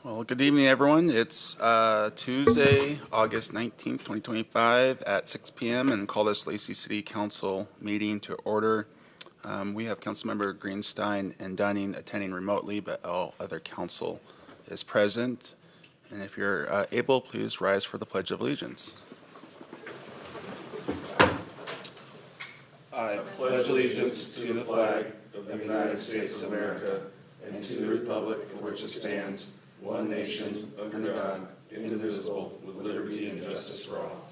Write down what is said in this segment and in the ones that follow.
Well, good evening, everyone. It's Tuesday, August 19th, 2025 at 6 p.m. and call this Lacey City Council meeting to order. We have Councilmember Greenstein and Dunning attending remotely, but all other council is present. And if you're able, please rise for the Pledge of Allegiance. I pledge allegiance to the flag of the United States of America and to the republic for which it stands, one nation, under God, indivisible, with liberty and justice for all.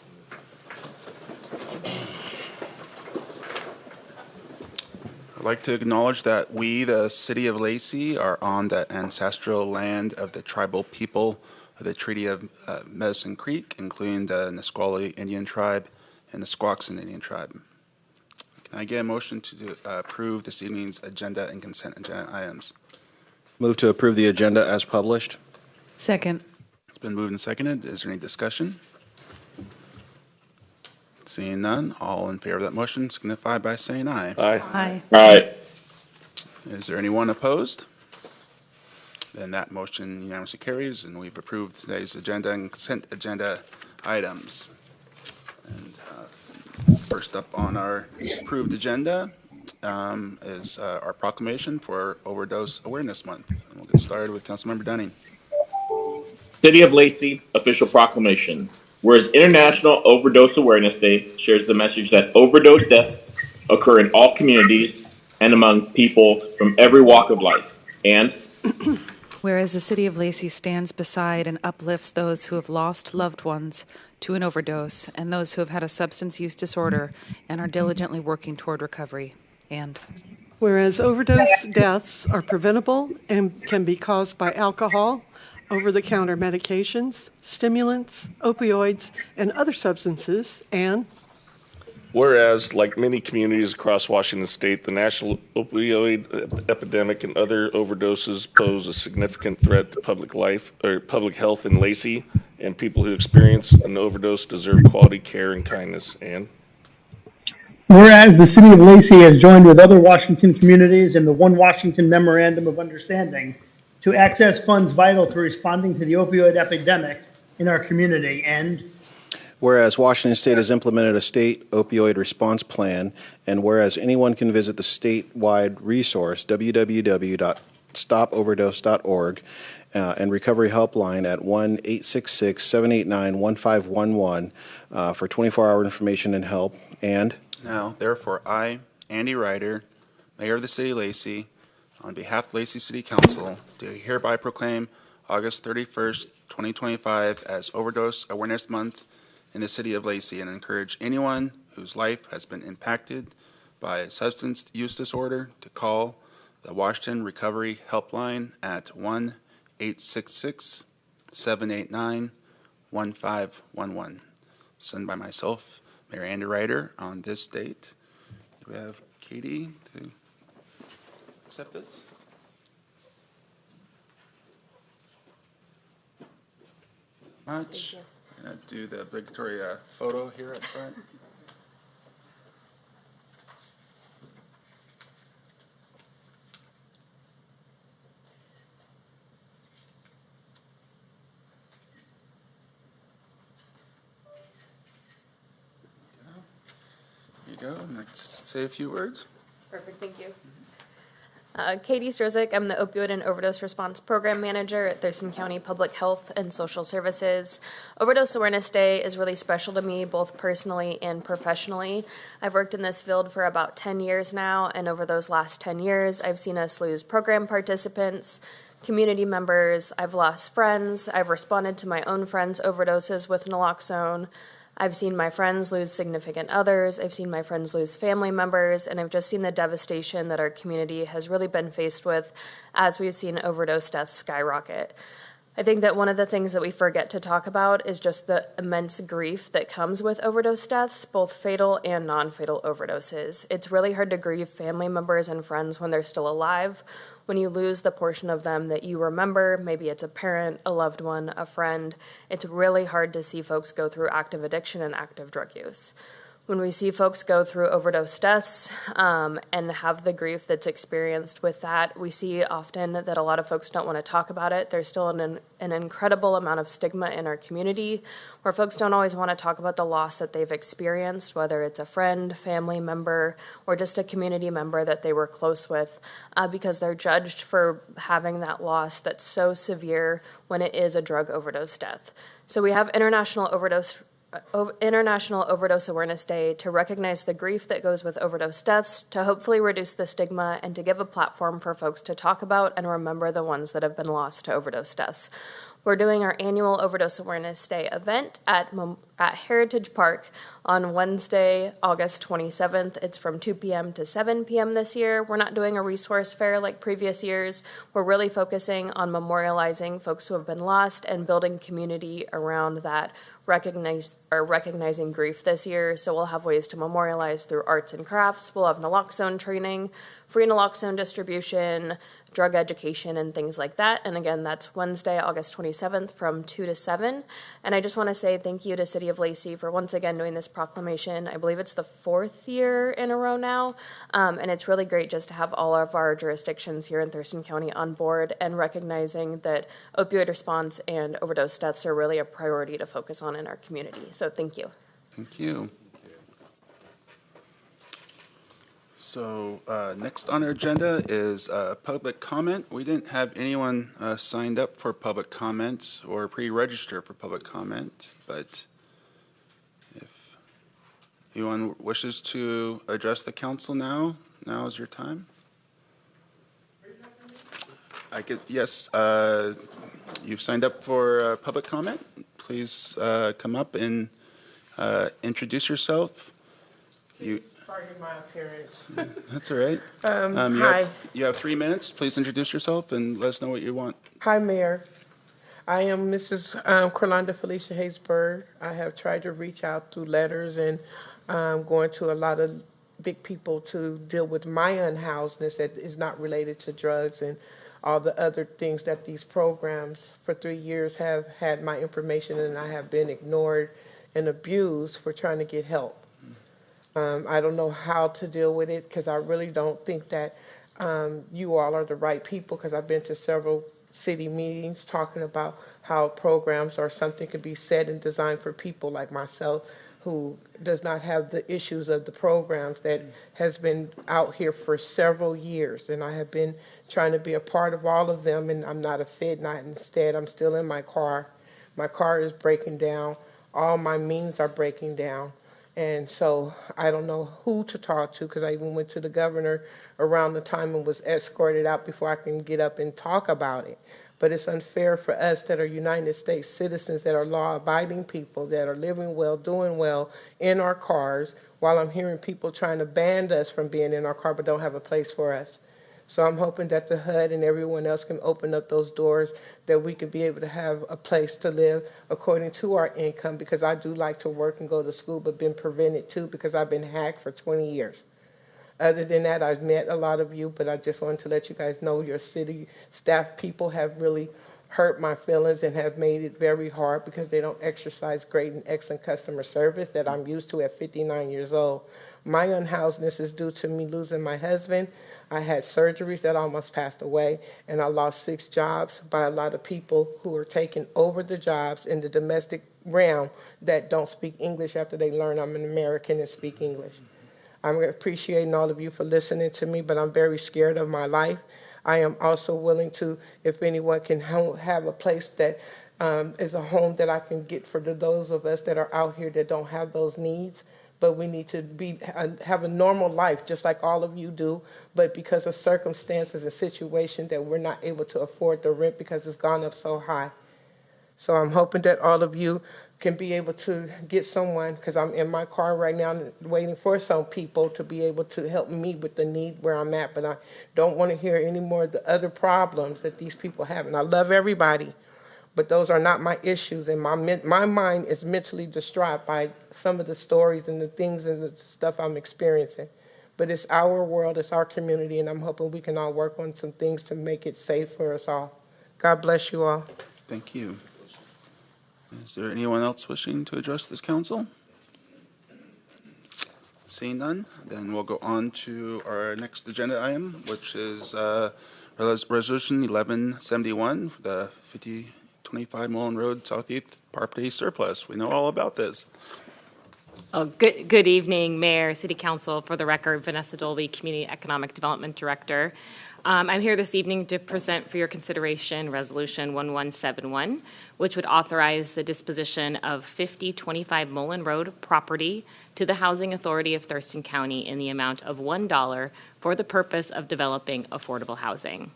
I'd like to acknowledge that we, the City of Lacey, are on the ancestral land of the tribal people of the Treaty of Medicine Creek, including the Nisqually Indian Tribe and the Squaxin Indian Tribe. Can I get a motion to approve this evening's agenda and consent agenda items? Move to approve the agenda as published. Second. It's been moved and seconded. Is there any discussion? Seeing none, all in favor of that motion signify by saying aye. Aye. Aye. Is there anyone opposed? Then that motion unanimously carries, and we've approved today's agenda and consent agenda items. And first up on our approved agenda is our proclamation for Overdose Awareness Month. And we'll get started with Councilmember Dunning. City of Lacey official proclamation. Whereas International Overdose Awareness Day shares the message that overdose deaths occur in all communities and among people from every walk of life. And Whereas the City of Lacey stands beside and uplifts those who have lost loved ones to an overdose and those who have had a substance use disorder and are diligently working toward recovery. And whereas overdose deaths are preventable and can be caused by alcohol, over-the-counter medications, stimulants, opioids, and other substances, and whereas, like many communities across Washington state, the national opioid epidemic and other overdoses pose a significant threat to public life or public health in Lacey, and people who experience an overdose deserve quality care and kindness. And whereas the City of Lacey has joined with other Washington communities in the One Washington Memorandum of Understanding to access funds vital to responding to the opioid epidemic in our community. And whereas Washington State has implemented a state opioid response plan, and whereas anyone can visit the statewide resource, www.stopoverdose.org, and recovery helpline at 1-866-789-1511 for 24-hour information and help. And now, therefore, I, Andy Ryder, Mayor of the City of Lacey, on behalf of Lacey City Council, do hereby proclaim August 31st, 2025 as Overdose Awareness Month in the City of Lacey and encourage anyone whose life has been impacted by a substance use disorder to call the Washington Recovery Helpline at 1-866-789-1511. Sent by myself, Mayor Andy Ryder, on this date. Do we have Katie to accept this? Much. I'm going to do the obligatory photo here up front. Here you go. Let's say a few words. Perfect, thank you. Katie Srozik, I'm the Opioid and Overdose Response Program Manager at Thurston County Public Health and Social Services. Overdose Awareness Day is really special to me, both personally and professionally. I've worked in this field for about 10 years now, and over those last 10 years, I've seen us lose program participants, community members, I've lost friends, I've responded to my own friends' overdoses with naloxone, I've seen my friends lose significant others, I've seen my friends lose family members, and I've just seen the devastation that our community has really been faced with as we've seen overdose deaths skyrocket. I think that one of the things that we forget to talk about is just the immense grief that comes with overdose deaths, both fatal and non-fatal overdoses. It's really hard to grieve family members and friends when they're still alive. When you lose the portion of them that you remember, maybe it's a parent, a loved one, a friend, it's really hard to see folks go through active addiction and active drug use. when we see folks go through overdose deaths and have the grief that's experienced with that, we see often that a lot of folks don't want to talk about it. There's still an incredible amount of stigma in our community where folks don't always want to talk about the loss that they've experienced, whether it's a friend, family member, or just a community member that they were close with, because they're judged for having that loss that's so severe when it is a drug overdose death. So we have International Overdose Awareness Day to recognize the grief that goes with overdose deaths, to hopefully reduce the stigma, and to give a platform for folks to talk about and remember the ones that have been lost to overdose deaths. We're doing our annual Overdose Awareness Day event at Heritage Park on Wednesday, August 27th. It's from 2 p.m. to 7 p.m. this year. We're not doing a resource fair like previous years. We're really focusing on memorializing folks who have been lost and building community around that, recognizing grief this year. So we'll have ways to memorialize through arts and crafts. We'll have naloxone training, free naloxone distribution, drug education, and things like that. And again, that's Wednesday, August 27th from 2 to 7. And I just want to say thank you to City of Lacey for once again doing this proclamation. I believe it's the 4th year in a row now. And it's really great just to have all of our jurisdictions here in Thurston County on board and recognizing that opioid response and overdose deaths are really a priority to focus on in our community. So thank you. Thank you. So next on our agenda is public comment. We didn't have anyone signed up for public comment or pre-register for public comment, but if anyone wishes to address the council now is your time. I guess, yes, you've signed up for public comment. Please come up and introduce yourself. Pardon my appearance. That's all right. Hi. You have 3 minutes. Please introduce yourself and let us know what you want. Hi, Mayor. I am Mrs. Corlanda Felicia Hayes-Bird. I have tried to reach out through letters and going to a lot of big people to deal with my unhousedness that is not related to drugs and all the other things that these programs for 3 years have had my information, and I have been ignored and abused for trying to get help. I don't know how to deal with it because I really don't think that you all are the right people, because I've been to several city meetings talking about how programs or something could be set and designed for people like myself who does not have the issues of the programs that has been out here for several years. And I have been trying to be a part of all of them, and I'm not a fit. Not instead, I'm still in my car. My car is breaking down. All my means are breaking down. And so I don't know who to talk to, because I even went to the governor around the time and was escorted out before I can get up and talk about it. But it's unfair for us that are United States citizens, that are law-abiding people, that are living well, doing well in our cars, while I'm hearing people trying to ban us from being in our car but don't have a place for us. So I'm hoping that the HUD and everyone else can open up those doors, that we can be able to have a place to live according to our income, because I do like to work and go to school, but been prevented too because I've been hacked for 20 years. Other than that, I've met a lot of you, but I just wanted to let you guys know your city staff people have really hurt my feelings and have made it very hard because they don't exercise great and excellent customer service that I'm used to at 59 years old. My unhousedness is due to me losing my husband. I had surgeries that almost passed away, and I lost 6 jobs by a lot of people who are taking over the jobs in the domestic realm that don't speak English after they learn I'm an American and speak English. I'm appreciating all of you for listening to me, but I'm very scared of my life. I am also willing to, if anyone can have a place that is a home that I can get for those of us that are out here that don't have those needs. But we need to have a normal life just like all of you do. But because of circumstances and situations that we're not able to afford the rent because it's gone up so high. So I'm hoping that all of you can be able to get someone, because I'm in my car right now waiting for some people to be able to help me with the need where I'm at. But I don't want to hear any more of the other problems that these people have. And I love everybody, but those are not my issues. And my mind is mentally distraught by some of the stories and the things and the stuff I'm experiencing. But it's our world, it's our community, and I'm hoping we can all work on some things to make it safe for us all. God bless you all. Thank you. Is there anyone else wishing to address this council? Seeing none, then we'll go on to our next agenda item, which is Resolution 1171, the 5025 Mullen Road Southeast property surplus. We know all about this. Oh, good evening, Mayor, City Council. For the record, Vanessa Dolby, Community Economic Development Director. I'm here this evening to present for your consideration Resolution 1171, which would authorize the disposition of 5025 Mullen Road property to the Housing Authority of Thurston County in the amount of $1 for the purpose of developing affordable housing.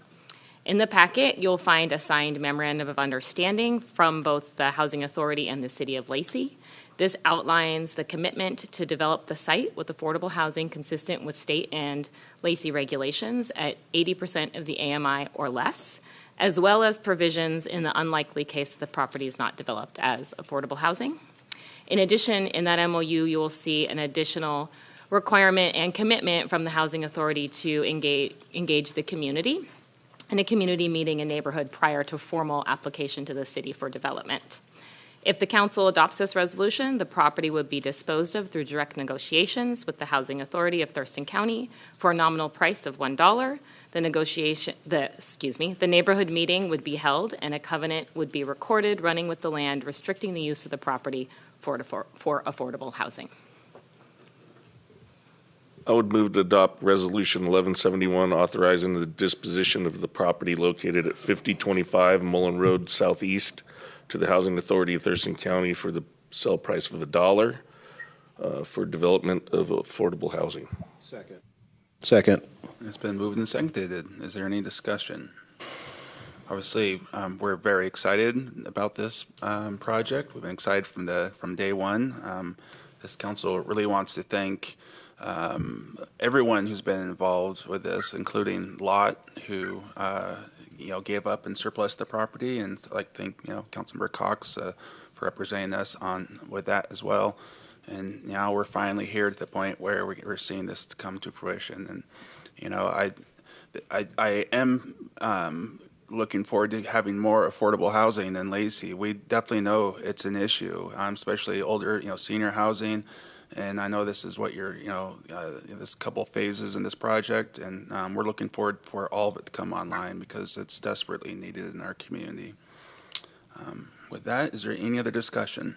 In the packet, you'll find a signed memorandum of understanding from both the Housing Authority and the City of Lacey. This outlines the commitment to develop the site with affordable housing consistent with state and Lacey regulations at 80% of the AMI or less, as well as provisions in the unlikely case the property is not developed as affordable housing. In addition, in that MOU, you will see an additional requirement and commitment from the Housing Authority to engage the community in a community meeting in neighborhood prior to formal application to the city for development. If the council adopts this resolution, the property would be disposed of through direct negotiations with the Housing Authority of Thurston County for a nominal price of $1. The neighborhood meeting would be held and a covenant would be recorded running with the land restricting the use of the property for affordable housing. I would move to adopt Resolution 1171 authorizing the disposition of the property located at 5025 Mullen Road Southeast to the Housing Authority of Thurston County for the sale price of $1 for development of affordable housing. Second. It's been moved and seconded. Is there any discussion? Obviously, we're very excited about this project. We've been excited from day one. This council really wants to thank everyone who's been involved with this, including Lot, who gave up and surplus the property, and I'd like to thank Councilmember Cox for representing us on with that as well. And now we're finally here at the point where we're seeing this come to fruition. And I am looking forward to having more affordable housing in Lacey. We definitely know it's an issue, especially older, senior housing. And I know this is what you're, this couple phases in this project, and we're looking forward for all of it to come online because it's desperately needed in our community. With that, is there any other discussion?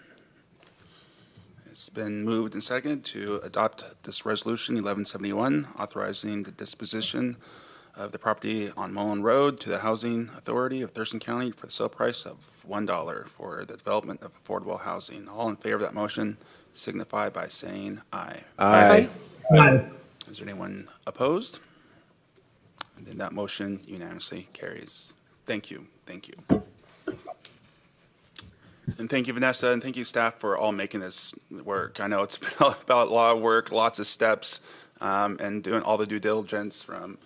It's been moved and seconded to adopt this resolution 1171, authorizing the disposition of the property on Mullen Road to the Housing Authority of Thurston County for the sale price of $1 for the development of affordable housing. All in favor of that motion signify by saying aye. Aye. Aye. Is there anyone opposed? And then that motion unanimously carries. Thank you. Thank you. And thank you, Vanessa, and thank you, staff, for all making this work. I know it's been about a lot of work, lots of steps, and doing all the due diligence from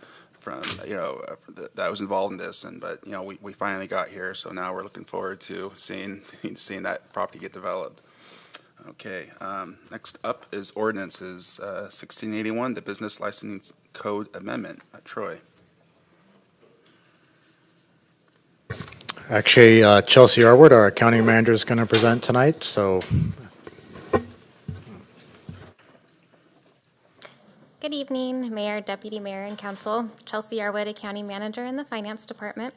that was involved in this. But we finally got here, so now we're looking forward to seeing that property get developed. Okay, next up is ordinances 1681, the Business Licensing Code Amendment. Troy. Actually, Chelsea Arwood, our accounting manager, is going to present tonight. So, good evening, Mayor, Deputy Mayor, and Council. Chelsea Arwood, accounting manager in the Finance Department.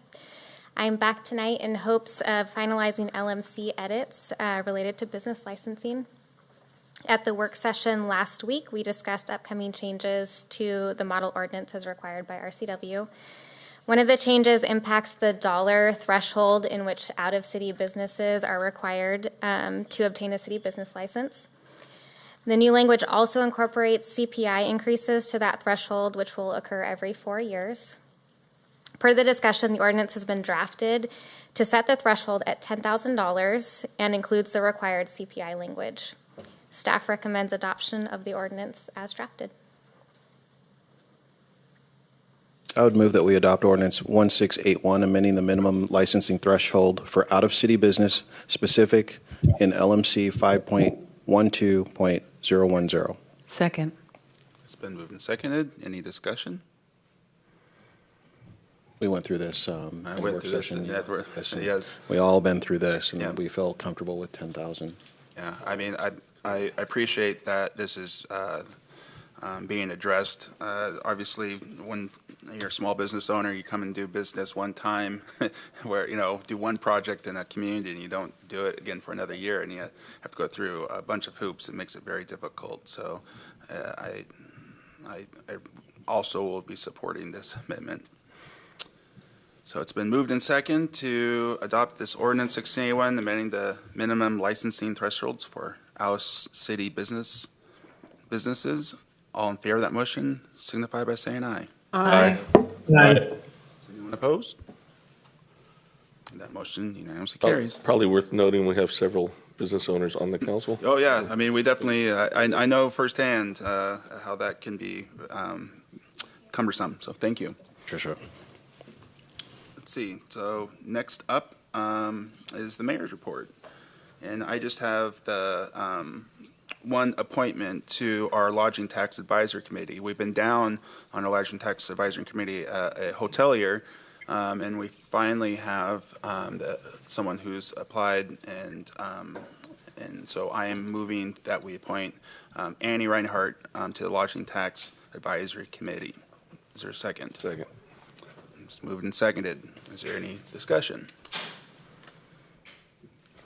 I'm back tonight in hopes of finalizing LMC edits related to business licensing. At the work session last week, we discussed upcoming changes to the model ordinance as required by RCW. One of the changes impacts the dollar threshold in which out-of-city businesses are required to obtain a city business license. The new language also incorporates CPI increases to that threshold, which will occur every 4 years. Per the discussion, the ordinance has been drafted to set the threshold at $10,000 and includes the required CPI language. Staff recommends adoption of the ordinance as drafted. I would move that we adopt ordinance 1681, amending the minimum licensing threshold for out-of-city business specific in LMC 5.12.010. Second. It's been moved and seconded. Any discussion? We went through this I in went work through this. session. Yes. We all been through this, and Yeah. we felt comfortable with 10,000. Yeah, I mean, I appreciate that this is being addressed. Obviously, when you're a small business owner, you come and do business one time, where, do one project in a community and you don't do it again for another year, and you have to go through a bunch of hoops. It makes it very difficult. So I also will be supporting this amendment. So it's been moved and second to adopt this ordinance 1681, amending the minimum licensing thresholds for Alice City businesses. All in favor of that motion signify by saying aye. Aye. Aye. Anyone opposed? That motion unanimously carries. Probably worth noting, we have several business owners on the council. Oh, yeah. I mean, we definitely, I know firsthand how that can be cumbersome. So thank you. Sure. Let's see. So next up is the mayor's report. And I just have the one appointment to our Lodging Tax Advisory Committee. We've been down on our Lodging Tax Advisory Committee a hotelier, and we finally have someone who's applied, and so I am moving that we appoint Annie Reinhardt to the Lodging Tax Advisory Committee. Is there a second? Second. It's moved and seconded. Is there any discussion?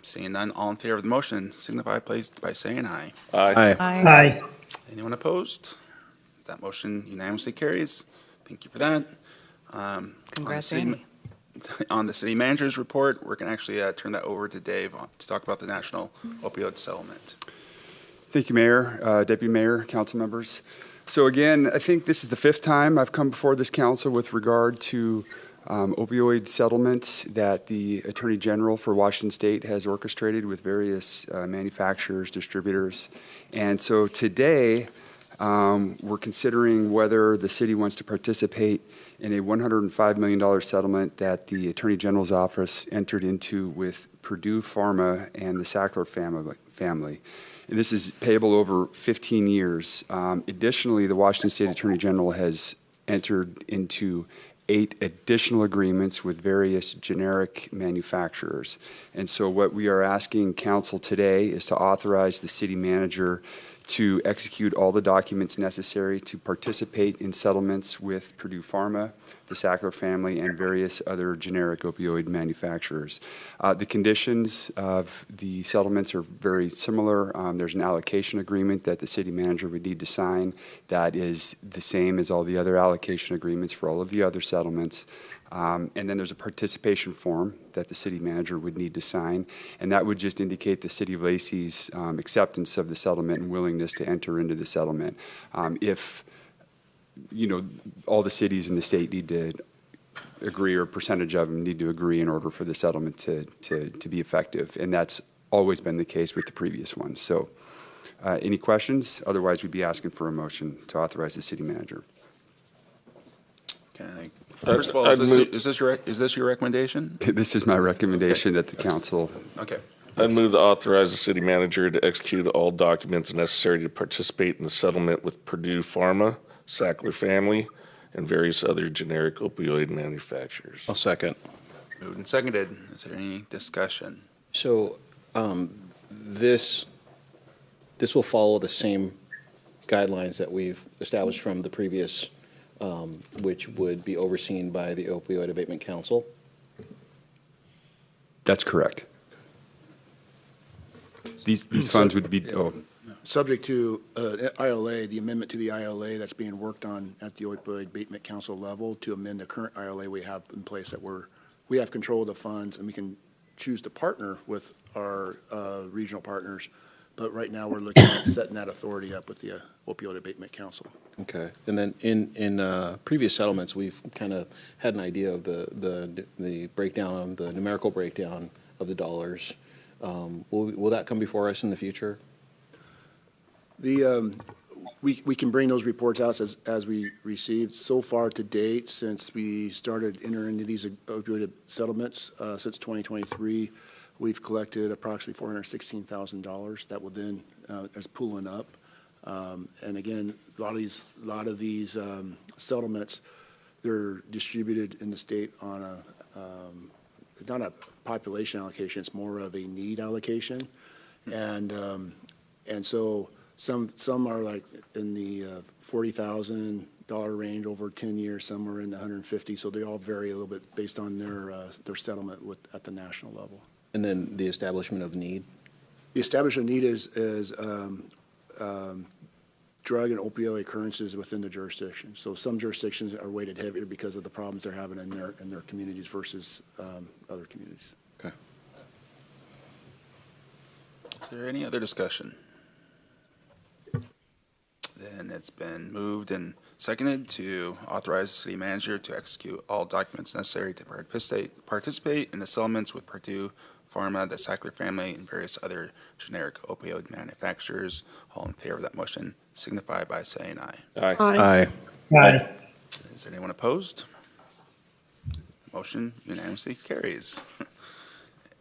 Seeing none, all in favor of the motion signify please by saying aye. Aye. Aye. Anyone opposed? That motion unanimously carries. Thank you for that. Congrats, on the Andy. On the city manager's report, we're going to actually turn that over to Dave to talk about the national opioid settlement. Thank you, Mayor, Deputy Mayor, council members. So again, I think this is the fifth time I've come before this council with regard to opioid settlements that the Attorney General for Washington State has orchestrated with various manufacturers, distributors. And so today, we're considering whether the city wants to participate in a $105 million settlement that the Attorney General's office entered into with Purdue Pharma and the Sackler family. And this is payable over 15 years. Additionally, the Washington State Attorney General has entered into 8 additional agreements with various generic manufacturers. And so what we are asking council today is to authorize the city manager to execute all the documents necessary to participate in settlements with Purdue Pharma, the Sackler family, and various other generic opioid manufacturers. The conditions of the settlements are very similar. There's an allocation agreement that the city manager would need to sign that is the same as all the other allocation agreements for all of the other settlements. And then there's a participation form that the city manager would need to sign, and that would just indicate the city of Lacey's acceptance of the settlement and willingness to enter into the settlement. If all the cities in the state need to agree, or a percentage of them need to agree in order for the settlement to be effective, and that's always been the case with the previous ones. So, any questions? Otherwise, we'd be asking for a motion to authorize the city manager. First of all, is this your recommendation? This is my recommendation that the council. Okay. I'd move to authorize the city manager to execute all documents necessary to participate in the settlement with Purdue Pharma, Sackler family, and various other generic opioid manufacturers. I'll second. Moved and seconded. Is there any discussion? So this will follow the same guidelines that we've established from the previous, which would be overseen by the Opioid Abatement Council? That's correct. These funds would be, subject to ILA, the amendment to the ILA that's being worked on at the Opioid Abatement Council level to amend the current ILA we have in place, that we have control of the funds, and we can choose to partner with our regional partners. But right now, we're looking at setting that authority up with the Opioid Abatement Council. Okay. And then in previous settlements, we've kind of had an idea of the breakdown, the numerical breakdown of the dollars. Will that come before us in the future? We can bring those reports out as we received. So far to date, since we started entering into these opioid settlements, since 2023, we've collected approximately $416,000. That will then is pooling up. And again, a lot of these settlements, they're distributed in the state on it's not a population allocation; it's more of a need allocation, and so Some are like in the $40,000 range over 10 years. Some are in the 150. So they all vary a little bit based on their settlement at the national level. And then the establishment of need? The establishment of need is drug and opioid occurrences within the jurisdiction. So some jurisdictions are weighted heavier because of the problems they're having in their communities versus other communities. Okay. Is there any other discussion? Then it's been moved and seconded to authorize the city manager to execute all documents necessary to participate in the settlements with Purdue Pharma, the Sackler family, and various other generic opioid manufacturers. All in favor of that motion signify by saying aye. Aye. Aye. Aye. Is there anyone opposed? Motion unanimously carries.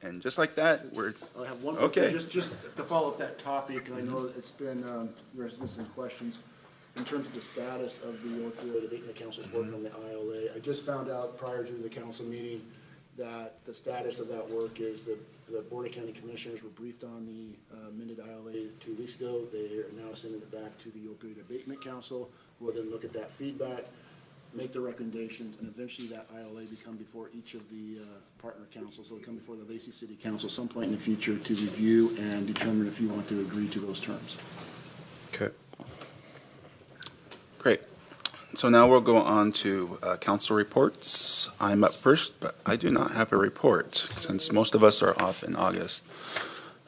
And just like that, we're, I have one. Okay. Just to follow up that topic, I know it's been, there's been some questions in terms of the status of the opioid abatement council's work on the ILA. I just found out prior to the council meeting that the status of that work is the Board of County Commissioners were briefed on the amended ILA 2 weeks ago. They are now sending it back to the Opioid Abatement Council, who will then look at that feedback, make the recommendations, and eventually that ILA become before each of the partner councils. So it'll come before the Lacey City Council some point in the future to review and determine if you want to agree to those terms. Okay. great. So now we'll go on to council reports. I'm up first, but I do not have a report since most of us are off in August.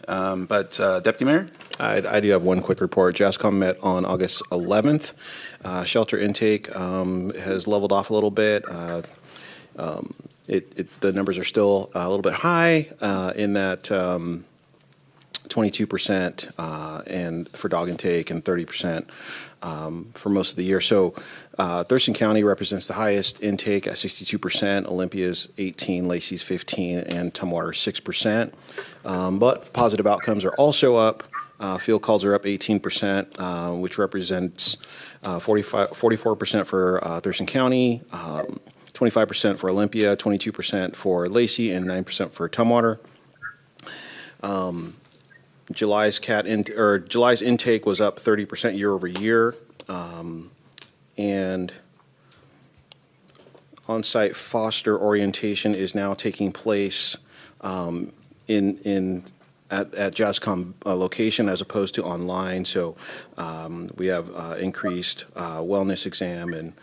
But Deputy Mayor? I do have one quick report. JASCOM met on August 11th. Shelter intake has leveled off a little bit. The numbers are still a little bit high in that 22% and for dog intake and 30% for most of the year. So Thurston County represents the highest intake at 62%, Olympia's 18%, Lacey's 15%, and Tumwater 6%. But positive outcomes are also up. Field calls are up 18%, which represents 44% for Thurston County, 25% for Olympia, 22% for Lacey, and 9% for Tumwater. July's intake was up 30% year over year, and on-site foster orientation is now taking place at JASCOM location as opposed to online. So we have increased wellness exam and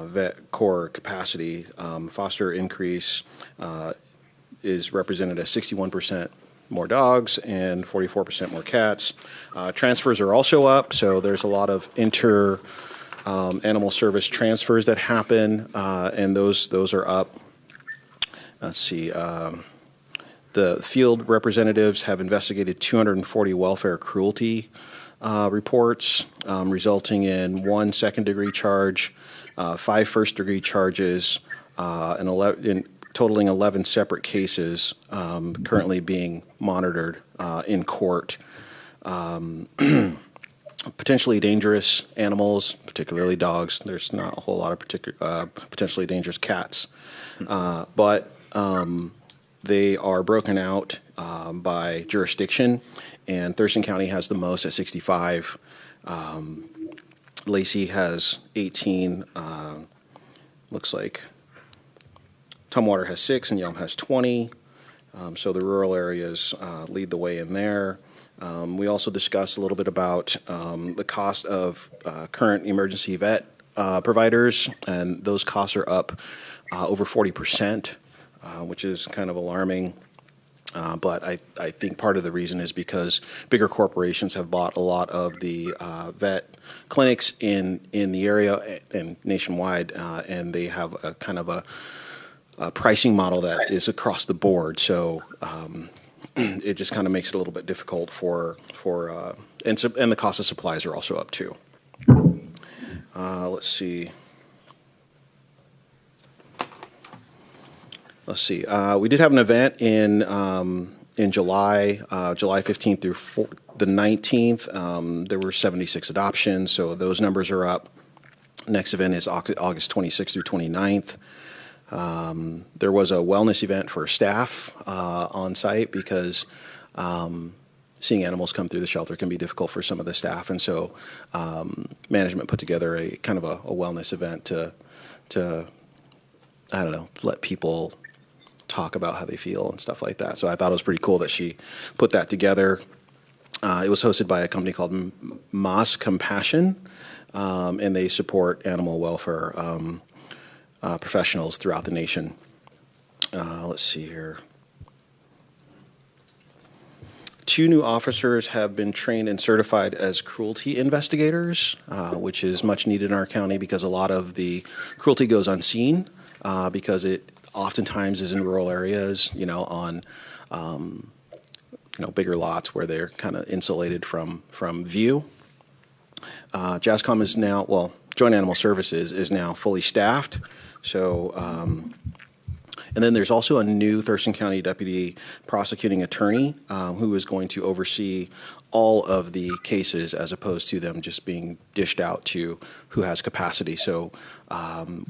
vet core capacity. Foster increase is represented as 61% more dogs and 44% more cats. Transfers are also up, so there's a lot of animal service transfers that happen, and those are up. Let's see. The field representatives have investigated 240 welfare cruelty reports, resulting in 1 second-degree charge, 5 first-degree charges, and totaling 11 separate cases currently being monitored in court. Potentially dangerous animals, particularly dogs. There's not a whole lot of potentially dangerous cats, but they are broken out by jurisdiction, and Thurston County has the most at 65. Lacey has 18. Looks like Tumwater has 6 and Yelm has 20. So the rural areas lead the way in there. We also discussed a little bit about the cost of current emergency vet providers, and those costs are up over 40%, which is kind of alarming. But I think part of the reason is because bigger corporations have bought a lot of the vet clinics in the area and nationwide, and they have a kind of a pricing model that is across the board. So it just kind of makes it a little bit difficult and the cost of supplies are also up too. Let's see. We did have an event in July, July 15th through the 19th. There were 76 adoptions, so those numbers are up. Next event is August 26th through 29th. There was a wellness event for staff on site because seeing animals come through the shelter can be difficult for some of the staff. And so management put together a kind of a wellness event to, I don't know, let people talk about how they feel and stuff like that. So I thought it was pretty cool that she put that together. It was hosted by a company called Moss Compassion, and they support animal welfare professionals throughout the nation. Let's see here. 2 new officers have been trained and certified as cruelty investigators, which is much needed in our county because a lot of the cruelty goes unseen because it oftentimes is in rural areas, on bigger lots where they're kind of insulated from view. JASCOM is now, Joint Animal Services is now fully staffed. So, and then there's also a new Thurston County Deputy Prosecuting Attorney who is going to oversee all of the cases as opposed to them just being dished out to who has capacity. So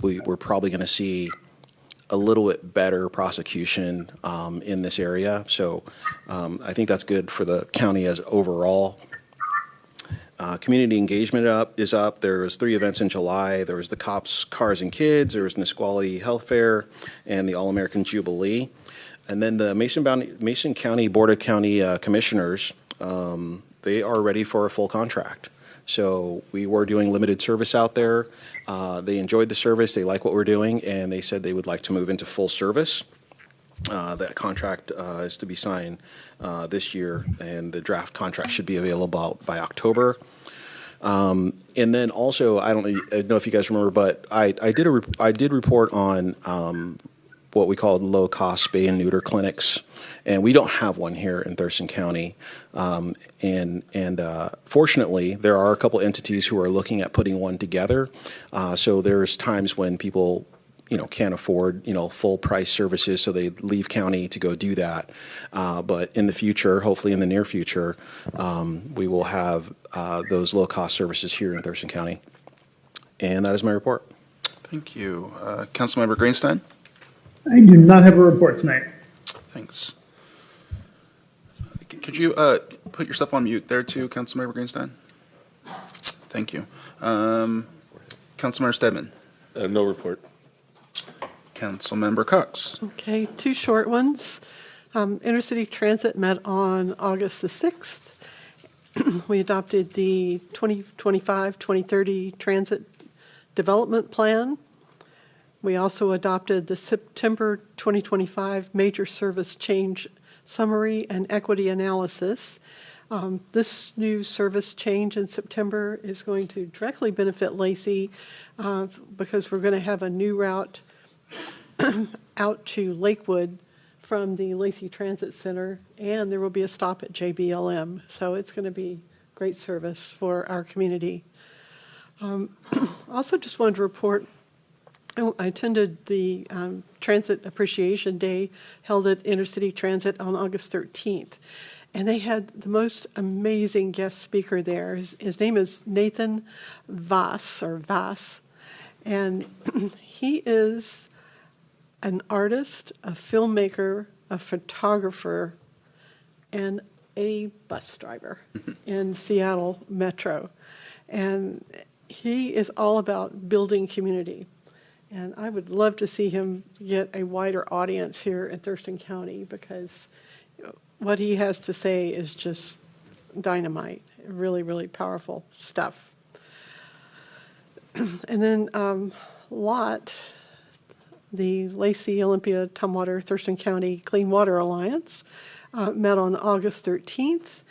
we're probably going to see a little bit better prosecution in this area. So I think that's good for the county as overall. Community engagement is up. There was 3 events in July. There was the Cops, Cars, and Kids. There was Nisqually Health Fair and the All-American Jubilee. And then the Mason County Board of County Commissioners, they are ready for a full contract. So we were doing limited service out there. They enjoyed the service. They like what we're doing, and they said they would like to move into full service. That contract is to be signed this year, and the draft contract should be available by October. And then also, I don't know if you guys remember, but I did report on what we call low-cost spay and neuter clinics, and we don't have one here in Thurston County. And fortunately, there are a couple entities who are looking at putting one together. So there's times when people can't afford, full price services, so they leave county to go do that. But in the future, hopefully in the near future, we will have those low-cost services here in Thurston County. And that is my report. Thank you. Councilmember Greenstein? I do not have a report tonight. Thanks. Could you put yourself on mute there too, Councilmember Greenstein? Thank you. Councilmember Stedman? No report. Councilmember Cox? Okay, 2 short ones. Intercity Transit met on August the 6th. We adopted the 2025-2030 Transit Development Plan. We also adopted the September 2025 Major Service Change Summary and Equity Analysis. This new service change in September is going to directly benefit Lacey because we're going to have a new route out to Lakewood from the Lacey Transit Center, and there will be a stop at JBLM. So it's going to be great service for our community. Also just wanted to report, I attended the Transit Appreciation Day held at Intercity Transit on August 13th. And they had the most amazing guest speaker there. His name is Nathan Voss, and he is an artist, a filmmaker, a photographer, and a bus driver in Seattle Metro. And he is all about building community. And I would love to see him get a wider audience here in Thurston County because what he has to say is just dynamite, really, really powerful stuff. And then LOT, the Lacey, Olympia, Tumwater, Thurston County Clean Water Alliance, met on August 13th.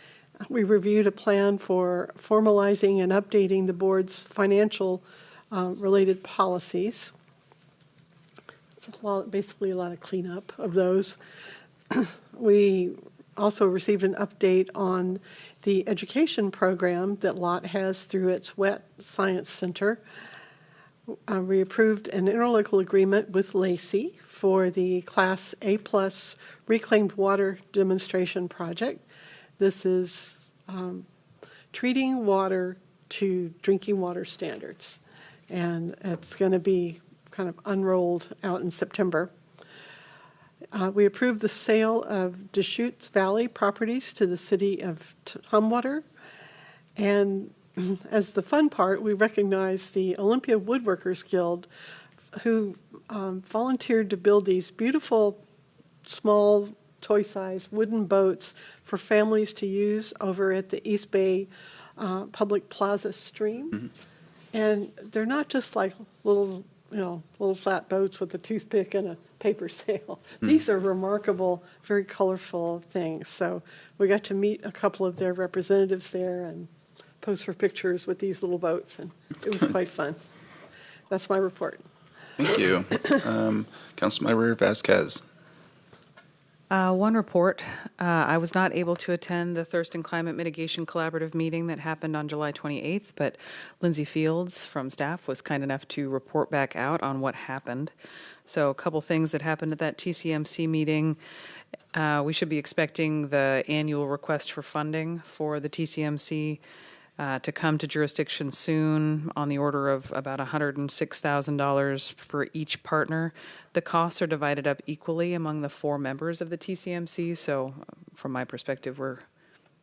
We reviewed a plan for formalizing and updating the board's financial related policies. It's basically a lot of cleanup of those. We also received an update on the education program that LOT has through its WET Science Center. We approved an interlocal agreement with Lacey for the Class A+ Reclaimed Water Demonstration Project. This is treating water to drinking water standards, and it's going to be kind of unrolled out in September. We approved the sale of Deschutes Valley properties to the city of Tumwater. And as the fun part, we recognize the Olympia Woodworkers Guild, who volunteered to build these beautiful, small, toy-sized wooden boats for families to use over at the East Bay Public Plaza stream. And they're not just like little flat boats with a toothpick and a paper sail. These are remarkable, very colorful things. So we got to meet a couple of their representatives there and pose for pictures with these little boats, and it was quite fun. That's my report. Thank you. Councilmember Vasquez. One report. I was not able to attend the Thirst and Climate Mitigation Collaborative meeting that happened on July 28th, but Lindsay Fields from staff was kind enough to report back out on what happened. So a couple things that happened at that TCMC meeting. We should be expecting the annual request for funding for the TCMC to come to jurisdiction soon, on the order of about $106,000 for each partner. The costs are divided up equally among the 4 members of the TCMC, so from my perspective,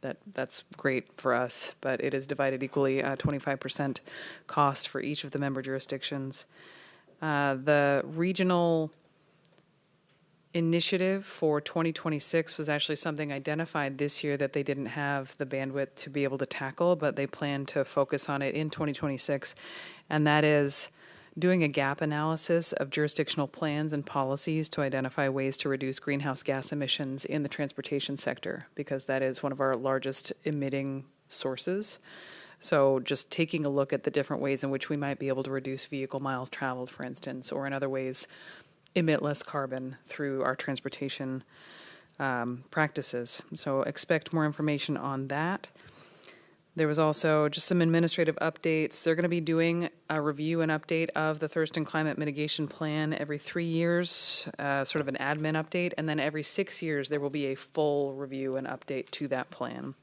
that's great for us, but it is divided equally, 25% cost for each of the member jurisdictions. The regional initiative for 2026 was actually something identified this year that they didn't have the bandwidth to be able to tackle, but they plan to focus on it in 2026, and that is doing a gap analysis of jurisdictional plans and policies to identify ways to reduce greenhouse gas emissions in the transportation sector, because that is one of our largest emitting sources. So just taking a look at the different ways in which we might be able to reduce vehicle miles traveled, for instance, or in other ways emit less carbon through our transportation practices. So expect more information on that. There was also just some administrative updates. They're going to be doing a review and update of the Thirst and Climate Mitigation Plan every 3 years, sort of an admin update, and then every 6 years there will be a full review and update to that plan.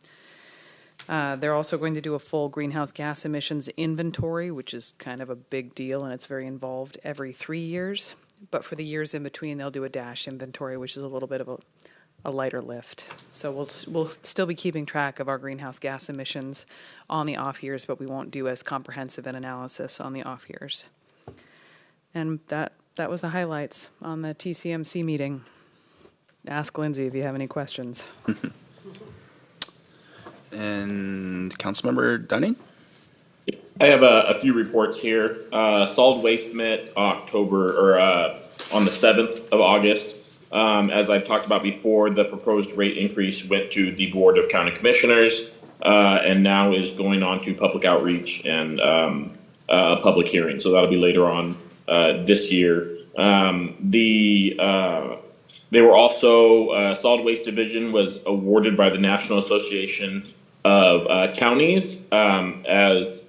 They're also going to do a full greenhouse gas emissions inventory, which is kind of a big deal, and it's very involved, every 3 years. But for the years in between, they'll do a dash inventory, which is a little bit of a lighter lift. So we'll still be keeping track of our greenhouse gas emissions on the off years, but we won't do as comprehensive an analysis on the off years. And that was the highlights on the TCMC meeting. Ask Lindsay if you have any questions. And Councilmember Dunning? I have a few reports here. Solid waste met on the 7th of August. As I've talked about before, the proposed rate increase went to the Board of County Commissioners and now is going on to public outreach and a public hearing. So that'll be later on this year. They were also, Solid Waste Division was awarded by the National Association of Counties as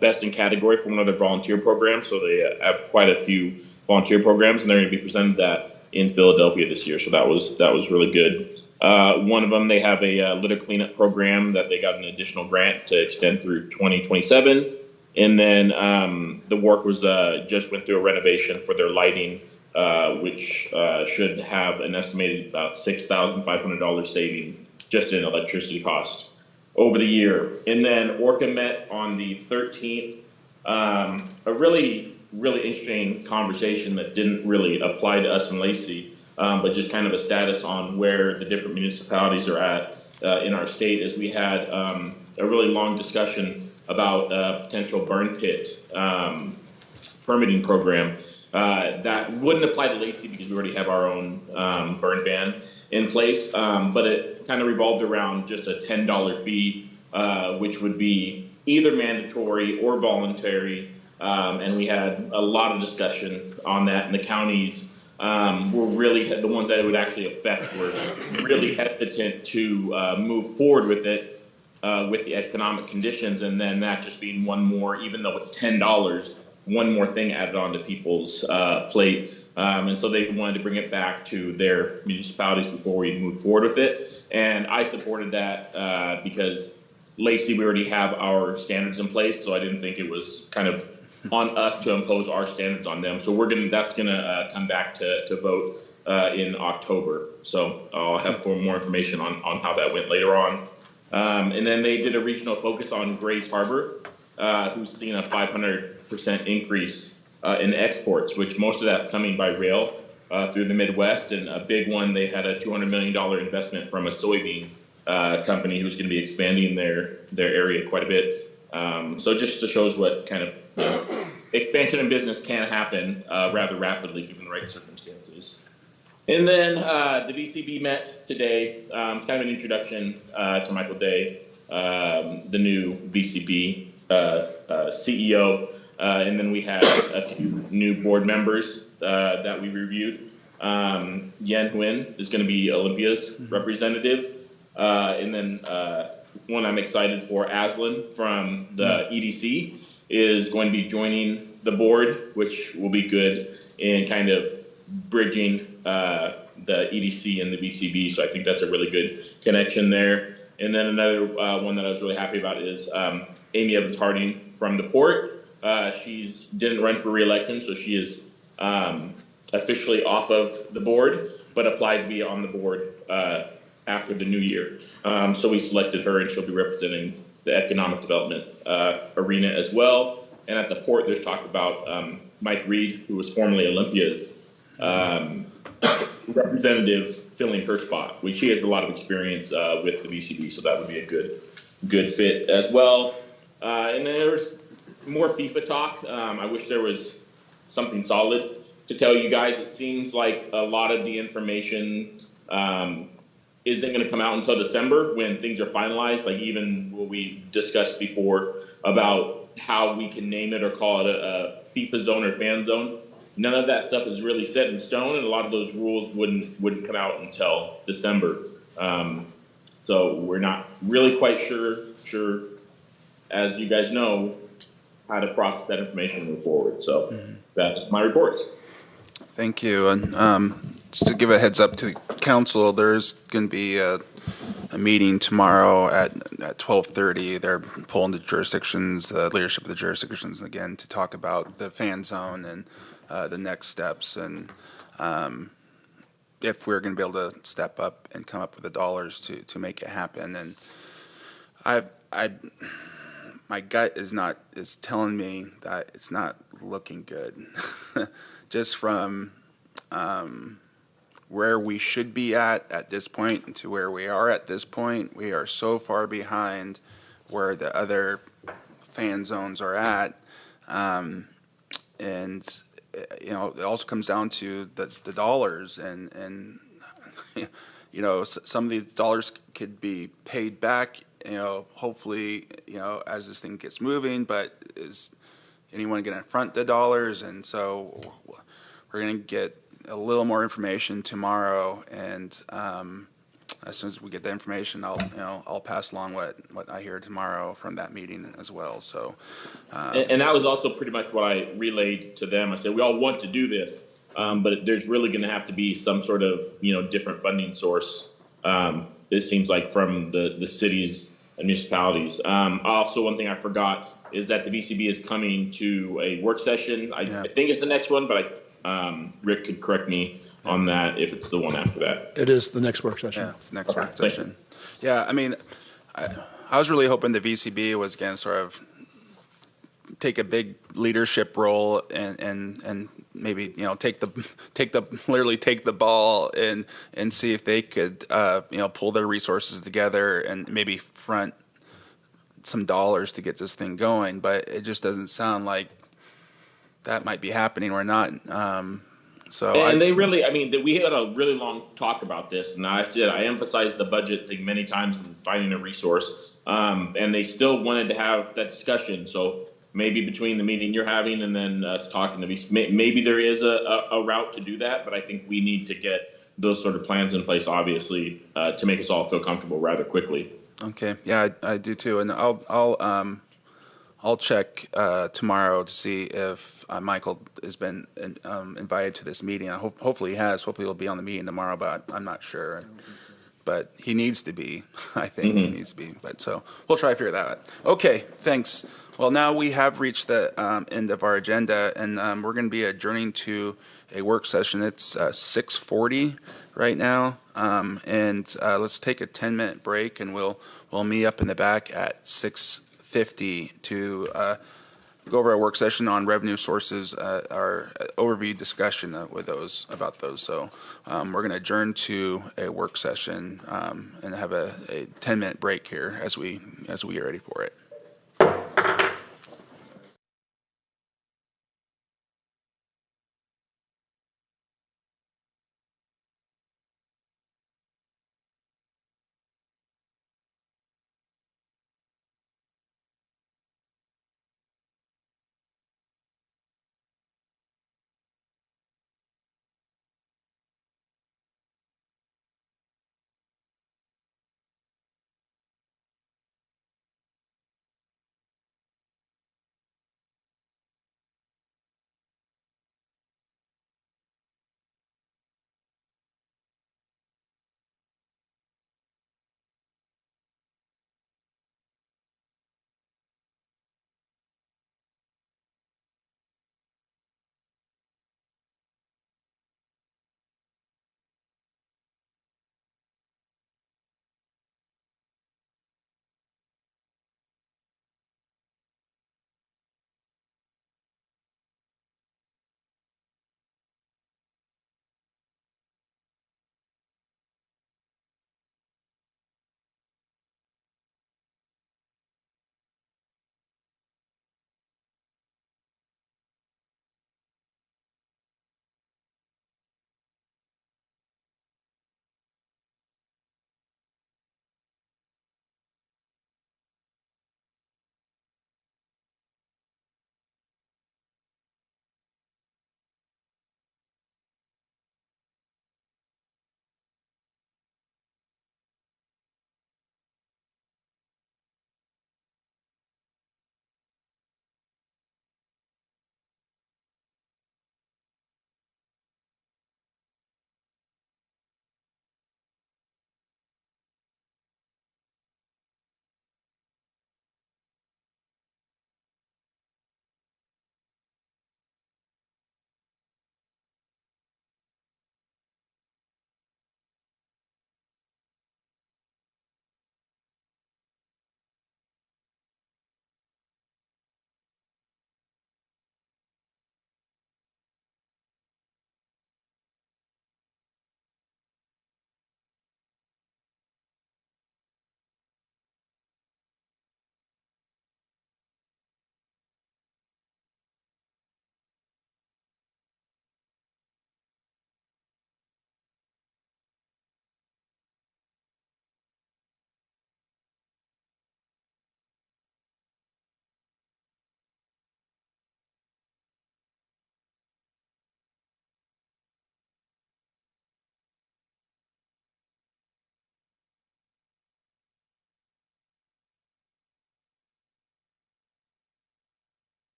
best in category for one of their volunteer programs. So they have quite a few volunteer programs, and they're going to be presented that in Philadelphia this year. So that was really good. One of them, they have a litter cleanup program that they got an additional grant to extend through 2027. And then the work was just went through a renovation for their lighting, which should have an estimated about $6,500 savings just in electricity costs over the year. And then Orca met on the 13th. A really interesting conversation that didn't really apply to us in Lacey, but just kind of a status on where the different municipalities are at in our state, as we had a really long discussion about a potential burn pit permitting program. That wouldn't apply to Lacey because we already have our own burn ban in place, but it kind of revolved around just a $10 fee, which would be either mandatory or voluntary, and we had a lot of discussion on that, and the counties were really, the ones that it would actually affect were really hesitant to move forward with it with the economic conditions, and then that just being one more, even though it's $10, one more thing added on to people's plate. And so they wanted to bring it back to their municipalities before we move forward with it. And I supported that because Lacey, we already have our standards in place, so I didn't think it was kind of on us to impose our standards on them. So that's gonna come back to vote in October. So I'll have more information on how that went later on. And then they did a regional focus on Grays Harbor, who's seen a 500% increase in exports, which most of that's coming by rail through the Midwest. And a big one, they had a $200 million investment from a soybean company who's going to be expanding their area quite a bit. So just to shows what kind of expansion in business can happen rather rapidly given the right circumstances. And then the VCB met today, kind of an introduction to Michael Day, the new VCB CEO. And then we had a few new board members that we reviewed. Yen Huyn is going to be Olympia's representative. And then one I'm excited for, Aslan from the EDC, is going to be joining the board, which will be good in kind of bridging the EDC and the VCB. So I think that's a really good connection there. And then another one that I was really happy about is Amy Evans Harding from the Port. She didn't run for re-election, so she is officially off of the board, but applied to be on the board after the new year. So we selected her, and she'll be representing the economic development arena as well. And at the Port, there's talk about Mike Reed, who was formerly Olympia's representative, filling her spot, which she has a lot of experience with the VCB, so that would be a good fit as well. And then there's more FIFA talk. I wish there was something solid to tell you guys. It seems like a lot of the information isn't going to come out until December when things are finalized, like even what we discussed before about how we can name it or call it a FIFA zone or fan zone. None of that stuff is really set in stone, and a lot of those rules wouldn't come out until December. So we're not really quite sure, as you guys know, how to process that information and move forward. So that's my reports. Thank you. And just to give a heads up to the council, there's going to be a meeting tomorrow at 12:30. They're pulling the jurisdictions, the leadership of the jurisdictions again to talk about the fan zone and the next steps, and if we're going to be able to step up and come up with the dollars to make it happen. And my gut is telling me that it's not looking good, just from where we should be at this point to where we are at this point. We are so far behind where the other fan zones are at, and it also comes down to the dollars, and some of these dollars could be paid back, hopefully, as this thing gets moving, but is anyone going to front the dollars? And so we're going to get a little more information tomorrow, and as soon as we get the information, I'll pass along what I hear tomorrow from that meeting as well. So, and that was also pretty much what I relayed to them. I said we all want to do this, but there's really going to have to be some sort of different funding source. It seems like from the cities and municipalities. Also, one thing I forgot is that the VCB is coming to a work session. I think it's the next one, but Rick could correct me on that if it's the one after that. It is the next work session. Yeah, it's the next work session. Yeah, I mean, I was really hoping the VCB was going to sort of take a big leadership role and maybe literally take the ball and see if they could pull their resources together and maybe front some dollars to get this thing going. But it just doesn't sound like that might be happening or not. We had a really long talk about this, and I emphasized the budget thing many times and finding a resource, and they still wanted to have that discussion. So maybe between the meeting you're having and then us talking to VC, maybe there is a route to do that, but I think we need to get those sort of plans in place, obviously, to make us all feel comfortable rather quickly. Okay, yeah, I do too, and I'll check tomorrow to see if Michael has been invited to this meeting. Hopefully he has. Hopefully he'll be on the meeting tomorrow, but I'm not sure. But he needs to be. I think he needs to be. But so we'll try to figure that out. Okay, thanks. Well, now we have reached the end of our agenda, and we're going to be adjourning to a work session. It's 6:40 right now, and let's take a 10-minute break, and we'll meet up in the back at 6:50 to go over our work session on revenue sources, our overview discussion with those about those. So we're going to adjourn to a work session and have a 10-minute break here as we get ready for it.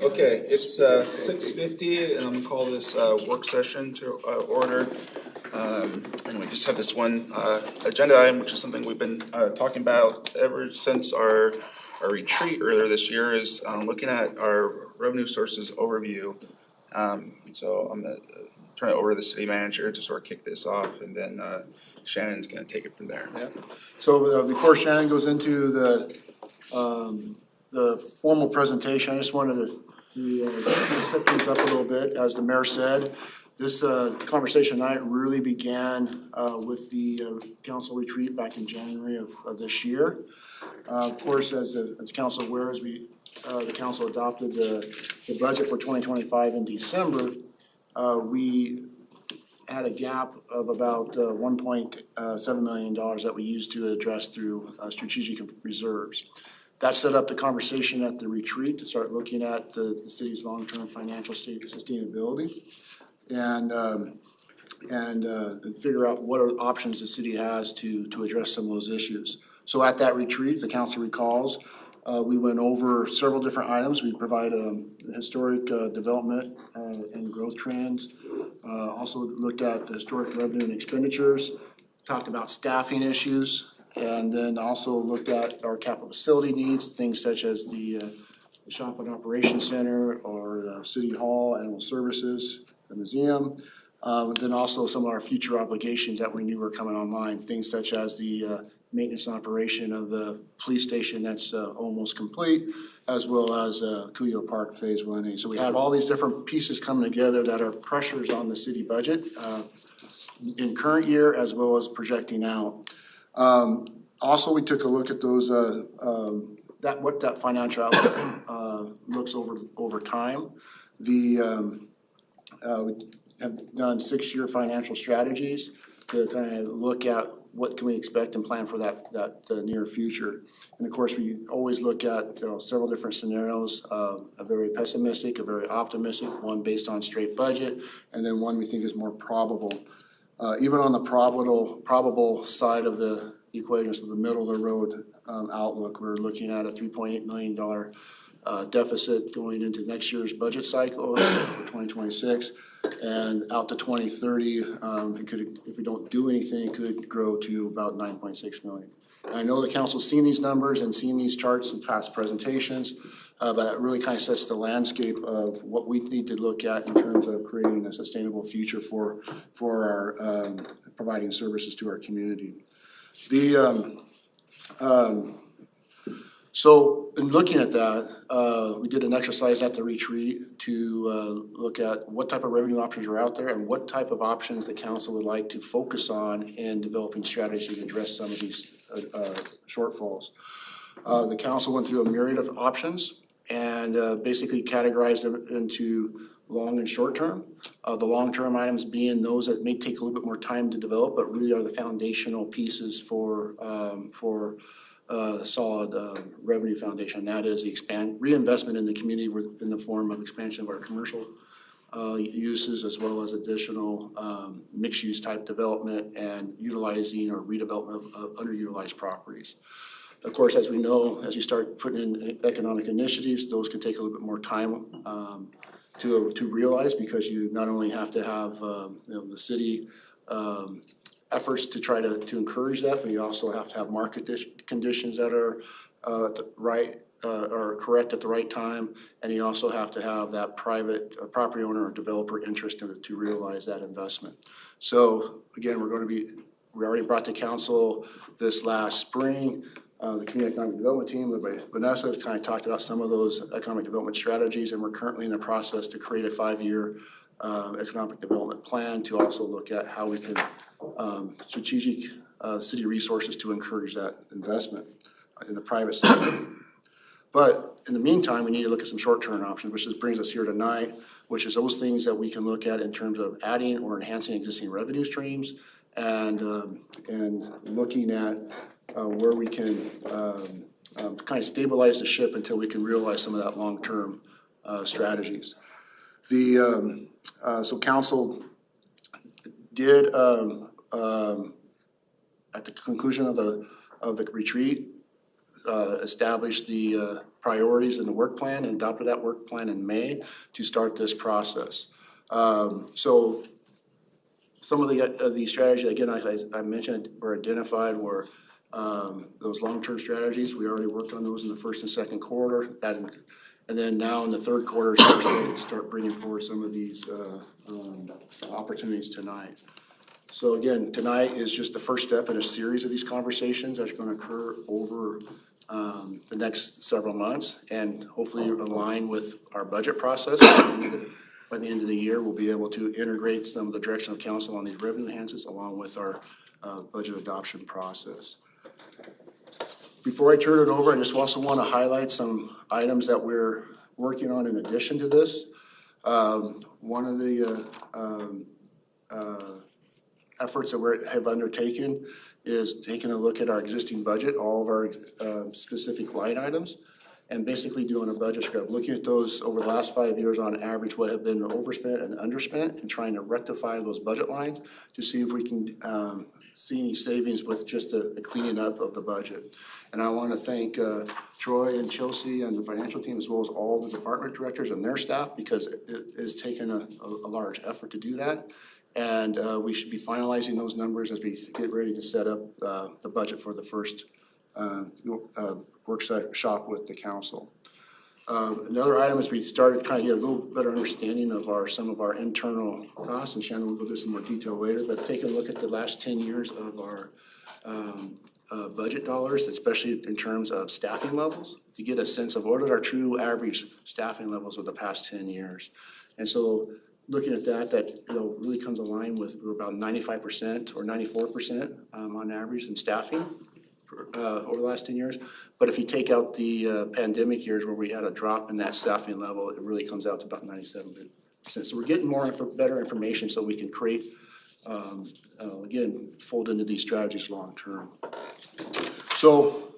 Okay, it's 6:50, and I'm gonna call this work session to order. And we just have this one agenda item, which is something we've been talking about ever since our retreat earlier this year, is looking at our revenue sources overview. So I'm gonna turn it over to the city manager to sort of kick this off, and then Shannon's gonna take it from there. Yeah. So before Shannon goes into the formal presentation, I just wanted to set things up a little bit. As the mayor said, this conversation tonight really began with the council retreat back in January of this year. Of course, as the council aware, as the council adopted the budget for 2025 in December, we had a gap of about $1.7 million that we used to address through strategic reserves. That set up the conversation at the retreat to start looking at the city's long-term financial sustainability and figure out what are the options the city has to address some of those issues. So at that retreat, the council recalls, we went over several different items. We provide historic development and growth trends. Also looked at the historic revenue and expenditures, talked about staffing issues, and then also looked at our capital facility needs, things such as the Shop and Operations Center or City Hall, Animal Services, the museum. Then also some of our future obligations that we knew were coming online, things such as the maintenance and operation of the police station that's almost complete, as well as Cuyo Park Phase 1A. So we have all these different pieces coming together that are pressures on the city budget in current year as well as projecting out. Also, we took a look at those what that financial outlook looks over time. We have done 6-year financial strategies to kind of look at what can we expect and plan for that near future. And of course, we always look at several different scenarios, a very pessimistic, a very optimistic, one based on straight budget, and then one we think is more probable. Even on the probable side of the equation, so the middle of the road outlook, we're looking at a $3.8 million deficit going into next year's budget cycle for 2026. And out to 2030, it could, if we don't do anything, it could grow to about 9.6 million. And I know the council's seen these numbers and seen these charts in past presentations, but it really kind of sets the landscape of what we need to look at in terms of creating a sustainable future for our providing services to our community. So in looking at that, we did an exercise at the retreat to look at what type of revenue options are out there and what type of options the council would like to focus on in developing strategy to address some of these shortfalls. The council went through a myriad of options and basically categorized them into long and short term. The long-term items being those that may take a little bit more time to develop, but really are the foundational pieces for solid revenue foundation. That is the reinvestment in the community in the form of expansion of our commercial uses, as well as additional mixed-use type development and utilizing or redevelopment of underutilized properties. Of course, as we know, as you start putting in economic initiatives, those can take a little bit more time to realize, because you not only have to have the city efforts to try to encourage that, but you also have to have market conditions that are right or correct at the right time, and you also have to have that private property owner or developer interest to realize that investment. So again, we already brought to council this last spring. The Community Economic Development team, led by Vanessa, has kind of talked about some of those economic development strategies, and we're currently in the process to create a 5-year economic development plan to also look at how we can strategic city resources to encourage that investment in the private sector. But in the meantime, we need to look at some short-term options, which brings us here tonight, which is those things that we can look at in terms of adding or enhancing existing revenue streams and looking at where we can kind of stabilize the ship until we can realize some of that long-term strategies. So council did at the conclusion of the retreat establish the priorities in the work plan and adopted that work plan in May to start this process. So some of the strategies, again, I mentioned, were identified were those long-term strategies. We already worked on those in the first and second quarter. And then now in the third quarter, we're ready to start bringing forward some of these opportunities tonight. So again, tonight is just the first step in a series of these conversations that's going to occur over the next several months and hopefully align with our budget process. By the end of the year, we'll be able to integrate some of the direction of council on these revenue enhances along with our budget adoption process. Before I turn it over, I just also want to highlight some items that we're working on in addition to this. One of the efforts that we have undertaken is taking a look at our existing budget, all of our specific line items, and basically doing a budget scrub, looking at those over the last 5 years on average, what have been overspent and underspent, and trying to rectify those budget lines to see if we can see any savings with just a cleaning up of the budget. And I want to thank Troy and Chelsea and the financial team, as well as all the department directors and their staff, because it has taken a large effort to do that. And we should be finalizing those numbers as we get ready to set up the budget for the first workshop with the council. Another item is we started kind of get a little better understanding of some of our internal costs, and Shannon will go into some more detail later, but take a look at the last 10 years of our budget dollars, especially in terms of staffing levels, to get a sense of what are our true average staffing levels of the past 10 years. And so looking at that really comes aligned with we're about 95% or 94% on average in staffing over the last 10 years. But if you take out the pandemic years where we had a drop in that staffing level, it really comes out to about 97%. So we're getting better information so we can create, again, fold into these strategies long term. So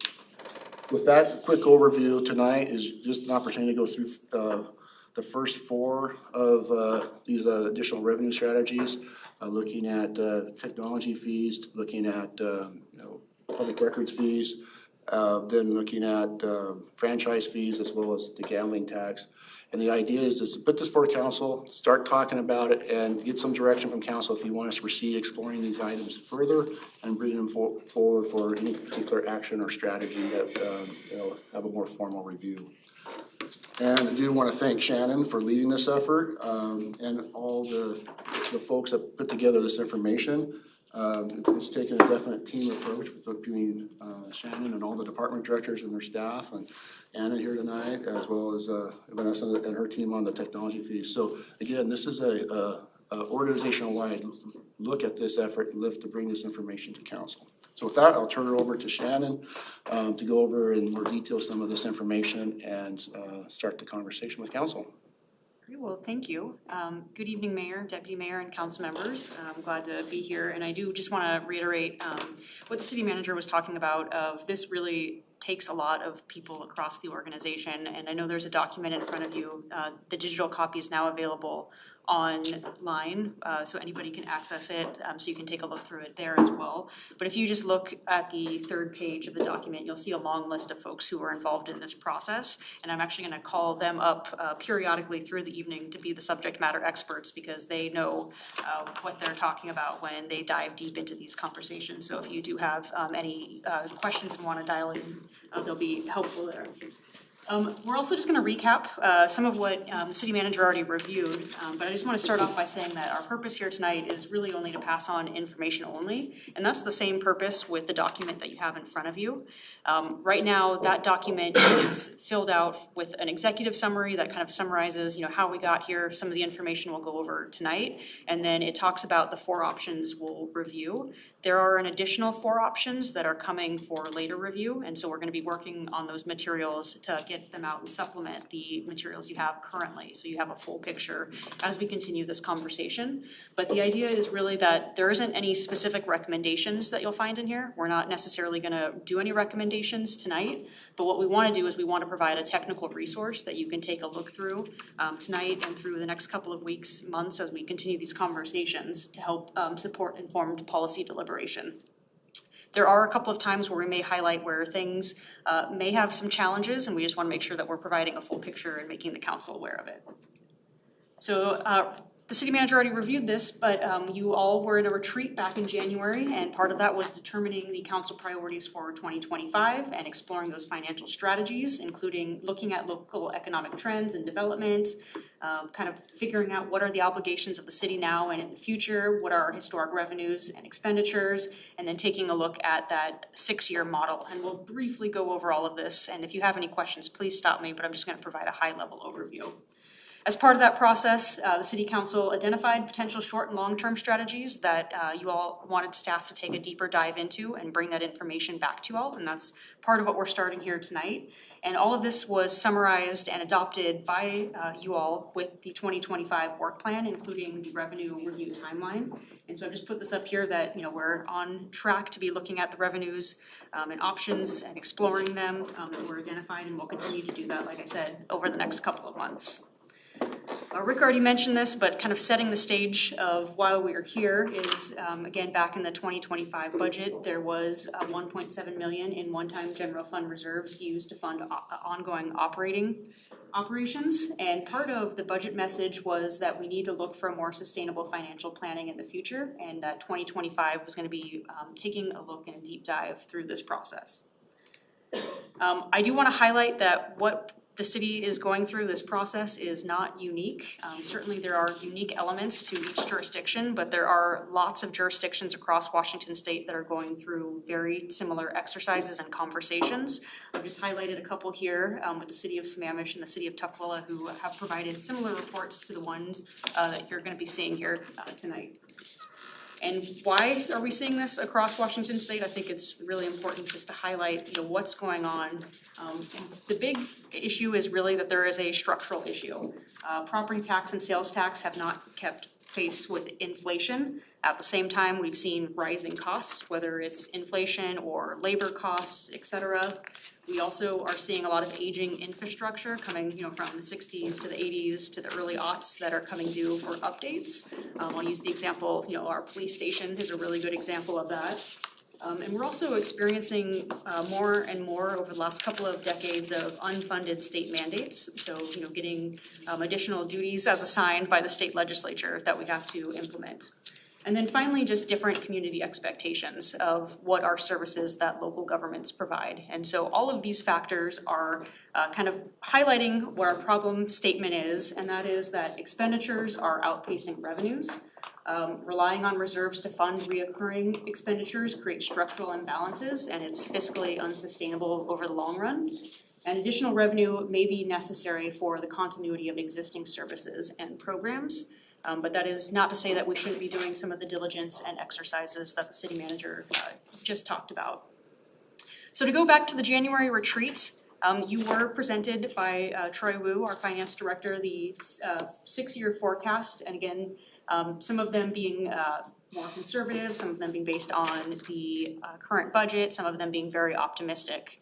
with that quick overview, tonight is just an opportunity to go through the first 4 of these additional revenue strategies, looking at technology fees, looking at public records fees, then looking at franchise fees as well as the gambling tax. And the idea is to put this for council, start talking about it, and get some direction from council if you want us to proceed exploring these items further and bring them forward for any particular action or strategy that have a more formal review. And I do want to thank Shannon for leading this effort and all the folks that put together this information. It's taken a definite team approach between Shannon and all the department directors and their staff, and Anna here tonight, as well as Vanessa and her team on the technology fees. So again, this is a organizational-wide look at this effort and lift to bring this information to council. So with that, I'll turn it over to Shannon to go over in more detail some of this information and start the conversation with council. Well, thank you. Good evening, Mayor, Deputy Mayor, and council members. I'm glad to be here, and I do just want to reiterate what the city manager was talking about. Of this really takes a lot of people across the organization, and I know there's a document in front of you. The digital copy is now available online, so anybody can access it, so you can take a look through it there as well. But if you just look at the third page of the document, you'll see a long list of folks who are involved in this process, and I'm actually going to call them up periodically through the evening to be the subject matter experts, because they know what they're talking about when they dive deep into these conversations. So if you do have any questions and want to dial in, they'll be helpful there. We're also just going to recap some of what the city manager already reviewed, but I just want to start off by saying that our purpose here tonight is really only to pass on information only, and that's the same purpose with the document that you have in front of you. Right now, that document is filled out with an executive summary that kind of summarizes, how we got here, some of the information we'll go over tonight, and then it talks about the 4 options we'll review. There are an additional 4 options that are coming for later review, and so we're going to be working on those materials to get them out and supplement the materials you have currently, so you have a full picture as we continue this conversation. But the idea is really that there isn't any specific recommendations that you'll find in here. We're not necessarily going to do any recommendations tonight, but what we want to do is we want to provide a technical resource that you can take a look through tonight and through the next couple of weeks, months, as we continue these conversations to help support informed policy deliberation. There are a couple of times where we may highlight where things may have some challenges, and we just want to make sure that we're providing a full picture and making the council aware of it. So the city manager already reviewed this, but you all were in a retreat back in January, and part of that was determining the council priorities for 2025 and exploring those financial strategies, including looking at local economic trends and development, kind of figuring out what are the obligations of the city now and in the future, what are our historic revenues and expenditures, and then taking a look at that 6-year model. And we'll briefly go over all of this, and if you have any questions, please stop me, but I'm just going to provide a high-level overview. As part of that process, the City Council identified potential short and long-term strategies that you all wanted staff to take a deeper dive into and bring that information back to you all, and that's part of what we're starting here tonight. And all of this was summarized and adopted by you all with the 2025 work plan, including the revenue review timeline. And so I've just put this up here that we're on track to be looking at the revenues and options and exploring them that were identified, and we'll continue to do that, like I said, over the next couple of months. Rick already mentioned this, but kind of setting the stage of why we are here is, again, back in the 2025 budget, there was $1.7 million in one-time general fund reserves used to fund ongoing operations. And part of the budget message was that we need to look for more sustainable financial planning in the future, and that 2025 was going to be taking a look and a deep dive through this process. I do want to highlight that what the city is going through this process is not unique. Certainly there are unique elements to each jurisdiction, but there are lots of jurisdictions across Washington state that are going through very similar exercises and conversations. I've just highlighted a couple here with the city of Sammamish and the city of Tukwila, who have provided similar reports to the ones that you're going to be seeing here tonight. And why are we seeing this across Washington state? I think it's really important just to highlight what's going on. The big issue is really that there is a structural issue. Property tax and sales tax have not kept pace with inflation. At the same time, we've seen rising costs, whether it's inflation or labor costs, et cetera. We also are seeing a lot of aging infrastructure coming, from the 60s to the 80s to the early aughts that are coming due for updates. I'll use the example, our police station is a really good example of that. And we're also experiencing more and more over the last couple of decades of unfunded state mandates. So, getting additional duties as assigned by the state legislature that we have to implement. And then finally, just different community expectations of what are services that local governments provide. And so all of these factors are kind of highlighting what our problem statement is, and that is that expenditures are outpacing revenues. Relying on reserves to fund reoccurring expenditures creates structural imbalances, and it's fiscally unsustainable over the long run. And additional revenue may be necessary for the continuity of existing services and programs. But that is not to say that we shouldn't be doing some of the diligence and exercises that the city manager just talked about. So to go back to the January retreat, you were presented by Troy Wu, our finance director, the 6-year forecast. And again, some of them being more conservative, some of them being based on the current budget, some of them being very optimistic.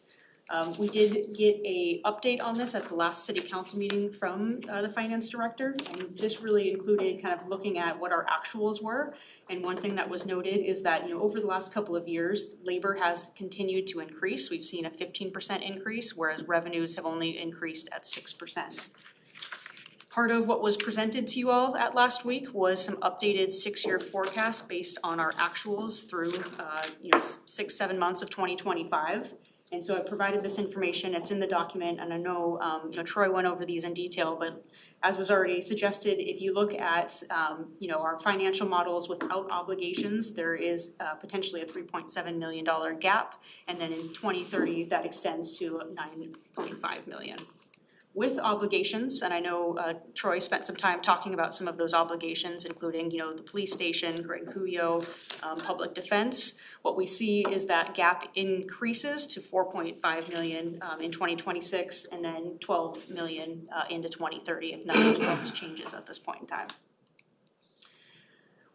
We did get an update on this at the last city council meeting from the finance director, and this really included kind of looking at what our actuals were. And one thing that was noted is that over the last couple of years, labor has continued to increase. We've seen a 15% increase, whereas revenues have only increased at 6%. Part of what was presented to you all at last week was some updated 6-year forecast based on our actuals through 6-7 months of 2025. And so I provided this information, it's in the document, and I know, Troy went over these in detail, but as was already suggested, if you look at, our financial models without obligations, there is potentially a $3.7 million gap, and then in 2030, that extends to $9.5 million. With obligations, and I know Troy spent some time talking about some of those obligations, including, the police station, Greg Cuyo, public defense. What we see is that gap increases to $4.5 million in 2026, and then $12 million into 2030 if nothing else changes at this point in time.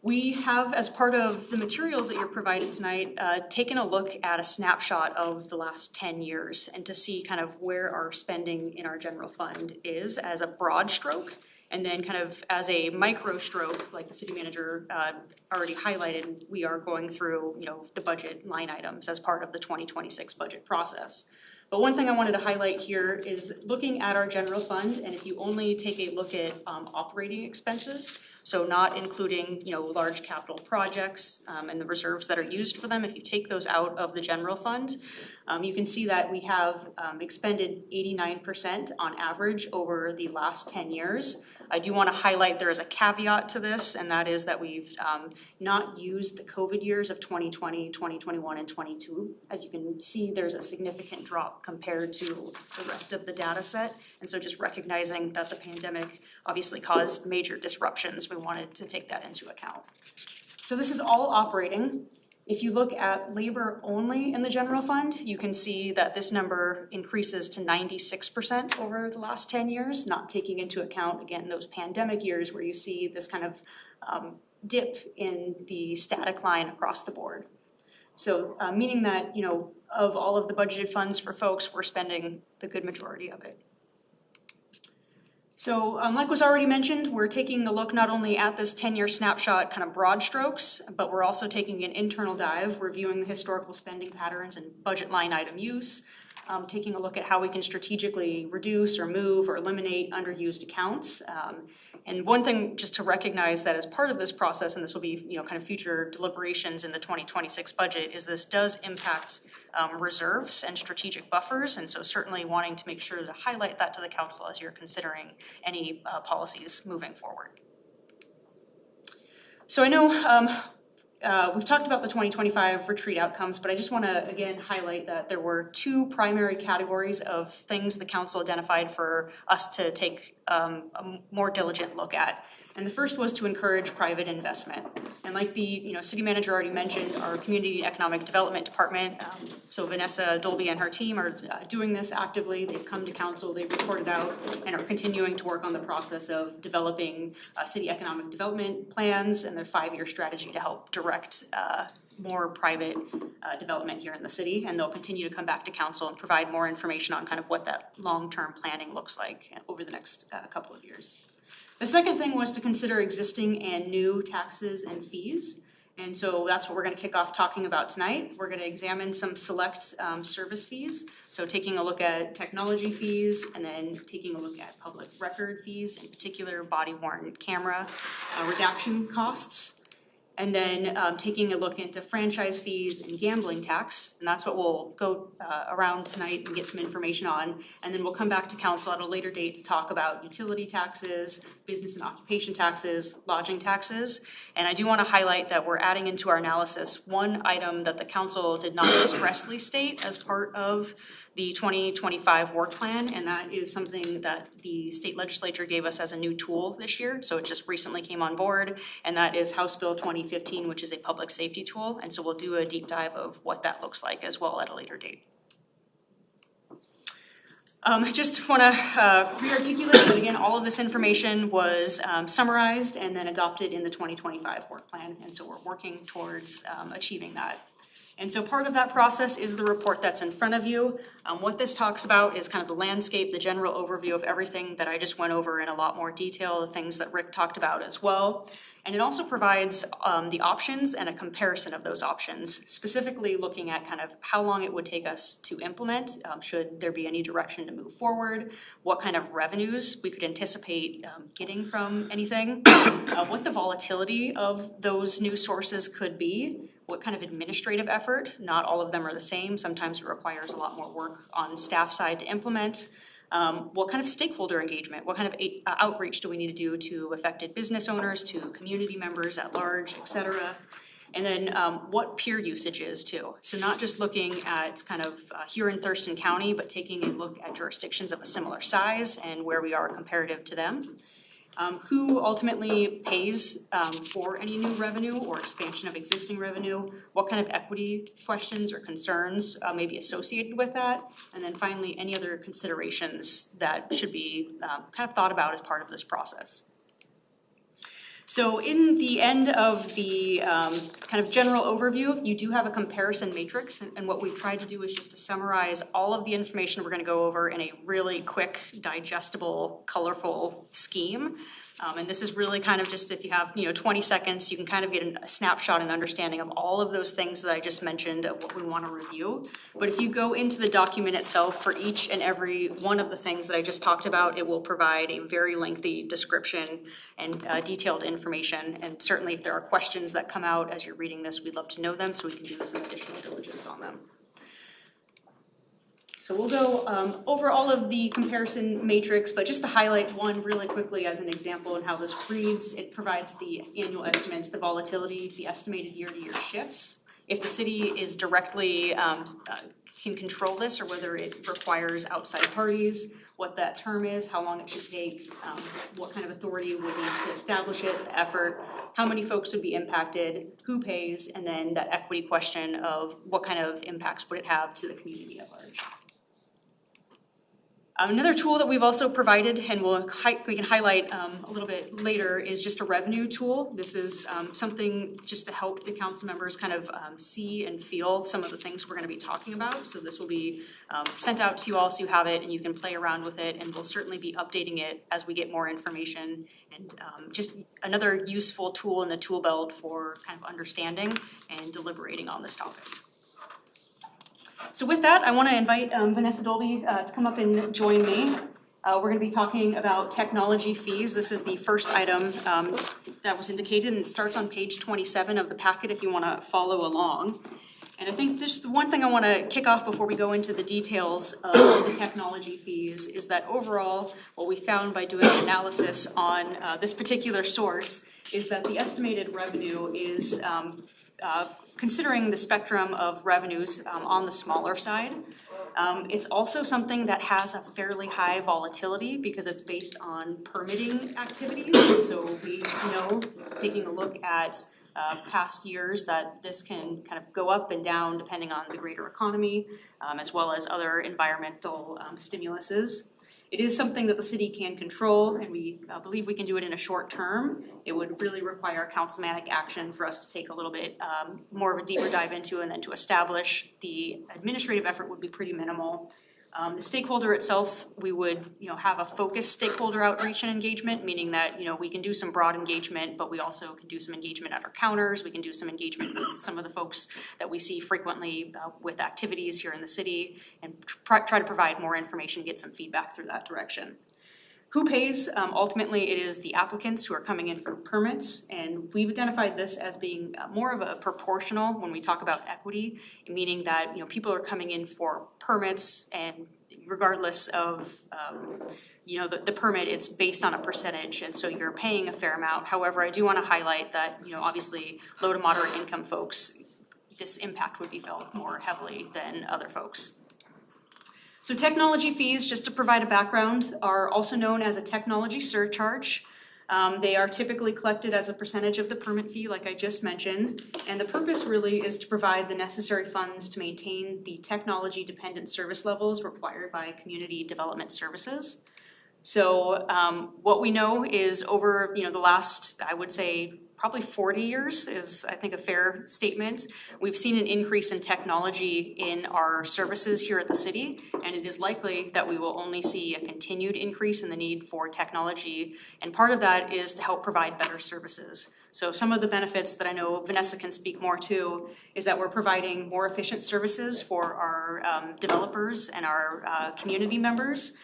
We have, as part of the materials that you're provided tonight, taken a look at a snapshot of the last 10 years and to see kind of where our spending in our general fund is as a broad stroke. And then kind of as a micro stroke, like the city manager already highlighted, we are going through, the budget line items as part of the 2026 budget process. But one thing I wanted to highlight here is looking at our general fund, and if you only take a look at operating expenses, so not including, large capital projects and the reserves that are used for them, if you take those out of the general fund, you can see that we have expended 89% on average over the last 10 years. I do want to highlight there is a caveat to this, and that is that we've not used the COVID years of 2020, 2021, and 22. As you can see, there's a significant drop compared to the rest of the data set. And so just recognizing that the pandemic obviously caused major disruptions, we wanted to take that into account. So this is all operating. If you look at labor only in the general fund, you can see that this number increases to 96% over the last 10 years, not taking into account, again, those pandemic years where you see this kind of dip in the static line across the board. So meaning that, of all of the budgeted funds for folks, we're spending the good majority of it. So like was already mentioned, we're taking a look not only at this 10-year snapshot, kind of broad strokes, but we're also taking an internal dive, reviewing the historical spending patterns and budget line item use, taking a look at how we can strategically reduce or move or eliminate underused accounts. And one thing just to recognize that as part of this process, and this will be kind of future deliberations in the 2026 budget, is this does impact reserves and strategic buffers, and so certainly wanting to make sure to highlight that to the council as you're considering any policies moving forward. So I know we've talked about the 2025 retreat outcomes, but I just want to again highlight that there were two primary categories of things the council identified for us to take a more diligent look at. And the first was to encourage private investment. And like the city manager already mentioned, our Community and Economic Development Department, so Vanessa Dolby and her team are doing this actively. They've come to council, they've reported out, and are continuing to work on the process of developing city economic development plans and their 5-year strategy to help direct more private development here in the city. And they'll continue to come back to council and provide more information on kind of what that long-term planning looks like over the next couple of years. The second thing was to consider existing and new taxes and fees. And so that's what we're going to kick off talking about tonight. We're going to examine some select service fees. So taking a look at technology fees and then taking a look at public record fees, in particular body-worn camera redaction costs. And then taking a look into franchise fees and gambling tax, and that's what we'll go around tonight and get some information on. And then we'll come back to council at a later date to talk about utility taxes, business and occupation taxes, lodging taxes. And I do want to highlight that we're adding into our analysis one item that the council did not expressly state as part of the 2025 work plan, and that is something that the state legislature gave us as a new tool this year. So it just recently came on board, and that is House Bill 2015, which is a public safety tool. And so we'll do a deep dive of what that looks like as well at a later date. I just want to re-articulate that again, all of this information was summarized and then adopted in the 2025 work plan, and so we're working towards achieving that. And so part of that process is the report that's in front of you. What this talks about is kind of the landscape, the general overview of everything that I just went over in a lot more detail, the things that Rick talked about as well. And it also provides the options and a comparison of those options, specifically looking at kind of how long it would take us to implement, should there be any direction to move forward, what kind of revenues we could anticipate getting from anything, what the volatility of those new sources could be, what kind of administrative effort, not all of them are the same, sometimes it requires a lot more work on staff side to implement, what kind of stakeholder engagement, what kind of outreach do we need to do to affected business owners, to community members at large, et cetera. And then what peer usage is too. So not just looking at kind of here in Thurston County, but taking a look at jurisdictions of a similar size and where we are comparative to them. Who ultimately pays for any new revenue or expansion of existing revenue, what kind of equity questions or concerns may be associated with that, and then finally any other considerations that should be kind of thought about as part of this process. So in the end of the kind of general overview, you do have a comparison matrix, and what we've tried to do is just to summarize all of the information we're going to go over in a really quick, digestible, colorful scheme. And this is really kind of just, if you have, 20 seconds, you can kind of get a snapshot and understanding of all of those things that I just mentioned of what we want to review. But if you go into the document itself, for each and every one of the things that I just talked about, it will provide a very lengthy description and detailed information. And certainly if there are questions that come out as you're reading this, we'd love to know them so we can do some additional diligence on them. So we'll go over all of the comparison matrix, but just to highlight one really quickly as an example and how this reads, it provides the annual estimates, the volatility, the estimated year-to-year shifts. If the city is directly, can control this, or whether it requires outside parties, what that term is, how long it should take, what kind of authority would need to establish it, the effort, how many folks would be impacted, who pays, and then that equity question of what kind of impacts would it have to the community at large. Another tool that we've also provided, and we can highlight a little bit later, is just a revenue tool. This is something just to help the council members kind of see and feel some of the things we're going to be talking about. So this will be sent out to you all so you have it and you can play around with it, and we'll certainly be updating it as we get more information, and just another useful tool in the tool belt for kind of understanding and deliberating on this topic. So with that, I want to invite Vanessa Dolby to come up and join me. We're going to be talking about technology fees. This is the first item that was indicated, and it starts on page 27 of the packet if you want to follow along. And I think this, the one thing I want to kick off before we go into the details of the technology fees is that overall, what we found by doing an analysis on this particular source is that the estimated revenue is considering the spectrum of revenues on the smaller side. It's also something that has a fairly high volatility because it's based on permitting activities. And so we know, taking a look at past years, that this can kind of go up and down depending on the greater economy, as well as other environmental stimuluses. It is something that the city can control, and we believe we can do it in a short term. It would really require councilmanic action for us to take a little bit more of a deeper dive into, and then to establish the administrative effort would be pretty minimal. The stakeholder itself, we would have a focused stakeholder outreach and engagement, meaning that we can do some broad engagement, but we also can do some engagement at our counters. We can do some engagement with some of the folks that we see frequently with activities here in the city, and try to provide more information, get some feedback through that direction. Who pays? Ultimately, it is the applicants who are coming in for permits, and we've identified this as being more of a proportional when we talk about equity, meaning that people are coming in for permits, and regardless of the permit, it's based on a percentage, and so you're paying a fair amount. However, I do want to highlight that obviously low to moderate income folks, this impact would be felt more heavily than other folks. So technology fees, just to provide a background, are also known as a technology surcharge. They are typically collected as a percentage of the permit fee, like I just mentioned, and the purpose really is to provide the necessary funds to maintain the technology-dependent service levels required by community development services. So what we know is over the last, I would say, probably 40 years is, I think, a fair statement. We've seen an increase in technology in our services here at the city, and it is likely that we will only see a continued increase in the need for technology, and part of that is to help provide better services. So some of the benefits that I know Vanessa can speak more to is that we're providing more efficient services for our developers and our community members.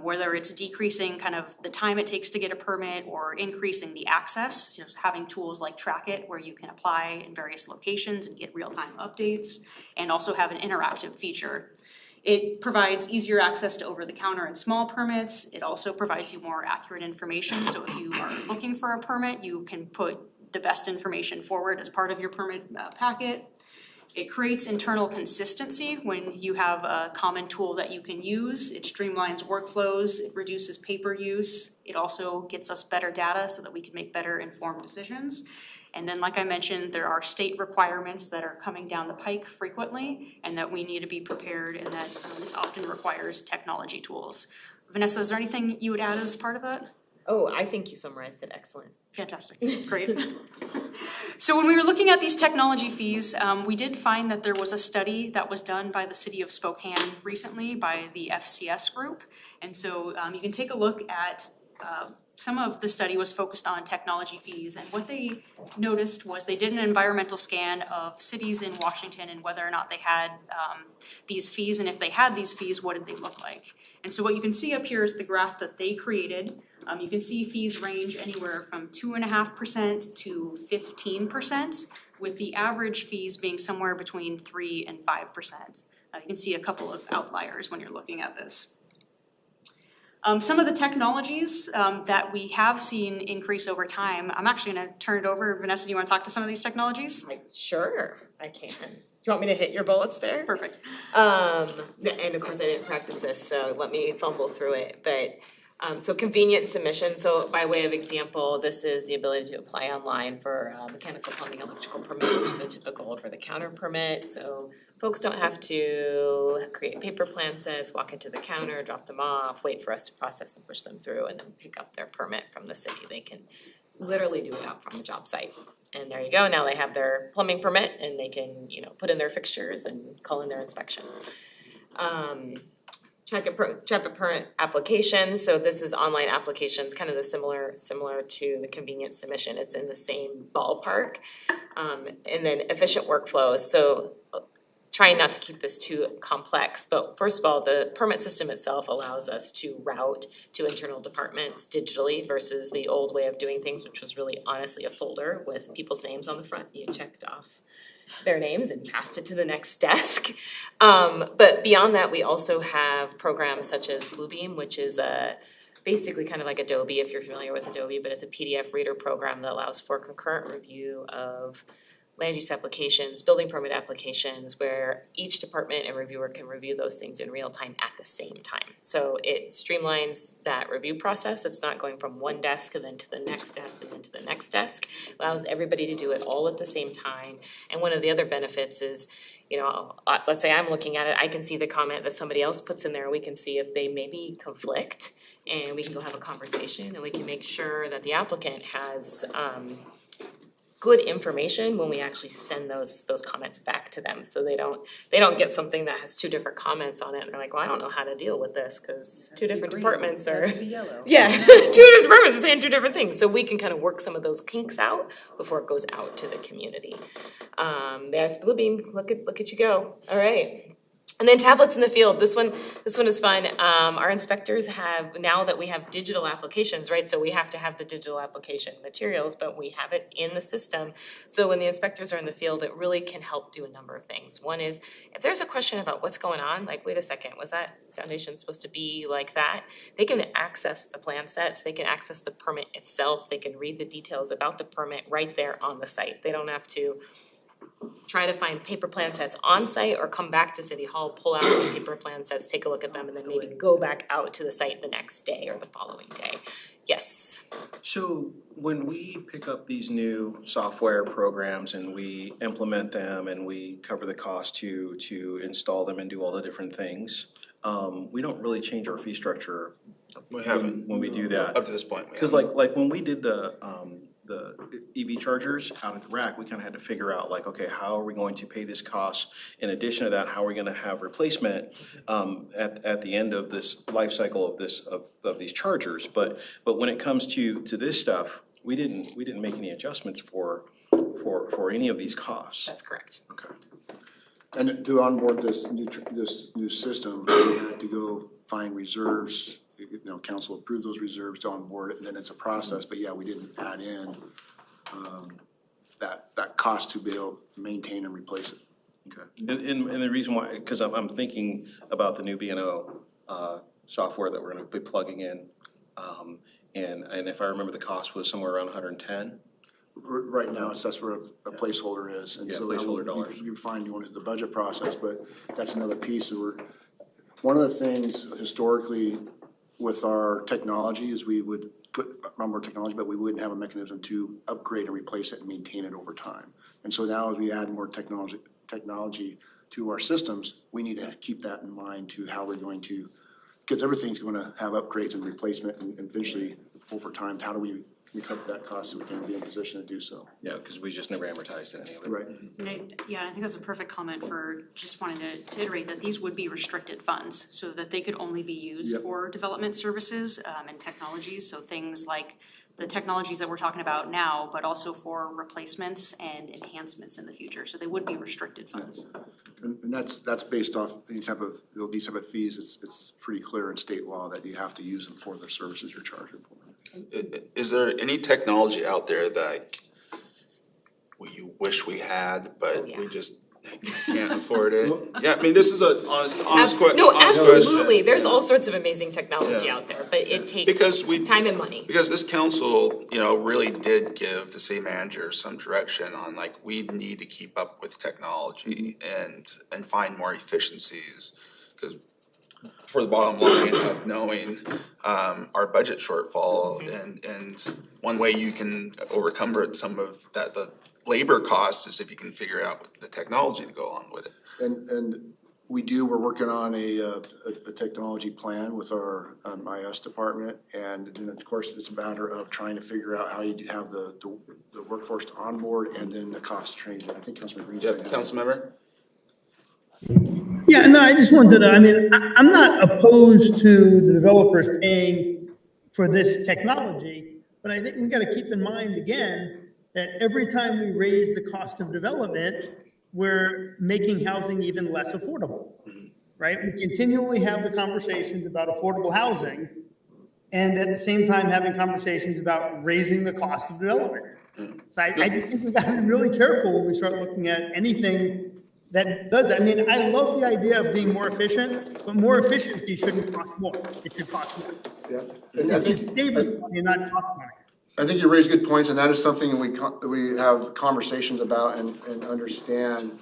Whether it's decreasing kind of the time it takes to get a permit or increasing the access, having tools like Track It where you can apply in various locations and get real-time updates, and also have an interactive feature. It provides easier access to over-the-counter and small permits. It also provides you more accurate information. So if you are looking for a permit, you can put the best information forward as part of your permit packet. It creates internal consistency when you have a common tool that you can use. It streamlines workflows, it reduces paper use. It also gets us better data so that we can make better informed decisions. And then, like I mentioned, there are state requirements that are coming down the pike frequently, and that we need to be prepared, and that this often requires technology tools. Vanessa, is there anything you would add as part of that? Oh, I think you summarized it excellent. Fantastic, great. So when we were looking at these technology fees, we did find that there was a study that was done by the city of Spokane recently by the FCS group. And so you can take a look at some of the study was focused on technology fees, and what they noticed was they did an environmental scan of cities in Washington and whether or not they had these fees, and if they had these fees, what did they look like? And so what you can see up here is the graph that they created. You can see fees range anywhere from 2.5% to 15%, with the average fees being somewhere between 3 and 5%. You can see a couple of outliers when you're looking at this. Some of the technologies that we have seen increase over time, I'm actually going to turn it over. Vanessa, do you want to talk to some of these technologies? Sure, I can. Do you want me to hit your bullets there? Perfect. And of course, I didn't practice this, so let me fumble through it. But so convenient submission. So by way of example, this is the ability to apply online for mechanical, plumbing, electrical permit, which is a typical over-the-counter permit. So folks don't have to create paper plan sets, walk into the counter, drop them off, wait for us to process and push them through, and then pick up their permit from the city. They can literally do it out from the job site. And there you go. Now they have their plumbing permit, and they can, put in their fixtures and call in their inspection. Traffic permit applications. So this is online applications, kind of the similar to the convenient submission. It's in the same ballpark. And then efficient workflows. So trying not to keep this too complex, but first of all, the permit system itself allows us to route to internal departments digitally versus the old way of doing things, which was really honestly a folder with people's names on the front. You checked off their names and passed it to the next desk. But beyond that, we also have programs such as Bluebeam, which is basically kind of like Adobe, if you're familiar with Adobe, but it's a PDF reader program that allows for concurrent review of land use applications, building permit applications, where each department and reviewer can review those things in real time at the same time. So it streamlines that review process. It's not going from one desk and then to the next desk and then to the next desk. It allows everybody to do it all at the same time. And one of the other benefits is, let's say I'm looking at it, I can see the comment that somebody else puts in there. We can see if they maybe conflict, and we can go have a conversation, and we can make sure that the applicant has good information when we actually send those comments back to them, so they don't get something that has two different comments on it, and they're like, well, I don't know how to deal with this because two different departments are two different departments are saying two different things. So we can kind of work some of those kinks out before it goes out to the community. There's Bluebeam. Look at you go. All right. And then tablets in the field. This one is fun. Our inspectors have, now that we have digital applications, right? So we have to have the digital application materials, but we have it in the system. So when the inspectors are in the field, it really can help do a number of things. One is, if there's a question about what's going on, like, wait a second, was that foundation supposed to be like that? They can access the plan sets. They can access the permit itself. They can read the details about the permit right there on the site. They don't have to try to find paper plan sets on site or come back to City Hall, pull out some paper plan sets, take a look at them, and then maybe go back out to the site the next day or the following day. Yes. So when we pick up these new software programs and we implement them and we cover the cost to install them and do all the different things, we don't really change our fee structure. We haven't when we do that up to this point. Because like when we did the EV chargers out at the rack, we kind of had to figure out, like, okay, how are we going to pay this cost? In addition to that, how are we going to have replacement at the end of this life cycle of these chargers? But when it comes to this stuff, we didn't make any adjustments for any of these costs. That's correct. Okay. And to onboard this new system, we had to go find reserves. Council approved those reserves to onboard it, and then it's a process. But yeah, we didn't add in that cost to be able to maintain and replace it. Okay. And the reason why, because I'm thinking about the new B&O software that we're going to be plugging in, and if I remember, the cost was somewhere around 110. Right now, that's where a placeholder is, and yeah, so placeholder dollars. You find you want the budget process, but that's another piece. One of the things historically with our technology is we would put on more technology, but we wouldn't have a mechanism to upgrade and replace it and maintain it over time. And so now as we add more technology to our systems, we need to keep that in mind to how we're going to, because everything's going to have upgrades and replacement and eventually over time, how do we recover that cost so we can be in position to do so. Yeah, because we just never amortized any of it. Right. And I think that's a perfect comment for just wanting to iterate that these would be restricted funds so that they could only be used Yep. for development services and technologies. So things like the technologies that we're talking about now, but also for replacements and enhancements in the future. So they would be restricted funds. And that's based off these type of fees. It's pretty clear in state law that you have to use them for the services you're charging for. Is there any technology out there that you wish we had, but we just can't afford it? Yeah, I mean, this is an honest question. No, absolutely. There's all sorts of amazing technology Yeah. out there, but it takes time and money. Because this council, really did give the city manager some direction on like, we need to keep up with technology and find more efficiencies. Because for the bottom line of knowing our budget shortfall and one way you can overcome some of that, the labor costs, is if you can figure out the technology to go along with it. And we're working on a technology plan with our IS department. And then of course, it's a matter of trying to figure out how you have the workforce to onboard and then the cost to train. I think Councilman Green's saying that. Councilmember? Yeah, no, I just wanted to, I'm not opposed to the developers paying for this technology, but I think we've got to keep in mind again, that every time we raise the cost of development, we're making housing even less affordable, right? We continually have the conversations about affordable housing, and at the same time having conversations about raising the cost of development. So I just think we've got to be really careful when we start looking at anything that does that. I mean, I love the idea of being more efficient, but more efficiency shouldn't cost more. It should cost less. Yeah. And I think save money, not cost money. I think you raise good points, and that is something we have conversations about and understand.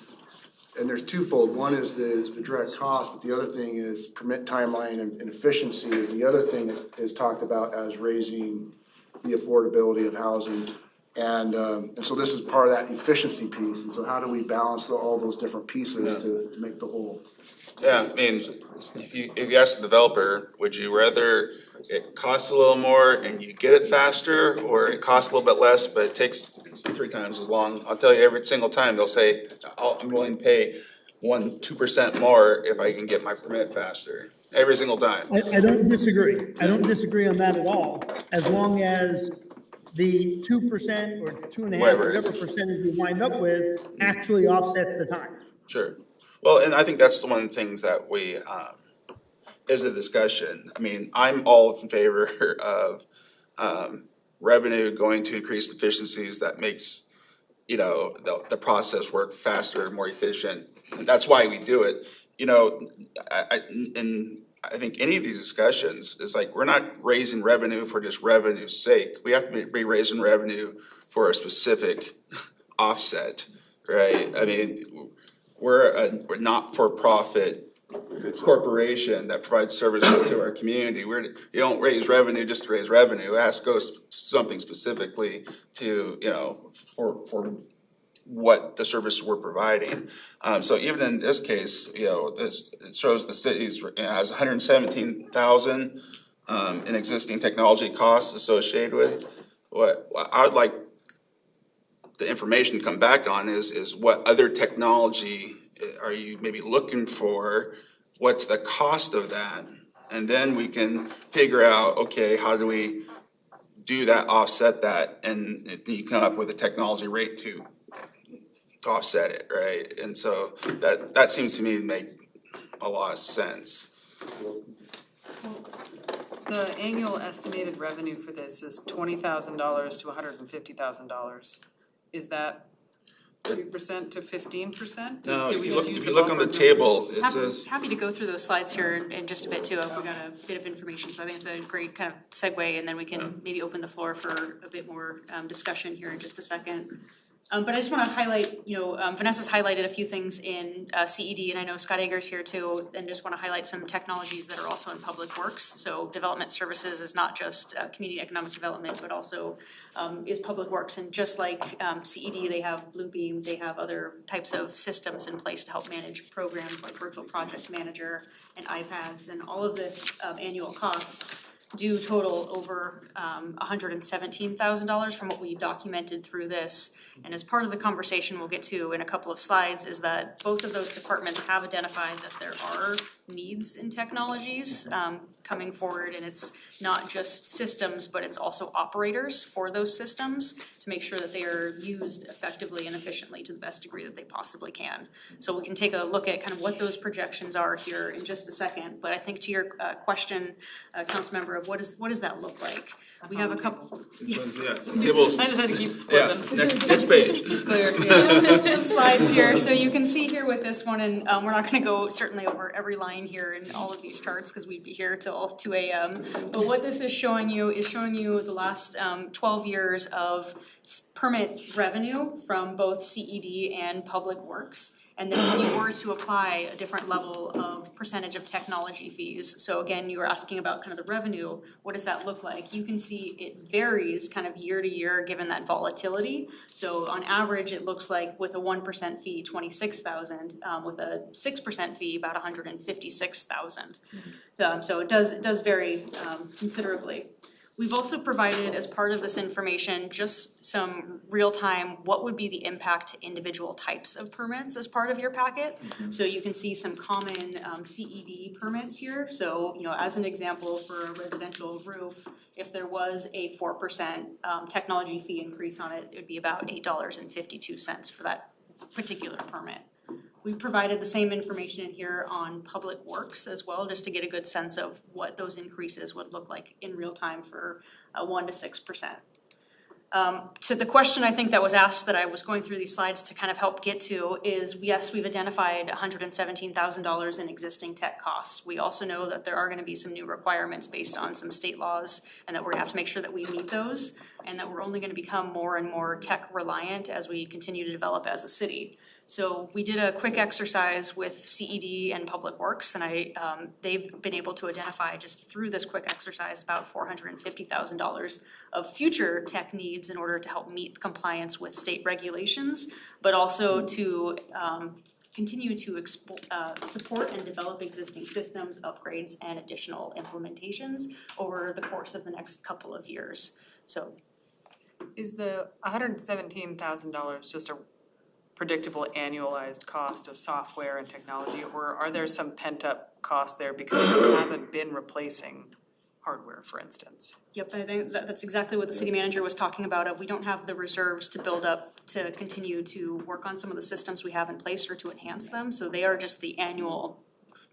And there's twofold. One is the direct cost, but the other thing is permit timeline and efficiency is the other thing that is talked about as raising the affordability of housing. And so this is part of that efficiency piece. And so how do we balance all those different pieces to make the whole? Yeah, I mean, if you ask the developer, would you rather it costs a little more and you get it faster, or it costs a little bit less, but it takes 3 times as long? I'll tell you, every single time they'll say, I'm willing to pay 2% more if I can get my permit faster. Every single time. I don't disagree. I don't disagree on that at all, as long as the 2% or 2.5%, whatever percentage we wind up with, actually offsets the time. Sure. Well, and I think that's one of the things that we, is a discussion. I mean, I'm all in favor of revenue going to increase efficiencies that makes, the process work faster, more efficient. And that's why we do it. I think any of these discussions is like, we're not raising revenue for just revenue's sake. We have to be raising revenue for a specific offset, right? I mean, we're a not-for-profit corporation that provides services to our community. You don't raise revenue just to raise revenue. It has to go something specifically to, for what the service we're providing. So even in this case, it shows the city's has 117,000 in existing technology costs associated with. What I would like the information to come back on is what other technology are you maybe looking for? What's the cost of that? And then we can figure out, okay, how do we do that, offset that, and you come up with a technology rate to offset it, right? And so that seems to me to make a lot of sense. The annual estimated revenue for this is $20,000 to $150,000. Is that 3% to 15%? No, if you look on the table, it says. Happy to go through those slides here in just a bit too. We've got a bit of information, so I think it's a great kind of segue, and then we can maybe open the floor for a bit more discussion here in just a second. But I just want to highlight, Vanessa's highlighted a few things in CED, and I know Scott Ager's here too, and just want to highlight some technologies that are also in public works. So development services is not just community economic development, but also is public works. And just like CED, they have Bluebeam, they have other types of systems in place to help manage programs like Virtual Project Manager and iPads, and all of this annual costs do total over $117,000 from what we documented through this. And as part of the conversation we'll get to in a couple of slides is that both of those departments have identified that there are needs in technologies coming forward, and it's not just systems, but it's also operators for those systems to make sure that they are used effectively and efficiently to the best degree that they possibly can. So we can take a look at kind of what those projections are here in just a second, but I think to your question, Councilmember, of what does that look like? We have a couple. Yeah, tables. I just had to keep Yeah, flipping. next page. It's clear, yeah. Slides here, so you can see here with this one, and we're not gonna go certainly over every line here in all of these charts, because we'd be here till 2 a.m. But what this is showing you the last 12 years of permit revenue from both CED and Public Works. And then if you were to apply a different level of percentage of technology fees, so again, you were asking about kind of the revenue, what does that look like? You can see it varies kind of year to year given that volatility. So on average, it looks like with a 1% fee, 26,000, with a 6% fee, about 156,000. So it does vary considerably. We've also provided, as part of this information, just some real-time, what would be the impact to individual types of permits as part of your packet. So you can see some common CED permits here. So, as an example, for a residential roof, if there was a 4% technology fee increase on it, it would be about $8.52 for that particular permit. We provided the same information in here on Public Works as well, just to get a good sense of what those increases would look like in real time for 1 to 6%. So the question I think that was asked that I was going through these slides to kind of help get to is, yes, we've identified $117,000 in existing tech costs. We also know that there are going to be some new requirements based on some state laws, and that we're going to have to make sure that we meet those, and that we're only going to become more and more tech reliant as we continue to develop as a city. So we did a quick exercise with CED and Public Works, and they've been able to identify just through this quick exercise about $450,000 of future tech needs in order to help meet compliance with state regulations, but also to continue to support and develop existing systems, upgrades, and additional implementations over the course of the next couple of years. So, Is the $117,000 just a predictable annualized cost of software and technology, or are there some pent-up costs there because we haven't been replacing hardware, for instance? Yep, I think that's exactly what the city manager was talking about. We don't have the reserves to build up to continue to work on some of the systems we have in place or to enhance them, so they are just the annual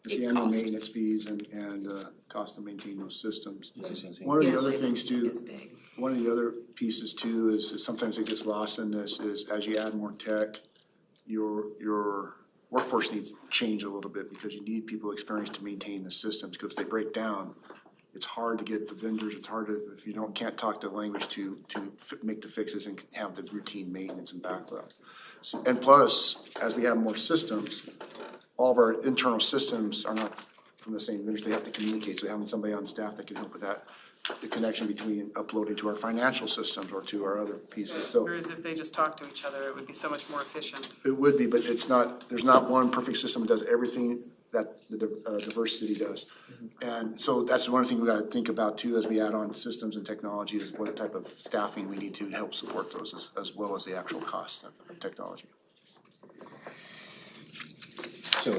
It's the annual cost. maintenance fees and cost to maintain those systems. One of the other things too, one of the other pieces too is sometimes it gets lost in this is as you add more tech, your workforce needs to change a little bit because you need people experienced to maintain the systems, because if they break down, it's hard to get the vendors, it's hard to, if you can't talk the language to make the fixes and have the routine maintenance and backlog. So, and plus, as we have more systems, all of our internal systems are not from the same vendors, they have to communicate, so having somebody on staff that can help with that, the connection between uploading to our financial systems or to our other pieces, so. Whereas if they just talk to each other, it would be so much more efficient. It would be, but it's not, there's not one perfect system that does everything that the diverse city does. And so that's one thing we gotta think about too, as we add on systems and technology, is what type of staffing we need to help support those as well as the actual cost of technology. So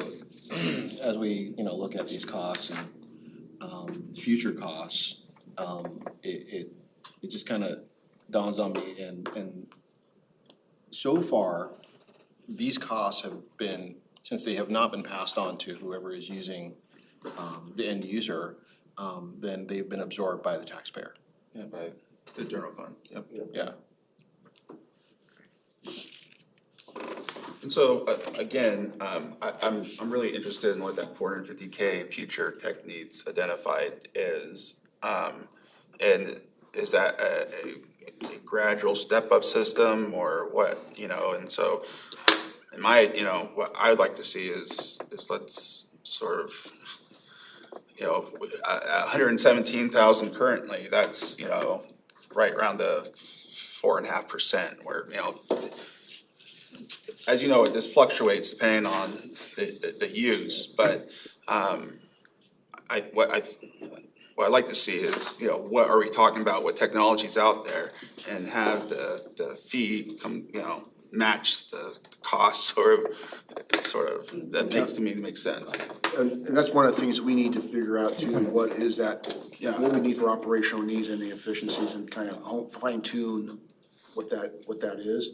as we, look at these costs and future costs, it just kind of dawns on me, and so far, these costs have been, since they have not been passed on to whoever is using the end user, then they've been absorbed by the taxpayer. Yeah, by the general fund, yep. Yeah. And so, again, I'm really interested in what that 450K future tech needs identified is. And is that a gradual step-up system or what, and so in my, what I would like to see is let's sort of, 117,000 currently, that's, right around the 4.5% where, as you know, this fluctuates depending on the use, but what I'd like to see is, what are we talking about, what technology's out there, and have the fee come, match the cost, sort of, that makes sense. And that's one of the things we need to figure out too, what is that, what we need for operational needs and the efficiencies, and kind of fine tune what that is.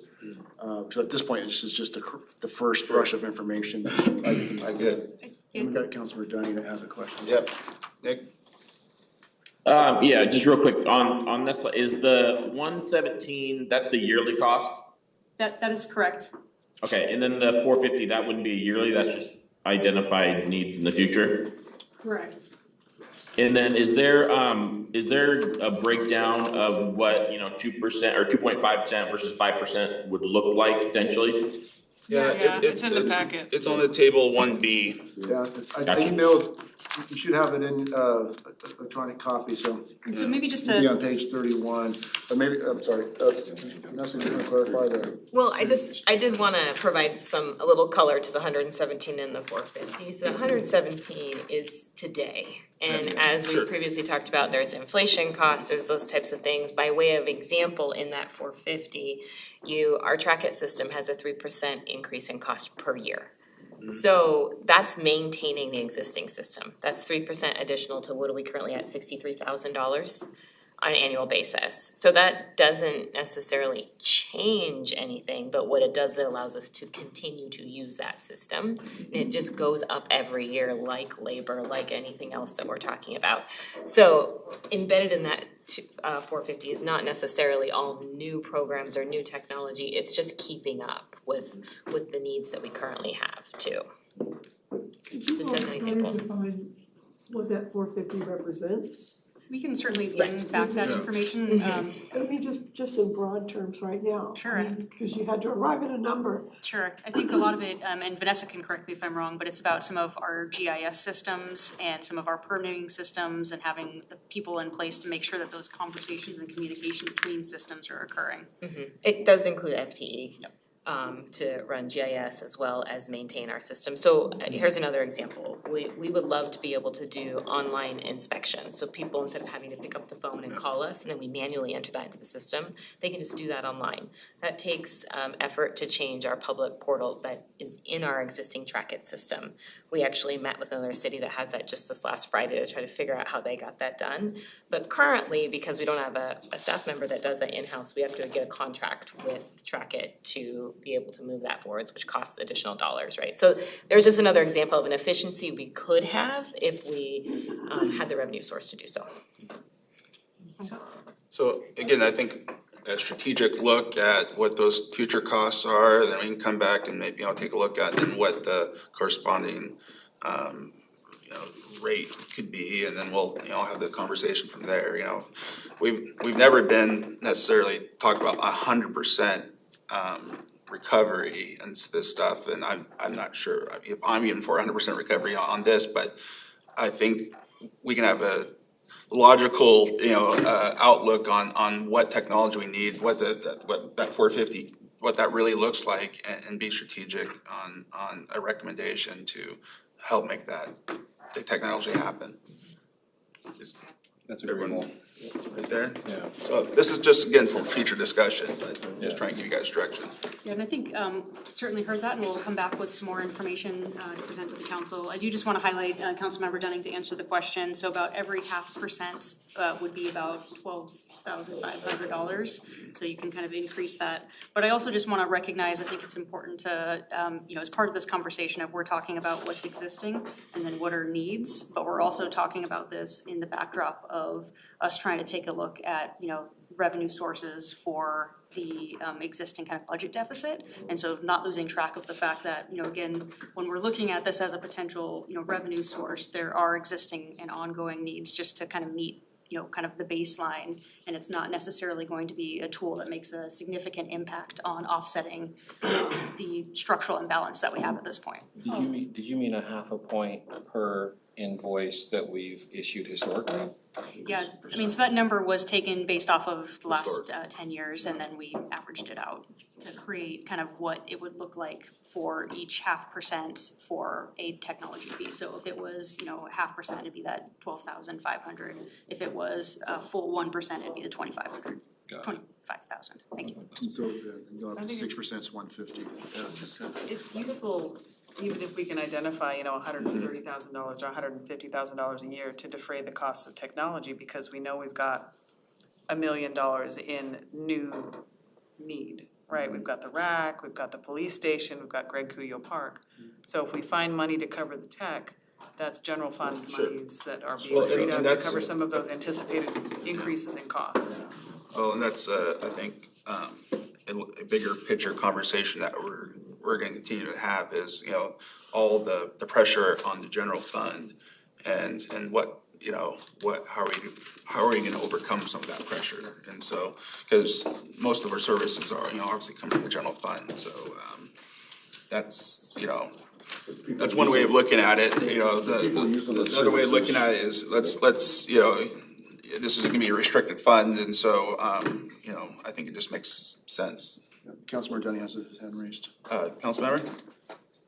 Because at this point, this is just the first brush of information. I get it. And we've got Councilor Dunning that has a question. Yep. Nick? Yeah, just real quick, on this, is the 117, that's the yearly cost? That is correct. Okay, and then the 450, that wouldn't be a yearly, that's just identified needs in the future? Correct. And then is there a breakdown of what, 2% or 2.5% versus 5% would look like potentially? Yeah, it's in the packet. It's on the table 1B. Yeah, I emailed, you should have it in electronic copy, so. So maybe just It'll be on page 31, or maybe, I'm sorry, Vanessa, you want to clarify that? Well, I did want to provide a little color to the 117 and the 450. So the 117 is today. And as we previously talked about, there's inflation costs, there's those types of things. By way of example, in that 450, our track it system has a 3% increase in cost per year. So that's maintaining the existing system. That's 3% additional to what are we currently at, $63,000 on an annual basis. So that doesn't necessarily change anything, but what it does, it allows us to continue to use that system. And it just goes up every year, like labor, like anything else that we're talking about. So embedded in that 450 is not necessarily all new programs or new technology. It's just keeping up with the needs that we currently have too. Just as an example. Define what that 450 represents? We can certainly bring back that information. I mean, just in broad terms right now. Sure. Because you had to arrive at a number. Sure. I think a lot of it, and Vanessa can correct me if I'm wrong, but it's about some of our GIS systems and some of our permitting systems and having the people in place to make sure that those conversations and communication between systems are occurring. Mm-hmm. It does include FTE. Yep. To run GIS as well as maintain our system. So here's another example. We would love to be able to do online inspections. So people, instead of having to pick up the phone and call us and then we manually enter that into the system, they can just do that online. That takes effort to change our public portal that is in our existing track it system. We actually met with another city that has that just this last Friday to try to figure out how they got that done. But currently, because we don't have a staff member that does that in-house, we have to get a contract with track it to be able to move that forwards, which costs additional dollars, right? So there's just another example of an efficiency we could have if we had the revenue source to do so. So again, I think a strategic look at what those future costs are, then we can come back and maybe, take a look at then what the corresponding, rate could be, and then we'll, have the conversation from there. We've never been necessarily talking about 100% recovery and this stuff, and I'm not sure if I'm even for 100% recovery on this, but I think we can have a logical, outlook on what technology we need, what that 450, what that really looks like, and be strategic on a recommendation to help make the technology happen. That's agreeable. Right there? Yeah. So this is just, again, for future discussion, but just trying to give you guys direction. Yeah, and I think certainly heard that, and we'll come back with some more information to present to the council. I do just want to highlight, Councilmember Dunning, to answer the question. So about every 0.5% would be about $12,500. So you can kind of increase that. But I also just want to recognize, I think it's important to, as part of this conversation, we're talking about what's existing and then what are needs, but we're also talking about this in the backdrop of us trying to take a look at, revenue sources for the existing kind of budget deficit. And so not losing track of the fact that, again, when we're looking at this as a potential, revenue source, there are existing and ongoing needs just to kind of meet, kind of the baseline. And it's not necessarily going to be a tool that makes a significant impact on offsetting the structural imbalance that we have at this point. Did you mean a 0.5 point per invoice that we've issued historically? Yeah, so that number was taken based off of the last 10 years, and then we averaged it out. to create kind of what it would look like for each 0.5% for a technology fee. So if it was, 0.5%, it'd be that 12,500. If it was a full 1%, it'd be the 2,500. 25,000. Thank you. So going up to 6% is 150. It's useful, even if we can identify, $130,000 or $150,000 a year to defray the costs of technology, because we know we've got $1 million in new need, right? We've got the rack, we've got the police station, we've got Greg Cuyo Park. So if we find money to cover the tech, that's general fund monies that are being freed up to cover some of those anticipated increases in costs. Well, and that's, I think, a bigger picture conversation that we're gonna continue to have is, all the pressure on the general fund and what, how are we gonna overcome some of that pressure? And so, because most of our services are, obviously come from the general fund, so, that's, that's one way of looking at it. The other way of looking at it is let's this is gonna be a restricted fund, and so, I think it just makes sense. Councilmember Dunning has his hand raised. Councilmember?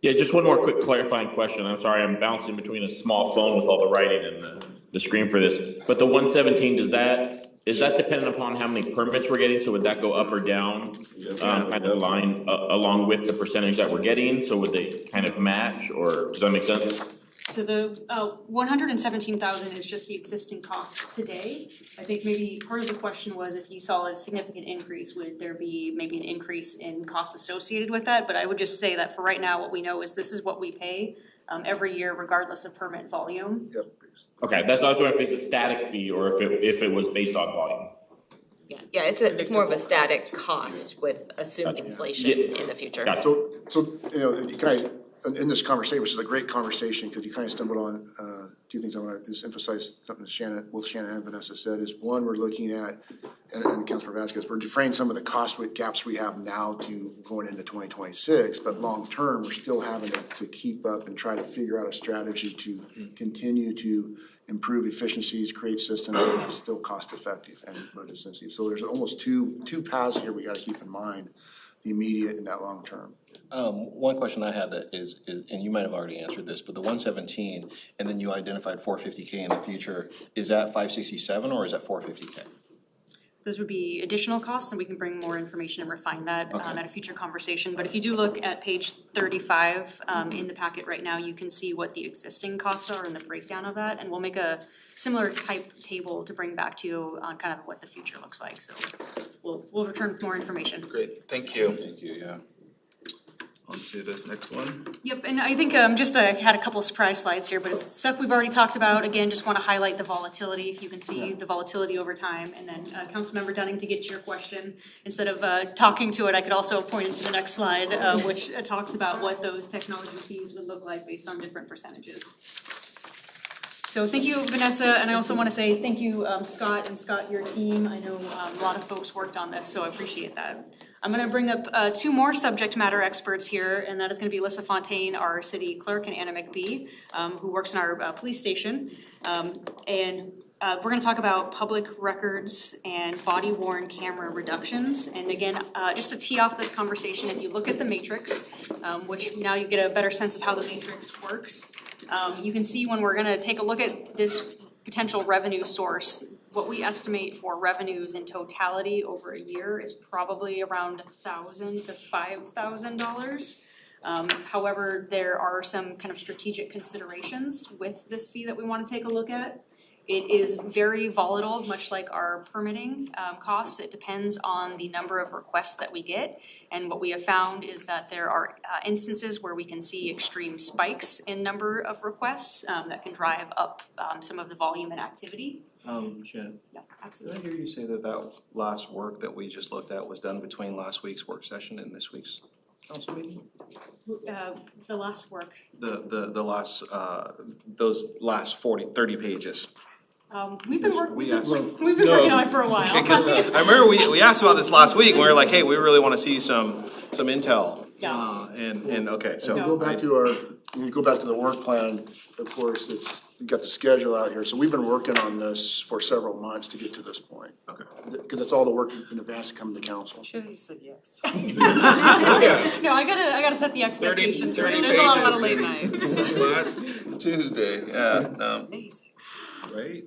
Yeah, just one more quick clarifying question. I'm sorry, I'm bouncing between a small phone with all the writing and the screen for this. But the 117, is that dependent upon how many permits we're getting? So would that go up or down, kind of line along with the percentage that we're getting? So would they kind of match, or does that make sense? So the 117,000 is just the existing cost today. I think maybe part of the question was if you saw a significant increase, would there be maybe an increase in costs associated with that? But I would just say that for right now, what we know is this is what we pay every year, regardless of permit volume. Yep. Okay, that's not if it's a static fee or if it was based on volume. Yeah, it's more of a static cost with assumed inflation in the future. So you guys, in this conversation, which is a great conversation, because you kind of stumbled on two things I want to just emphasize, something that both Shannon and Vanessa said, is one, we're looking at, and Councilmember Vasquez, we're defraying some of the cost gaps we have now to going into 2026, but long term, we're still having to keep up and try to figure out a strategy to continue to improve efficiencies, create systems that are still cost effective and budget sensitive. So there's almost two paths here we got to keep in mind, the immediate and that long term. One question I have that is, and you might have already answered this, but the 117, and then you identified 450K in the future, is that 567 or is that 450K? Those would be additional costs, and we can bring more information and refine that at a future conversation. But if you do look at page 35 in the packet right now, you can see what the existing costs are and the breakdown of that. And we'll make a similar type table to bring back to you on kind of what the future looks like. So we'll return with more information. Great, thank you. Thank you, yeah. On to the next one. Yep, and I think I had a couple of surprise slides here, but it's stuff we've already talked about. Again, just want to highlight the volatility. If you can see the volatility over time. And then Councilmember Dunning, to get to your question, instead of talking to it, I could also point it to the next slide, which talks about what those technology fees would look like based on different percentages. So thank you, Vanessa, and I also want to say thank you, Scott, and Scott, your team. I know a lot of folks worked on this, so I appreciate that. I'm going to bring up two more subject matter experts here, and that is going to be Alyssa Fontaine, our city clerk, and Anna McBee, who works in our police station. And we're going to talk about public records and body-worn camera reductions. And again, just to tee off this conversation, if you look at the matrix, which now you get a better sense of how the matrix works, you can see when we're going to take a look at this potential revenue source, what we estimate for revenues in totality over a year is probably around $1,000 to $5,000. However, there are some kind of strategic considerations with this fee that we want to take a look at. It is very volatile, much like our permitting costs. It depends on the number of requests that we get. And what we have found is that there are instances where we can see extreme spikes in number of requests that can drive up some of the volume and activity. Shannon? Yeah, absolutely. Did I hear you say that last work that we just looked at was done between last week's work session and this week's council meeting? The last work. The last, those last 30 pages. We've been working on it for a while. Because I remember we asked about this last week, and we were like, hey, we really want to see some intel. Yeah. And okay, so. Go back to when you go back to the work plan, of course, it's, got the schedule out here. So we've been working on this for several months to get to this point. Okay. Because it's all the work in advance to come to council. Should have just said yes. No, I gotta set the expectations, right? 30 There's a lot pages of late nights. Since last Tuesday, yeah, Amazing. right?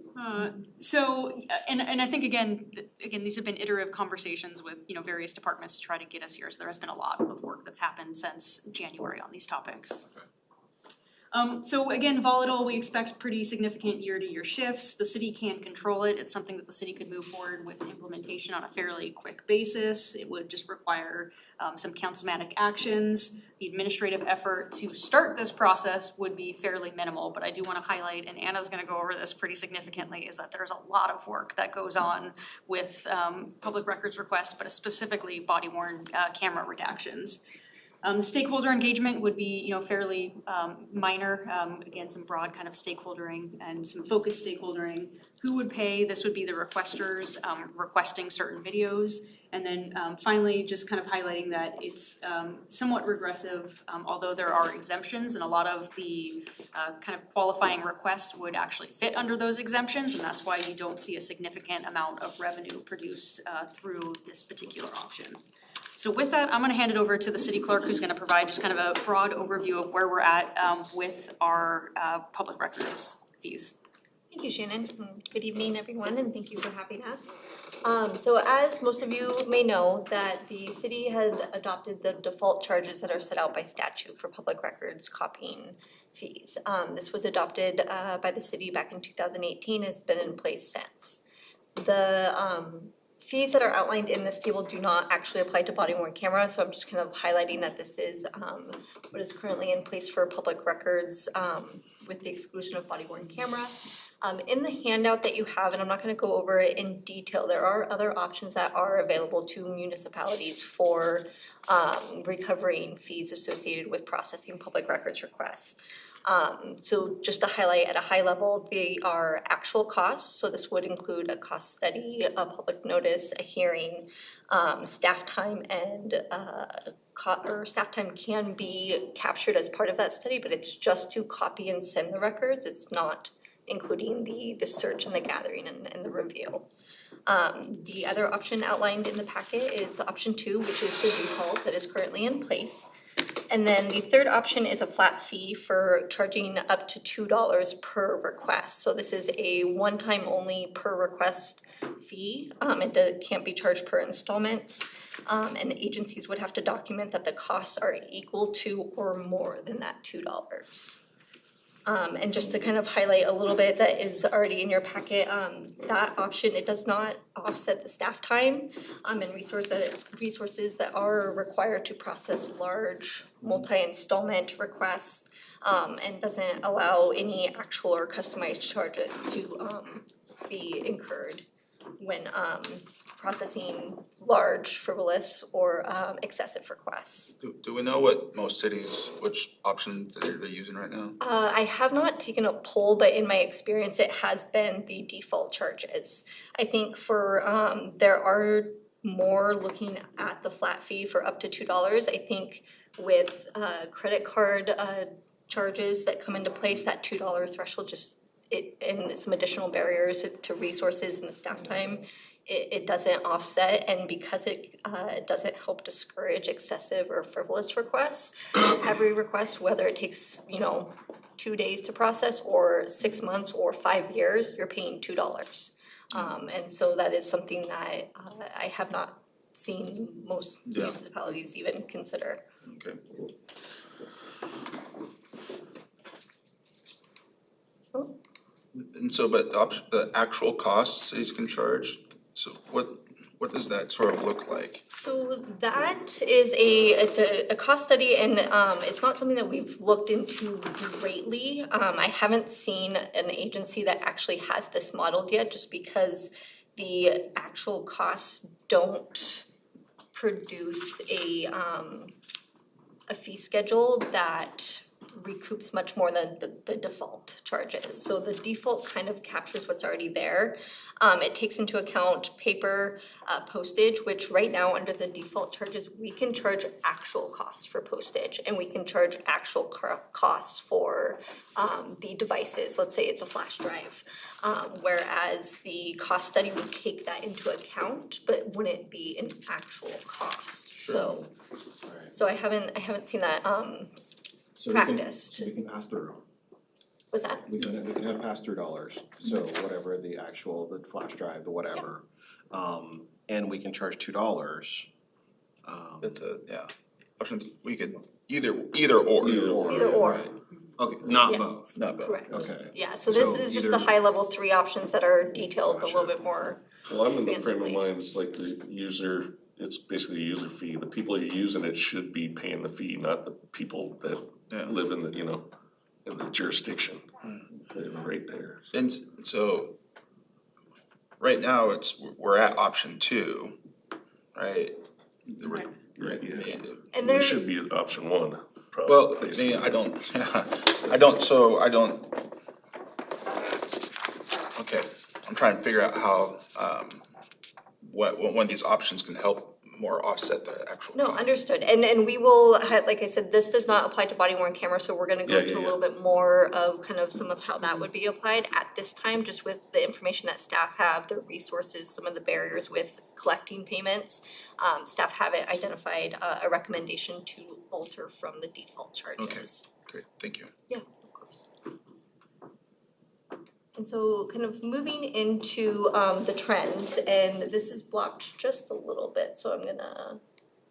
So, and I think again, these have been iterative conversations with, various departments to try to get us here. So there has been a lot of work that's happened since January on these topics. So again, volatile, we expect pretty significant year-to-year shifts. The city can control it. It's something that the city could move forward with implementation on a fairly quick basis. It would just require some councilmatic actions. The administrative effort to start this process would be fairly minimal, but I do want to highlight, and Anna's going to go over this pretty significantly, is that there's a lot of work that goes on with public records requests, but specifically body-worn camera redactions. Stakeholder engagement would be, fairly minor. Again, some broad kind of stakeholdering and some focused stakeholdering. Who would pay? This would be the requesters requesting certain videos. And then finally, just kind of highlighting that it's somewhat regressive, although there are exemptions, and a lot of the kind of qualifying requests would actually fit under those exemptions, and that's why you don't see a significant amount of revenue produced through this particular option. So with that, I'm going to hand it over to the city clerk, who's going to provide just kind of a broad overview of where we're at with our public records fees. Thank you, Shannon. Good evening, everyone, and thank you for having us. So as most of you may know, that the city had adopted the default charges that are set out by statute for public records copying fees. This was adopted by the city back in 2018 and has been in place since. The fees that are outlined in this table do not actually apply to body-worn camera, so I'm just kind of highlighting that this is what is currently in place for public records with the exclusion of body-worn camera. In the handout that you have, and I'm not going to go over it in detail, there are other options that are available to municipalities for recovering fees associated with processing public records requests. So just to highlight at a high level, they are actual costs. So this would include a cost study, a public notice, a hearing, staff time, and staff time can be captured as part of that study, but it's just to copy and send the records. It's not including the search and the gathering and the review. The other option outlined in the packet is option 2, which is the default that is currently in place. And then the third option is a flat fee for charging up to $2 per request. So this is a one-time only per request fee. It can't be charged per installments. And agencies would have to document that the costs are equal to or more than that $2. And just to kind of highlight a little bit that is already in your packet, that option, it does not offset the staff time and resources that are required to process large multi-installment requests and doesn't allow any actual or customized charges to be incurred when processing large, frivolous, or excessive requests. Do we know what most cities, which options they're using right now? I have not taken a poll, but in my experience, it has been the default charges. I think for, there are more looking at the flat fee for up to $2. I think with credit card charges that come into place, that $2 threshold and some additional barriers to resources and the staff time, it doesn't offset, and because it doesn't help discourage excessive or frivolous requests, every request, whether it takes 2 days to process or 6 months or 5 years, you're paying $2. And so that is something that I have not seen most municipalities even consider. Okay. And so, but the actual costs cities can charge, so what does that sort of look like? So that is it's a cost study, and it's not something that we've looked into greatly. I haven't seen an agency that actually has this modeled yet, just because the actual costs don't produce a fee schedule that recoups much more than the default charges. So the default kind of captures what's already there. It takes into account paper postage, which right now under the default charges, we can charge actual costs for postage and we can charge actual costs for the devices. Let's say it's a flash drive. Whereas the cost study would take that into account, but wouldn't be an actual cost. Sure. So I haven't seen that So practiced. we can pass through. What's that? We can have pass-through dollars, so whatever the actual, the flash drive, the whatever. And we can charge $2. That's option, we could either or. Either or. Right. Okay, not Yeah. both. Not both. Correct. Okay. Yeah, so this is just the high level 3 options that are detailed a little bit more Well, I'm in the frame of expansively. mind, it's like the user, it's basically a user fee. The people who are using it should be paying the fee, not the people that live in the, in the jurisdiction. They're right there. And so, right now, we're at option 2, right? Right. And There there- should be option 1, probably. Well, basically. I don't, okay, I'm trying to figure out how, what one of these options can help more offset the actual No, cost. understood, and we will, like I said, this does not apply to body worn camera, so we're gonna go Yeah, into yeah, a little bit more of kind of some of how that would be applied at this time, just with the information that staff have, the resources, some of the barriers with collecting payments. Staff haven't identified a recommendation to alter from the default charges. Great, thank you. Yeah, of course. And so kind of moving into the trends, and this is blocked just a little bit, so I'm gonna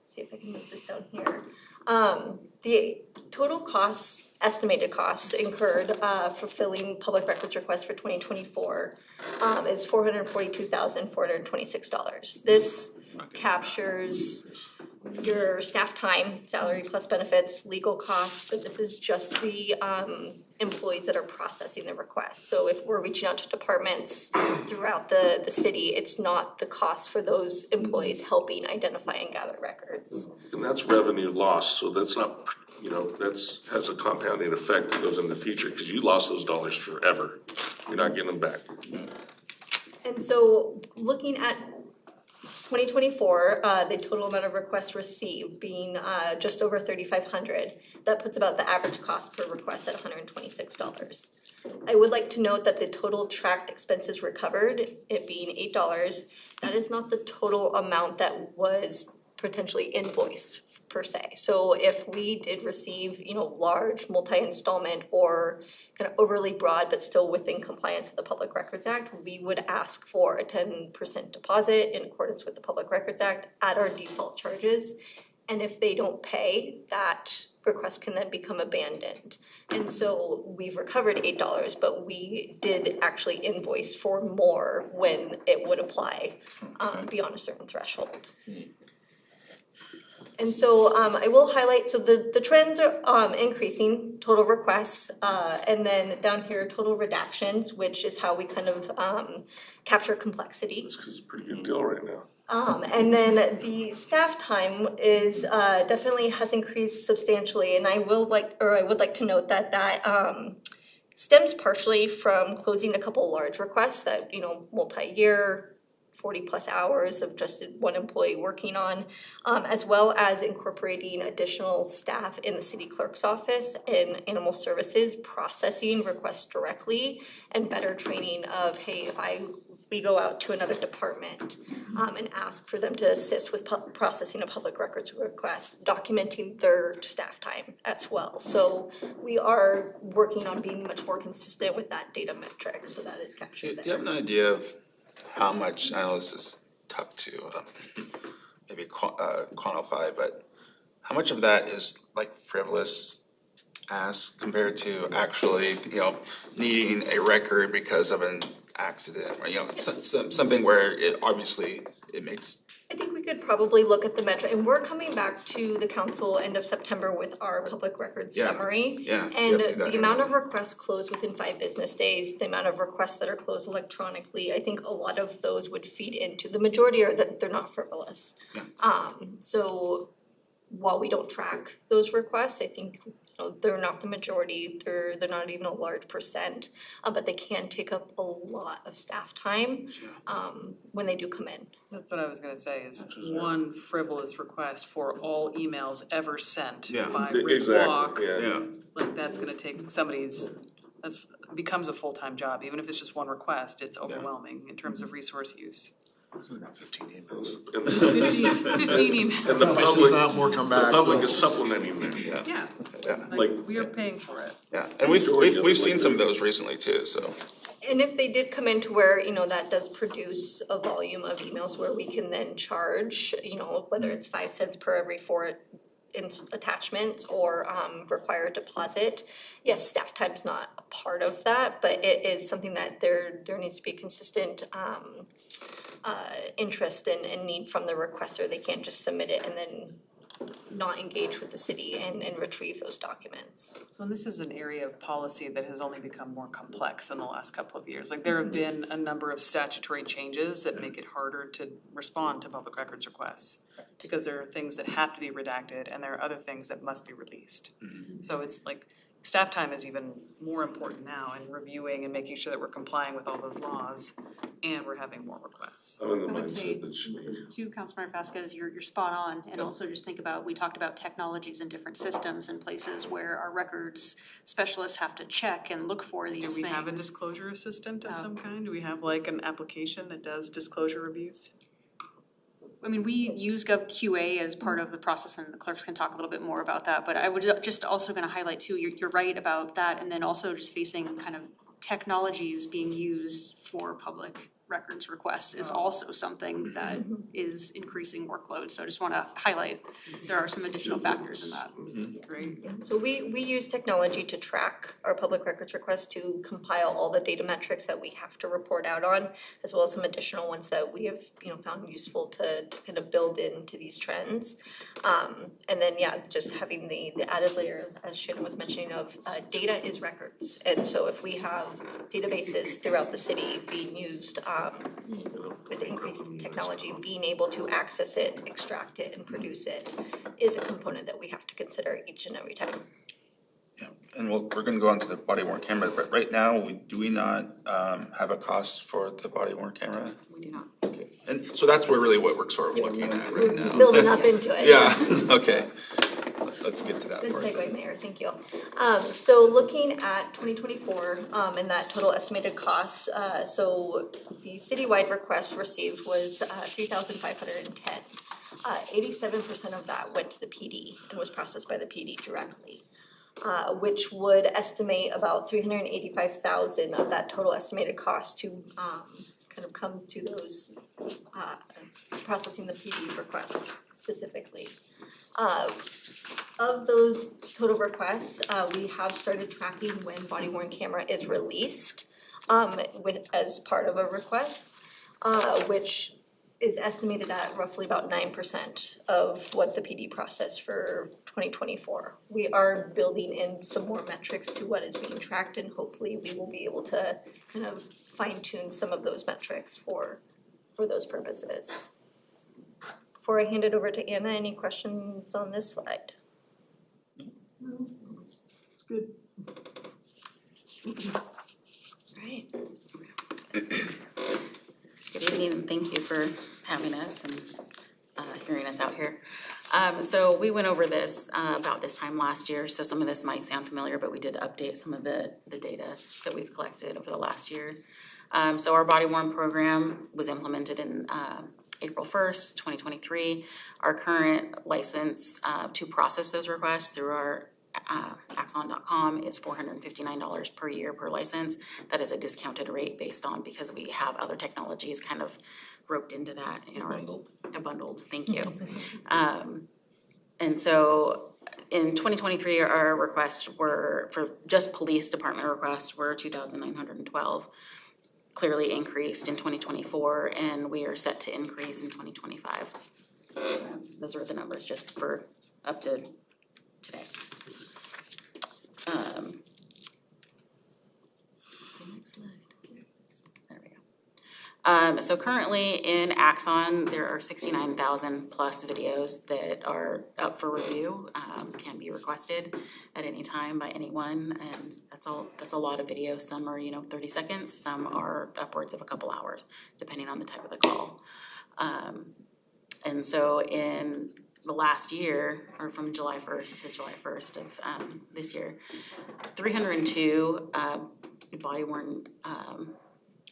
see if I can move this down here. The total costs, estimated costs incurred fulfilling public records requests for 2024 is $442,426. This captures your staff time, salary plus benefits, legal costs, but this is just the employees that are processing the request. So if we're reaching out to departments throughout the city, it's not the cost for those employees helping identify and gather records. And that's revenue lost, so that's not, has a compounding effect that goes in the future, because you lost those dollars forever. You're not getting them back. And so looking at 2024, the total amount of requests received being just over 3,500. That puts about the average cost per request at $126. I would like to note that the total tracked expenses recovered, it being $8, that is not the total amount that was potentially invoiced per se. So if we did receive, large multi-installment or kind of overly broad but still within compliance of the Public Records Act, we would ask for a 10% deposit in accordance with the Public Records Act at our default charges. And if they don't pay, that request can then become abandoned. And so we've recovered $8, but we did actually invoice for more when it would apply beyond a certain threshold. And so I will highlight, so the trends are increasing, total requests, and then down here, total redactions, which is how we kind of capture complexity. It's a pretty good deal right now. And then the staff time is definitely has increased substantially, and I would like to note that stems partially from closing a couple large requests that, multi-year, 40 plus hours of just one employee working on, as well as incorporating additional staff in the city clerk's office and animal services processing requests directly, and better training of, hey, if we go out to another department and ask for them to assist with processing a public records request, documenting their staff time as well. So we are working on being much more consistent with that data metric, so that is captured there. Do you have an idea of how much, I know this is tough to maybe quantify, but how much of that is like frivolous ask compared to actually, needing a record because of an accident, or, something where it obviously it makes. I think we could probably look at the metric, and we're coming back to the council end of September with our public records summary. Yeah. And the amount of requests closed within 5 business days, the amount of requests that are closed electronically, I think a lot of those would feed into, the majority are that they're not frivolous. So while we don't track those requests, I think they're not the majority, they're not even a large percent, but they can take up a lot of staff time, when they do come in. That's what I was gonna say, is one frivolous request for all emails ever sent by Rick Walk. Like, that's gonna take becomes a full-time job, even if it's just one request, it's overwhelming in terms of resource use. About 15 emails. Just 15 emails. And the Especially some more come back, the public so- is supplementing that. Yeah, Yeah. like, we are paying for it. Yeah, and we've seen some of those recently too, so. And if they did come into where, that does produce a volume of emails where we can then charge, whether it's 5 cents per every 4 attachments or require a deposit. Yes, staff time's not a part of that, but it is something that there needs to be consistent interest and need from the requester. They can't just submit it and then not engage with the city and retrieve those documents. Well, this is an area of policy that has only become more complex in the last couple of years. Like, there have been a number of statutory changes that make it harder to respond to public records requests. Because there are things that have to be redacted and there are other things that must be released. So it's like, staff time is even more important now in reviewing and making sure that we're complying with all those laws and we're having more requests. I'm in the I would say, mindset that should be. too, Councilmember Vasquez, you're spot on, and also just think about, we talked about technologies and different systems and places where our records specialists have to check and look for these things. Do we have a disclosure assistant of some kind? Do we have like an application that does disclosure reviews? I mean, we use GovQA as part of the process, and the clerks can talk a little bit more about that, but I would just also gonna highlight too, you're right about that, and then also just facing kind of technologies being used for public records requests is also something that is increasing workload, so I just wanna highlight, there are some additional factors in that. Great. So we use technology to track our public records requests, to compile all the data metrics that we have to report out on, as well as some additional ones that we have, found useful to kind of build into these trends. And then, just having the added layer, as Shannon was mentioning, of data is records. And so if we have databases throughout the city being used, with increased technology, being able to access it, extract it, and produce it is a component that we have to consider each and every time. Yeah, and we're gonna go on to the body worn camera, but right now, do we not have a cost for the body worn camera? We do not. Okay, and so that's what we're sort of looking at right now. Building up into it. Yeah, okay. Let's get to that Good part. segue, Mayor, thank you. So looking at 2024, and that total estimated cost, so the citywide request received was 3,510. 87% of that went to the PD and was processed by the PD directly, which would estimate about 385,000 of that total estimated cost to kind of come to those processing the PD requests specifically. Of those total requests, we have started tracking when body worn camera is released as part of a request, which is estimated at roughly about 9% of what the PD processed for 2024. We are building in some more metrics to what is being tracked, and hopefully we will be able to kind of fine tune some of those metrics for those purposes. Before I hand it over to Anna, any questions on this slide? It's good. Right. Good evening, and thank you for having us and hearing us out here. So we went over this about this time last year, so some of this might sound familiar, but we did update some of the data that we've collected over the last year. So our body worn program was implemented in April 1st, 2023. Our current license to process those requests through our Axon.com is $459 per year per license. That is a discounted rate based on, because we have other technologies kind of roped into that. Bundled, thank you. And so in 2023, our requests were, for just police department requests, were 2,912. Clearly increased in 2024, and we are set to increase in 2025. Those are the numbers just for up to today. There we So currently in Axon, there are 69,000 plus videos that are up for review, can be requested at any time by anyone, and that's a lot of videos. Some are, 30 seconds, some are upwards of a couple hours, depending on the type of the call. And so in the last year, or from July 1st to July 1st of this year, 302 body-worn, what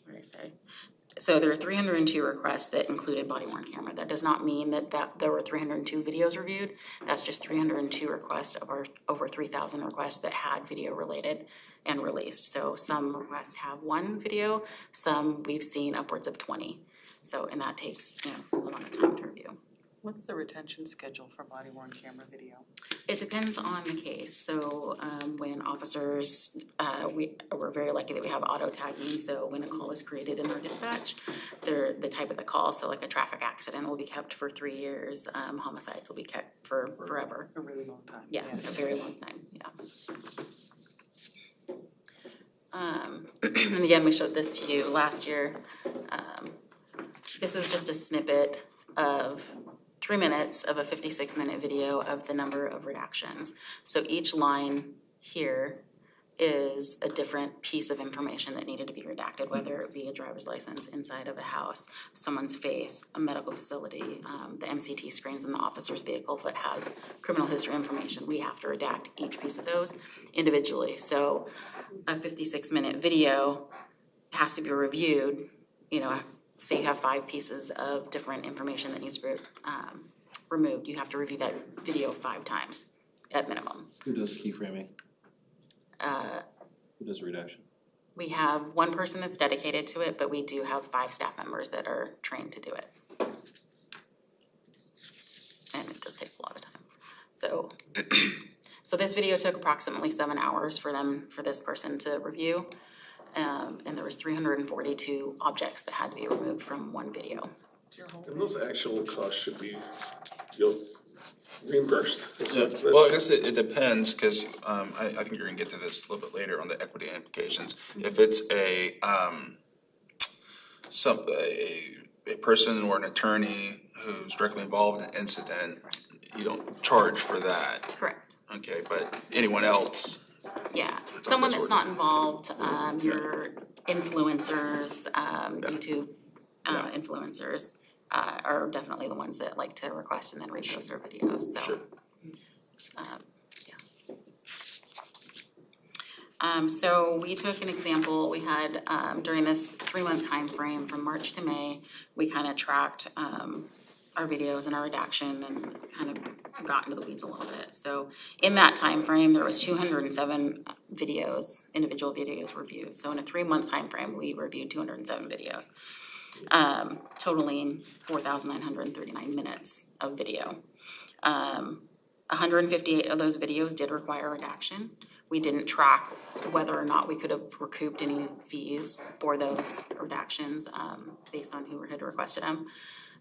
did I say? So there are 302 requests that included body-worn camera. That does not mean that there were 302 videos reviewed. That's just 302 requests of our over 3,000 requests that had video related and released. So some requests have one video, some we've seen upwards of 20. So, and that takes, a lot of time to review. What's the retention schedule for body-worn camera video? It depends on the case. So when officers, we're very lucky that we have auto tagging. So when a call is created in our dispatch, the type of the call, so like a traffic accident will be kept for 3 years. Homicides will be kept for forever. A really long time. Yeah, Yes. a very long time, yeah. And again, we showed this to you last year. This is just a snippet of 3 minutes of a 56-minute video of the number of redactions. So each line here is a different piece of information that needed to be redacted, whether it be a driver's license inside of a house, someone's face, a medical facility, the MCT screens in the officer's vehicle if it has criminal history information. We have to redact each piece of those individually. So a 56-minute video has to be reviewed, say you have 5 pieces of different information that needs to be removed. You have to review that video 5 times at minimum. Who does keyframing? Who does redaction? We have one person that's dedicated to it, but we do have 5 staff members that are trained to do it. And it does take a lot of time. So, so this video took approximately 7 hours for this person to review. And there was 342 objects that had to be removed from one video. And those actual costs should be, reimbursed. Yeah. Well, I guess it depends, because I think you're gonna get to this a little bit later on the equity implications. If it's a person or an attorney who's directly involved in an incident, you don't charge for that. Correct. Okay, but anyone else? Yeah, someone that's not involved, your influencers, YouTube influencers are definitely the ones that like to request and then repost their videos, so. Sure. So we took an example, we had, during this 3-month time frame from March to May, we kind of tracked our videos and our redaction and kind of got into the weeds a little bit. So in that time frame, there was 207 videos, individual videos reviewed. So in a 3-month time frame, we reviewed 207 videos, totaling 4,939 minutes of video. 158 of those videos did require redaction. We didn't track whether or not we could have recouped any fees for those redactions based on who had requested them.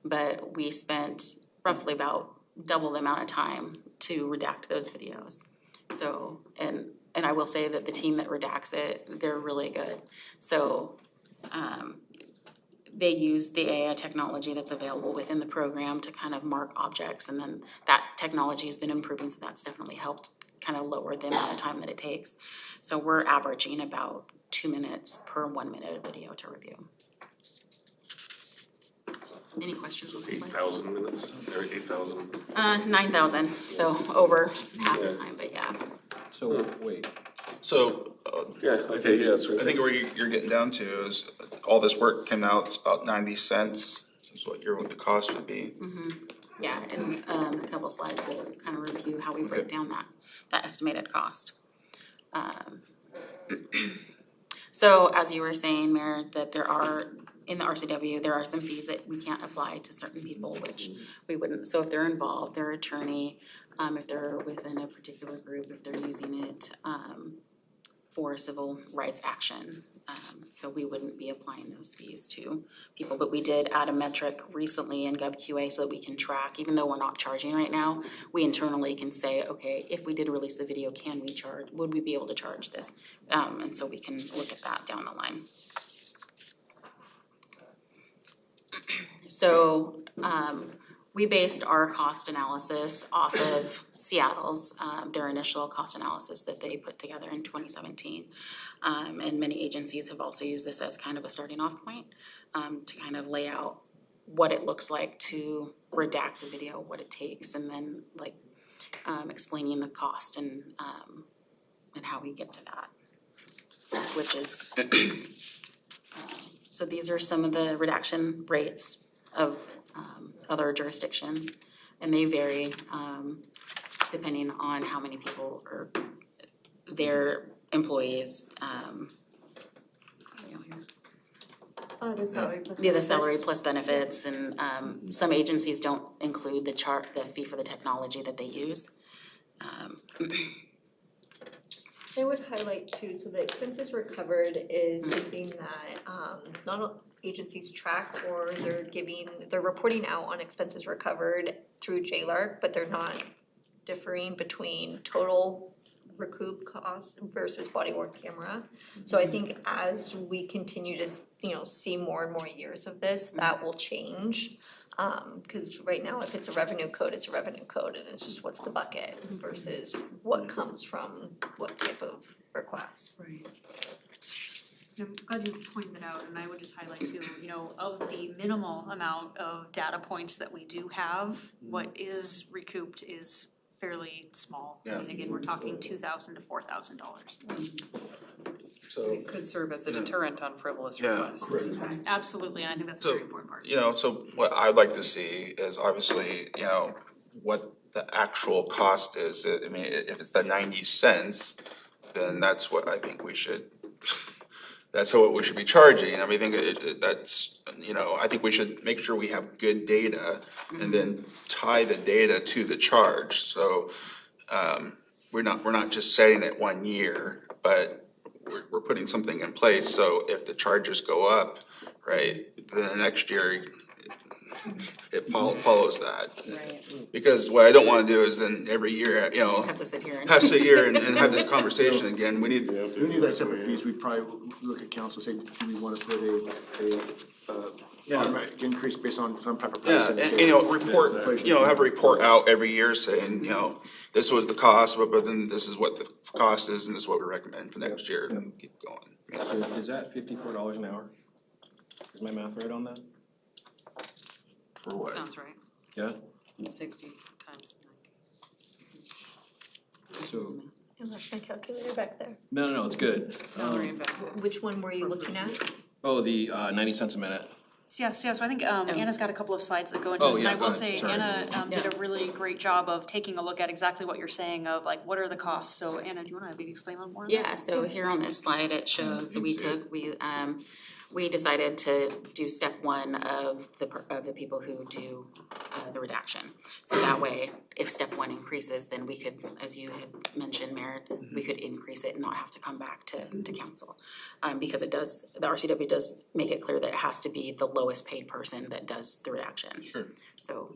But we spent roughly about double the amount of time to redact those videos. So, and I will say that the team that redacts it, they're really good. So they use the AI technology that's available within the program to kind of mark objects, and then that technology has been improving, so that's definitely helped kind of lower the amount of time that it takes. So we're averaging about 2 minutes per 1 minute of video to review. Any questions on this slide? 8,000 minutes, or 8,000? 9,000, so over half the time, but yeah. So, wait. So, I think where you're getting down to is all this work came out, it's about 90 cents is what the cost would be. Mm-hmm. Yeah, and a couple slides will kind of review how we break down that estimated cost. So as you were saying, Mayor, that there are, in the RCW, there are some fees that we can't apply to certain people, which we wouldn't. So if they're involved, their attorney, if they're within a particular group, if they're using it for civil rights action. So we wouldn't be applying those fees to people, but we did add a metric recently in GovQA so that we can track, even though we're not charging right now, we internally can say, okay, if we did release the video, would we be able to charge this? And so we can look at that down the line. So we based our cost analysis off of Seattle's, their initial cost analysis that they put together in 2017. And many agencies have also used this as kind of a starting off point to kind of lay out what it looks like to redact the video, what it takes, and then like explaining the cost and how we get to that, which is so these are some of the redaction rates of other jurisdictions, and they vary depending on how many people or their employees. The salary plus Yeah, the benefits. salary plus benefits, and some agencies don't include the fee for the technology that they use. I would highlight too, so the expenses recovered is something that not all agencies track, or they're reporting out on expenses recovered through JLARC, but they're not differing between total recoup costs versus body worn camera. So I think as we continue to see more and more years of this, that will change. Because right now, if it's a revenue code, it's a revenue code, and it's just what's the bucket versus what comes from what type of request. Right. I'm glad you pointed that out, and I would just highlight too, of the minimal amount of data points that we do have, what is recouped is fairly small. Yeah. I mean, again, we're talking $2,000 to $4,000. So, It could serve as a deterrent on frivolous Yeah, requests. Absolutely, and I think that's a So, very important part. so what I'd like to see is obviously, what the actual cost is. I mean, if it's the 90 cents, then that's what I think we should, that's what we should be charging. I mean, I think that's, I think we should make sure we have good data and then tie the data to the charge. So, we're not just setting it 1 year, but we're putting something in place, so if the charges go up, right, then the next year it follows that. Right. Because what I don't wanna do is then every year, Have to sit here and. and have this conversation again. We need that type of fees, we'd probably look at council, say, do we wanna put a automatic increase based on some type of Yeah, pricing? and report, have a report out every year saying, this was the cost, but then this is what the cost is, and this is what we recommend for next year, and keep going. So is that $54 an hour? Is my math right on that? For what? Sounds right. Yeah? 60 times 90. So, I lost my calculator back there. no, it's good. Salary and benefits. Which one were you looking at? Oh, the 90 cents a minute. So I think Anna's got a couple of slides that go into Oh, this, and yeah, I go will ahead. say, Sorry. Anna did a really great job of taking a look at exactly what you're saying of like, what are the costs? So Anna, do you wanna maybe explain a little more on that? Yeah, so here on this slide, it shows that we decided to do step one of the people who do the redaction. So that way, if step one increases, then we could, as you had mentioned, Merritt, we could increase it and not have to come back to council. Because the RCW does make it clear that it has to be the lowest paid person that does the redaction. Sure. So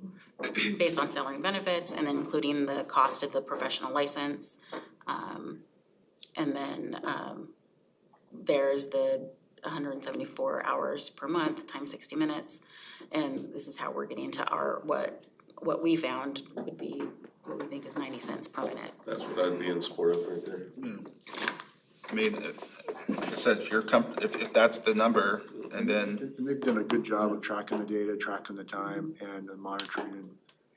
based on salary and benefits, and then including the cost of the professional license, and then there's the 174 hours per month times 60 minutes. And this is how we're getting to our, what we found would be, what we think is 90 cents per minute. That's what I'd be in support of right there. I mean, like I said, if that's the number, and then, They've done a good job of tracking the data, tracking the time, and monitoring,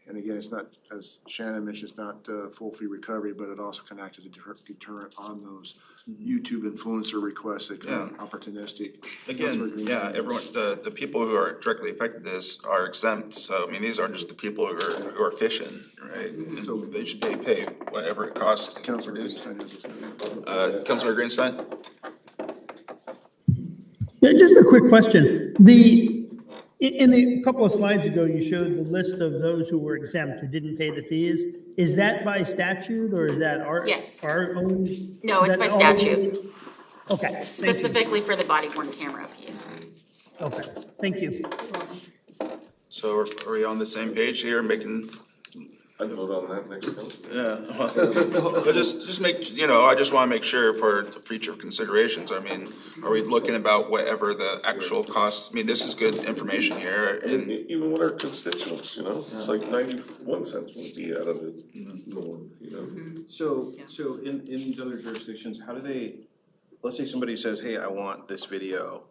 and again, it's not, as Shannon mentioned, it's not full fee recovery, but it also can act as a deterrent on those YouTube influencer requests that come opportunistic. again, everyone, the people who are directly affected this are exempt, so, I mean, these aren't just the people who are fishing, right? And so they should pay whatever it costs to produce. Councilor Greenstein? Yeah, just a quick question. In a couple of slides ago, you showed the list of those who were exempt, who didn't pay the fees. Is that by statute, or is that our own? No, it's by statute. Okay. thank you. Specifically for the body worn camera piece. Okay, thank you. So are we on the same page here, making I'd vote on that next council. Yeah. But just make, I just want to make sure for the future considerations. I mean, are we looking about whatever the actual costs? I mean, this is good information here. I mean, even with our constituents, it's like 91 cents would be out of it norm, So in these other jurisdictions, how do they, let's say somebody says, hey, I want this video,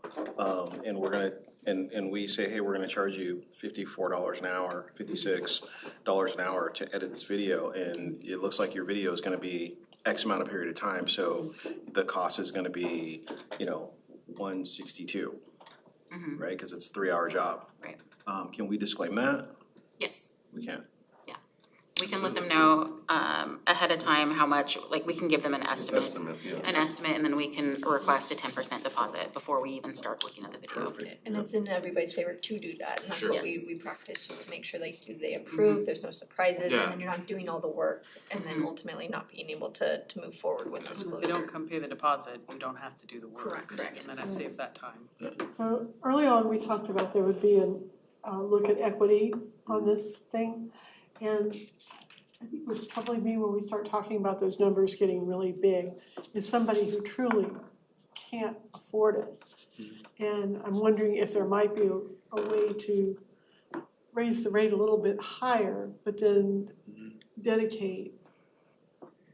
and we're gonna, and we say, hey, we're gonna charge you $54 an hour, $56 an hour to edit this video, and it looks like your video is gonna be X amount of period of time, so the cost is gonna be, $162, right? Because it's a 3-hour job. Right. Can we disclaim that? Yes. We can. We can let them know ahead of time how much, like, we can give them an estimate. Yes. An estimate, and then we can request a 10% deposit before we even start looking at the video. And it's in everybody's favor to do that, and that's Sure. what we practice, just to make sure they approve, there's no surprises, Yeah. and then you're not doing all the work, and then ultimately not being able to move forward with If disclosure. they don't come pay the deposit, you don't have to do the work. Correct. And then that saves that time. So early on, we talked about there would be a look at equity on this thing. And I think what's troubling me when we start talking about those numbers getting really big is somebody who truly can't afford it. And I'm wondering if there might be a way to raise the rate a little bit higher, but then dedicate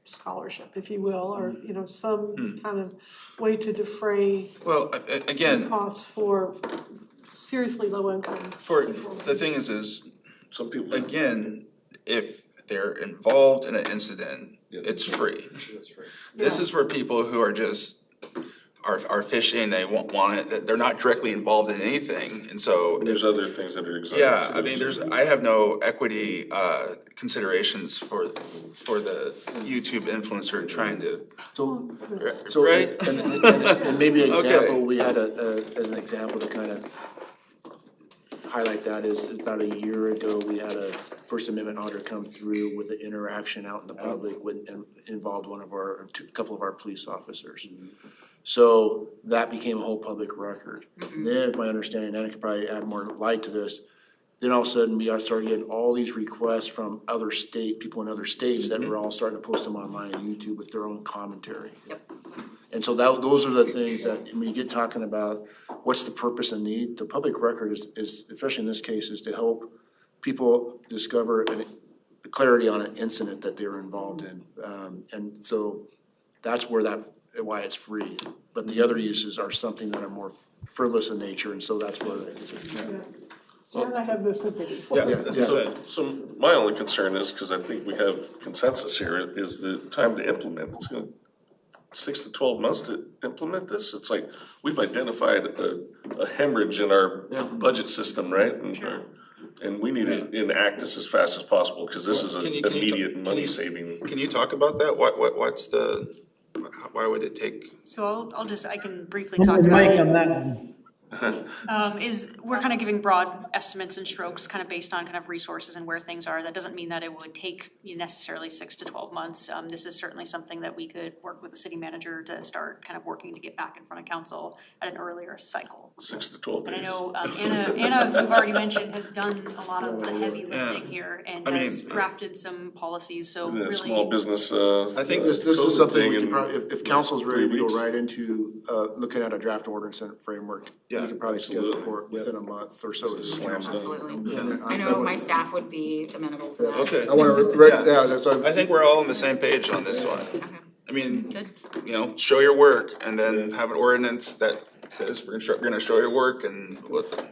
scholarship, if you will, or, some kind of way to defray Well, again, costs for seriously low income. the thing is some people, again, if they're involved in an incident, it's free. This is for people who are just are fishing, they want it, that they're not directly involved in anything, and so. There's other things that are exempt. Yeah, I mean, I have no equity considerations for the YouTube influencer trying to. So, right? and maybe an Okay. example, we had as an example to kind of highlight that is about a year ago, we had a First Amendment order come through with an interaction out in the public and involved a couple of our police officers. So that became a whole public record. Then my understanding, and I could probably add more light to this, then all of a sudden we started getting all these requests from people in other states that were all starting to post them online on YouTube with their own commentary. And so those are the things that, when you get talking about what's the purpose and need, the public record is, especially in this case, is to help people discover clarity on an incident that they're involved in. And so that's why it's free. But the other uses are something that are more frivolous in nature, and so that's where it is. And I have no sympathy for Yeah, it. that's what I'm saying. So my only concern is, because I think we have consensus here, is the time to implement. It's going to 6 to 12 months to implement this. It's like we've identified a hemorrhage in our budget system, right? And we need to enact this as fast as possible, because this is an immediate money saving. Can you talk about that? Why would it take? So I can briefly Hold talk the about mic it. on that one. We're kind of giving broad estimates and strokes, kind of based on kind of resources and where things are. That doesn't mean that it would take necessarily 6 to 12 months. This is certainly something that we could work with the city manager to start kind of working to get back in front of council at an earlier cycle. 6 to 12 days. But I know Anna, as we've already mentioned, has done a lot of the heavy lifting here and has drafted some policies, so The really. small business. I think this is something we thing could probably, if council's ready to 3 go weeks. right into looking at a draft ordinance and framework, we could probably schedule for it within a month or so. Absolutely. Yeah. I know my staff would be amenable to that. Okay. I want to, that's why. I think we're all on the same page on this one. I mean, show your work and then have an ordinance that says we're gonna show your work and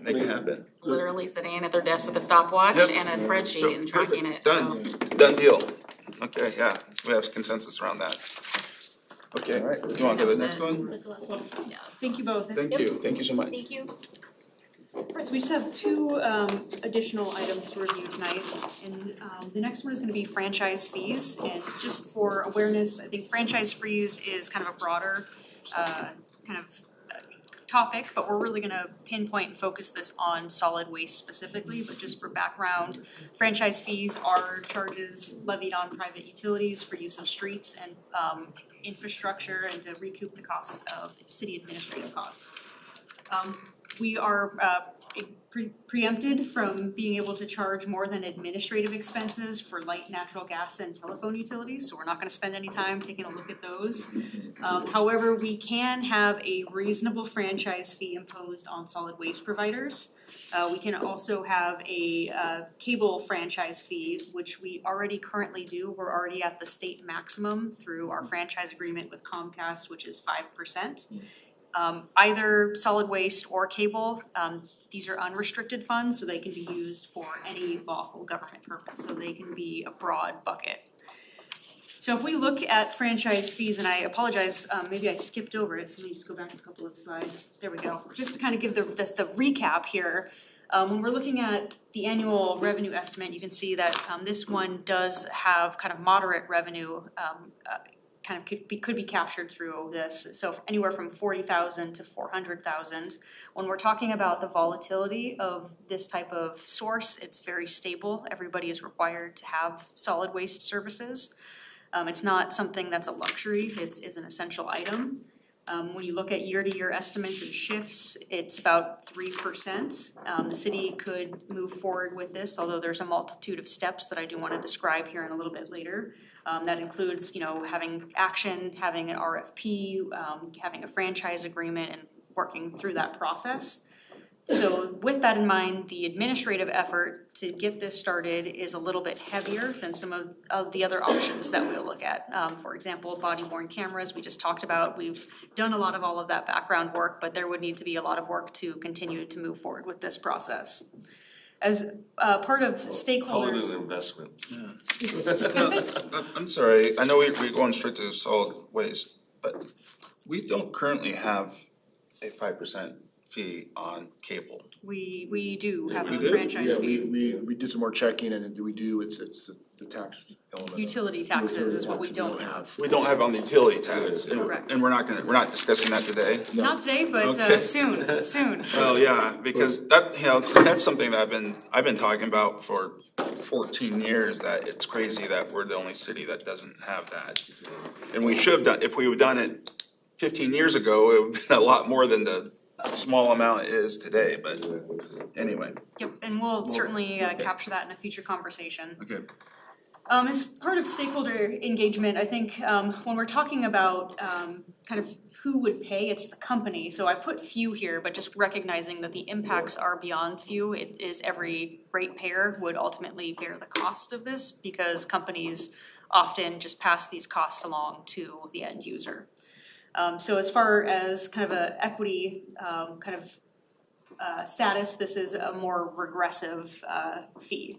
make it happen. Literally sitting at their desk with a stopwatch Yep. and a spreadsheet and tracking it. Done. Done deal. Okay, yeah, we have consensus around that. Okay, you wanna go to the next one? Thank you both. Thank you so much. Thank you. All right, so we just have two additional items to review tonight, and the next one is gonna be franchise fees. And just for awareness, I think franchise fees is kind of a broader topic, but we're really gonna pinpoint and focus this on solid waste specifically. But just for background, franchise fees are charges levied on private utilities for use of streets and infrastructure and to recoup the costs of city administrative costs. We are preempted from being able to charge more than administrative expenses for light natural gas and telephone utilities, so we're not gonna spend any time taking a look at those. However, we can have a reasonable franchise fee imposed on solid waste providers. We can also have a cable franchise fee, which we already currently do. We're already at the state maximum through our franchise agreement with Comcast, which is 5%. Either solid waste or cable, these are unrestricted funds, so they can be used for any lawful government purpose, so they can be a broad bucket. So if we look at franchise fees, and I apologize, maybe I skipped over it, so let me just go back a couple of slides. There we go. Just to kind of give the recap here, when we're looking at the annual revenue estimate, you can see that this one does have kind of moderate revenue kind of could be captured through this. So anywhere from 40,000 to 400,000. When we're talking about the volatility of this type of source, it's very stable. Everybody is required to have solid waste services. It's not something that's a luxury, it's an essential item. When you look at year-to-year estimates and shifts, it's about 3%. The city could move forward with this, although there's a multitude of steps that I do want to describe here in a little bit later. That includes, having action, having an RFP, having a franchise agreement, and working through that process. So with that in mind, the administrative effort to get this started is a little bit heavier than some of the other options that we'll look at. For example, body-worn cameras we just talked about. We've done a lot of all of that background work, but there would need to be a lot of work to continue to move forward with this process. As part of stakeholders. Call it an investment. I'm sorry, I know we're going straight to solid waste, but we don't currently have a 5% fee on cable. We do have we a do? franchise fee. We did some more checking and we do, it's the tax element. Utility taxes is what we don't have. We don't have on the utility tax, and Correct. we're not discussing that today. Not today, but Okay. soon. Well, yeah, because that's something that I've been talking about for 14 years, that it's crazy that we're the only city that doesn't have that. And we should have done, if we would have done it 15 years ago, it would have been a lot more than the small amount it is today, but anyway. Yep, and we'll certainly capture that in a future conversation. Okay. As part of stakeholder engagement, I think when we're talking about kind of who would pay, it's the company. So I put few here, but just recognizing that the impacts are beyond few. It is every ratepayer would ultimately bear the cost of this, because companies often just pass these costs along to the end user. So as far as kind of a equity status, this is a more regressive fee.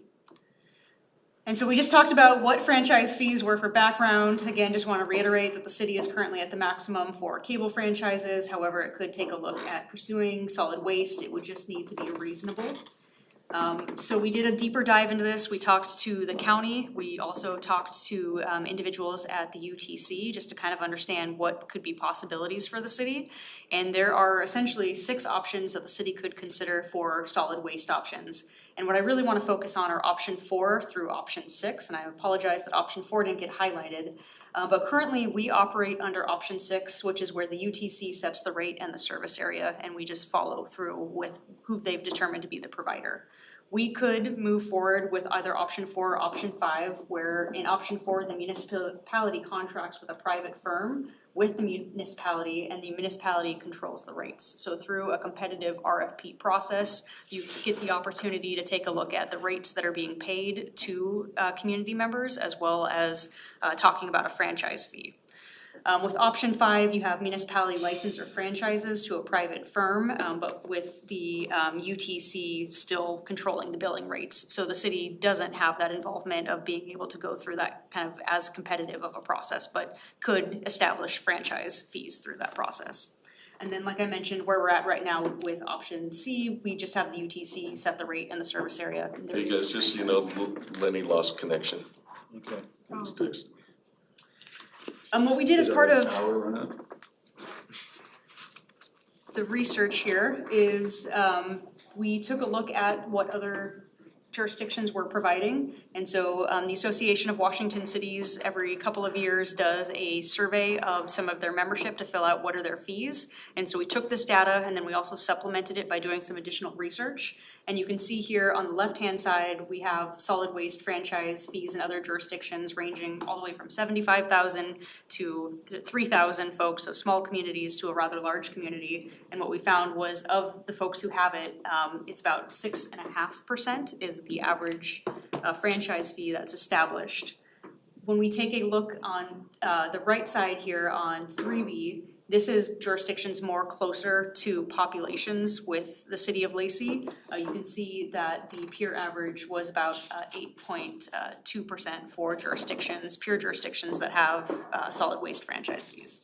And so we just talked about what franchise fees were for background. Again, just want to reiterate that the city is currently at the maximum for cable franchises. However, it could take a look at pursuing solid waste. It would just need to be reasonable. So we did a deeper dive into this. We talked to the county. We also talked to individuals at the UTC just to kind of understand what could be possibilities for the city. And there are essentially 6 options that the city could consider for solid waste options. And what I really want to focus on are option 4 through option 6. And I apologize that option 4 didn't get highlighted. But currently we operate under option 6, which is where the UTC sets the rate and the service area, and we just follow through with who they've determined to be the provider. We could move forward with either option 4 or option 5, where in option 4, the municipality contracts with a private firm with the municipality, and the municipality controls the rates. So through a competitive RFP process, you get the opportunity to take a look at the rates that are being paid to community members, as well as talking about a franchise fee. With option 5, you have municipality license or franchises to a private firm, but with the UTC still controlling the billing rates. So the city doesn't have that involvement of being able to go through that kind of as competitive of a process, but could establish franchise fees through that process. And then, like I mentioned, where we're at right now with option C, we just have the UTC set the rate and the service area. Hey guys, just Lenny lost connection. Okay. What we did as part of the research here is we took a look at what other jurisdictions were providing. And so the Association of Washington Cities every couple of years does a survey of some of their membership to fill out what are their fees. And so we took this data and then we also supplemented it by doing some additional research. And you can see here on the left-hand side, we have solid waste franchise fees in other jurisdictions ranging all the way from 75,000 to 3,000 folks, so small communities to a rather large community. And what we found was of the folks who have it, it's about 6.5% is the average franchise fee that's established. When we take a look on the right side here on 3B, this is jurisdictions more closer to populations with the city of Lacey. You can see that the peer average was about 8.2% for jurisdictions, pure jurisdictions that have solid waste franchise fees.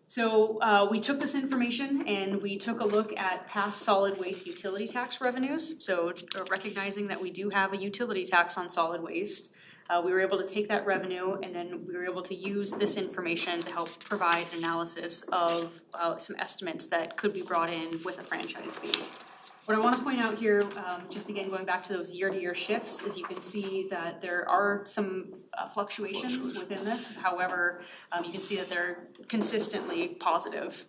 So we took this information and we took a look at past solid waste utility tax revenues. So recognizing that we do have a utility tax on solid waste, we were able to take that revenue and then we were able to use this information to help provide an analysis of some estimates that could be brought in with a franchise fee. What I want to point out here, just again going back to those year-to-year shifts, is you can see that there are some fluctuations within this. However, you can see that they're consistently positive.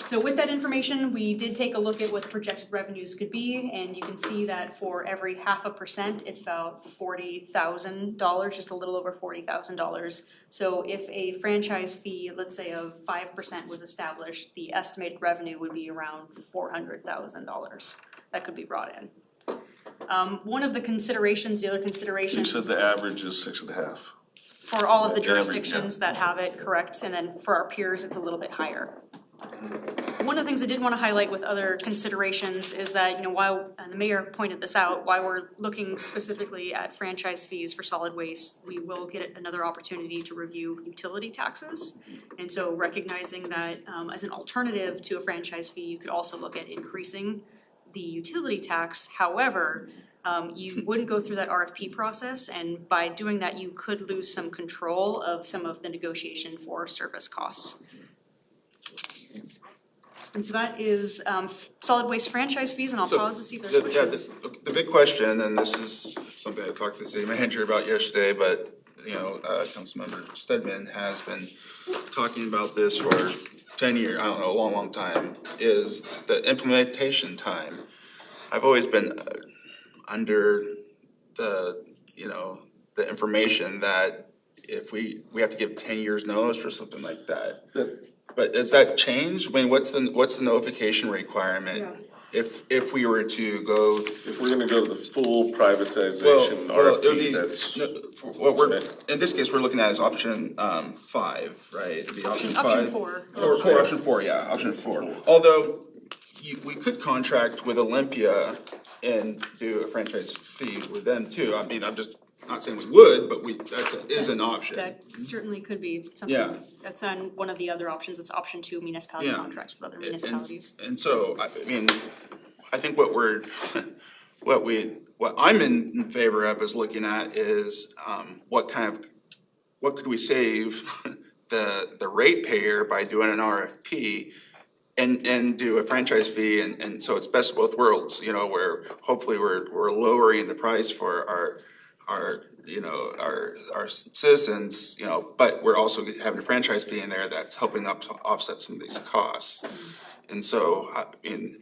So with that information, we did take a look at what the projected revenues could be, and you can see that for every 0.5%, it's about $40,000, just a little over $40,000. So if a franchise fee, let's say of 5% was established, the estimated revenue would be around $400,000 that could be brought in. One of the considerations, the other considerations. You said the average is 6.5. For all of the jurisdictions that have it, correct, and then for our peers, it's a little bit higher. One of the things I did want to highlight with other considerations is that, while the mayor pointed this out, while we're looking specifically at franchise fees for solid waste, we will get another opportunity to review utility taxes. And so recognizing that as an alternative to a franchise fee, you could also look at increasing the utility tax. However, you wouldn't go through that RFP process, and by doing that, you could lose some control of some of the negotiation for service costs. And so that is solid waste franchise fees, and I'll pause to see if there's questions. Yeah, the big question, and this is something I talked to the city manager about yesterday, but Councilmember Stedman has been talking about this for 10 years, I don't know, a long, long time, is the implementation time. I've always been under the information that if we have to give 10 years notice or something like that. But does that change? I mean, what's the notification requirement if we were to go? If we're gonna go to the full privatization RFP, that's. What we're, in this case, we're looking at is option 5, right? It'd be option 5. Option 4. Option 4, yeah, option 4. Although, we could contract with Olympia and do a franchise fee with them too. I mean, I'm just not saying we would, but that is an option. That certainly could be something that's on one of the other options. It's option 2, municipality contracts with other municipalities. And so, I mean, I think what I'm in favor of is looking at is what could we save the ratepayer by doing an RFP and do a franchise fee, and so it's best of both worlds, where hopefully we're lowering the price for our citizens, but we're also having a franchise fee in there that's helping to offset some of these costs. And so,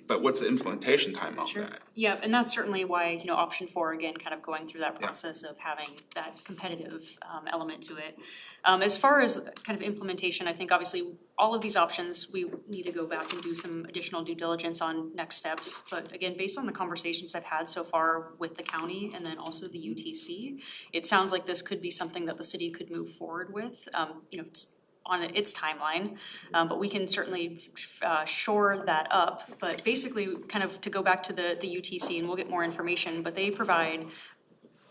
but what's the implementation time on that? Yeah, and that's certainly why, option 4, again, kind of going through that process of having that competitive element to it. As far as kind of implementation, I think obviously all of these options, we need to go back and do some additional due diligence on next steps. But again, based on the conversations I've had so far with the county and then also the UTC, it sounds like this could be something that the city could move forward with. On its timeline, but we can certainly shore that up. But basically, kind of to go back to the UTC, and we'll get more information, but they provide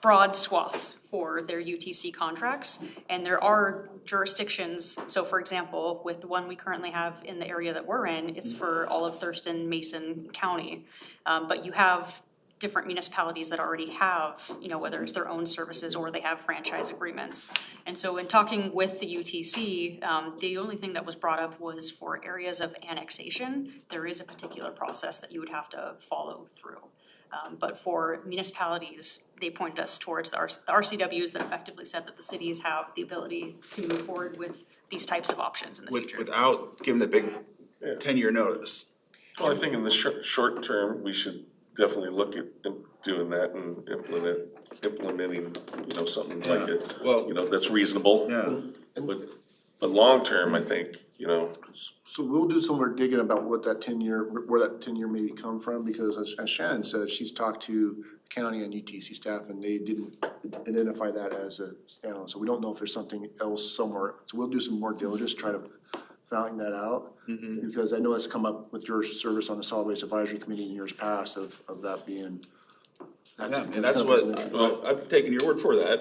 broad swaths for their UTC contracts, and there are jurisdictions. So for example, with the one we currently have in the area that we're in, it's for all of Thurston, Mason County, but you have different municipalities that already have, whether it's their own services or they have franchise agreements. And so in talking with the UTC, the only thing that was brought up was for areas of annexation, there is a particular process that you would have to follow through. But for municipalities, they pointed us towards the RCWs that effectively said that the cities have the ability to move forward with these types of options in the future. Without giving the big 10-year notice. Well, I think in the short term, we should definitely look at doing that and implementing, something like it, that's reasonable. Yeah. But long term, I think, So we'll do some more digging about where that 10-year maybe come from, because as Shannon said, she's talked to county and UTC staff and they didn't identify that as a standalone. So we don't know if there's something else somewhere. So we'll do some more diligence, try to find that out. Because I know that's come up with your service on the Solid Waste Advisory Committee in years past of that being. I've taken your word for that.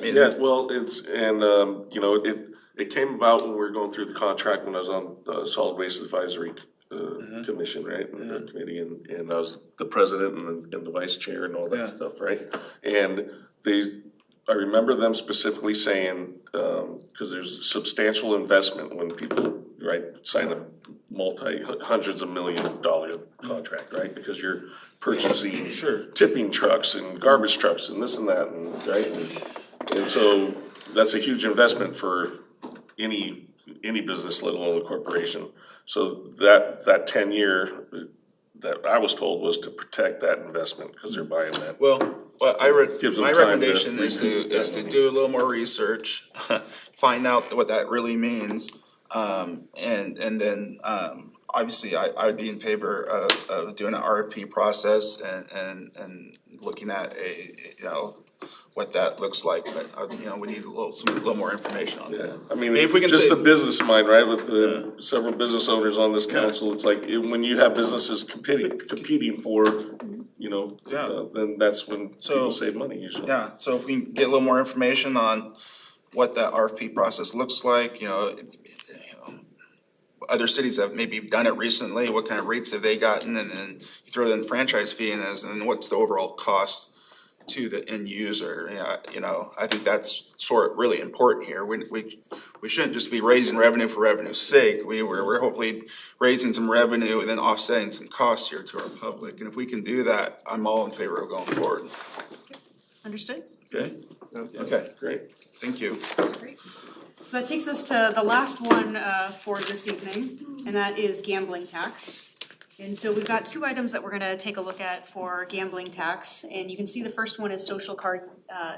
It came about when we were going through the contract when I was on the Solid Waste Advisory Commission, right? And committee, and I was the president and the vice chair and all that stuff, right? And I remember them specifically saying, because there's substantial investment when people, sign a hundreds of $millions contract, right? Because you're purchasing tipping trucks and garbage trucks and this and that, and so that's a huge investment for any business, let alone a corporation. So that 10-year that I was told was to protect that investment because they're buying that. My recommendation is to do a little more research, find out what that really means, and then obviously I would be in favor of doing an RFP process and looking at what that looks like, but we need a little more information on that. I mean, if we can just the business mind, right? With the several business owners on this council, it's like when you have businesses competing for, then that's when people save money usually. Yeah. So if we can get a little more information on what that RFP process looks like, other cities have maybe done it recently, what kind of rates have they gotten, and then you throw in the franchise fee in as, and what's the overall cost to the end user. I think that's really important here. We shouldn't just be raising revenue for revenue's sake. We're hopefully raising some revenue and then offsetting some costs here to our public. And if we can do that, I'm all in favor of going forward. Understood? Okay. Okay. Great. Thank you. Great. So that takes us to the last one for this evening, and that is gambling tax. And so we've got two items that we're going to take a look at for gambling tax, and you can see the first one is social card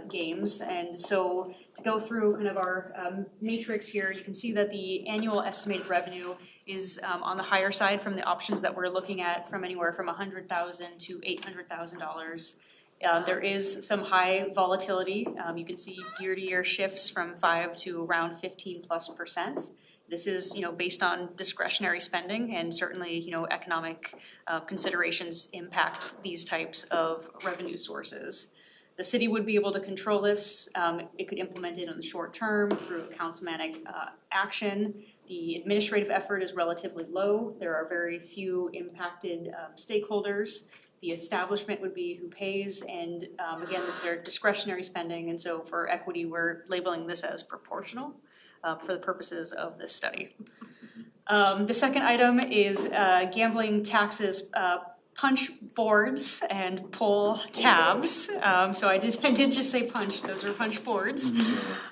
games. And so to go through kind of our matrix here, you can see that the annual estimated revenue is on the higher side from the options that we're looking at, from anywhere from $100,000 to $800,000. There is some high volatility. You can see year-to-year shifts from 5 to around 15+%. This is, based on discretionary spending, and certainly, economic considerations impact these types of revenue sources. The city would be able to control this. It could implement it in the short term through a councilmanic action. The administrative effort is relatively low. There are very few impacted stakeholders. The establishment would be who pays, and again, this is discretionary spending, and so for equity, we're labeling this as proportional for the purposes of this study. The second item is gambling taxes, punch boards and pull tabs. So I did just say punch, those are punch boards.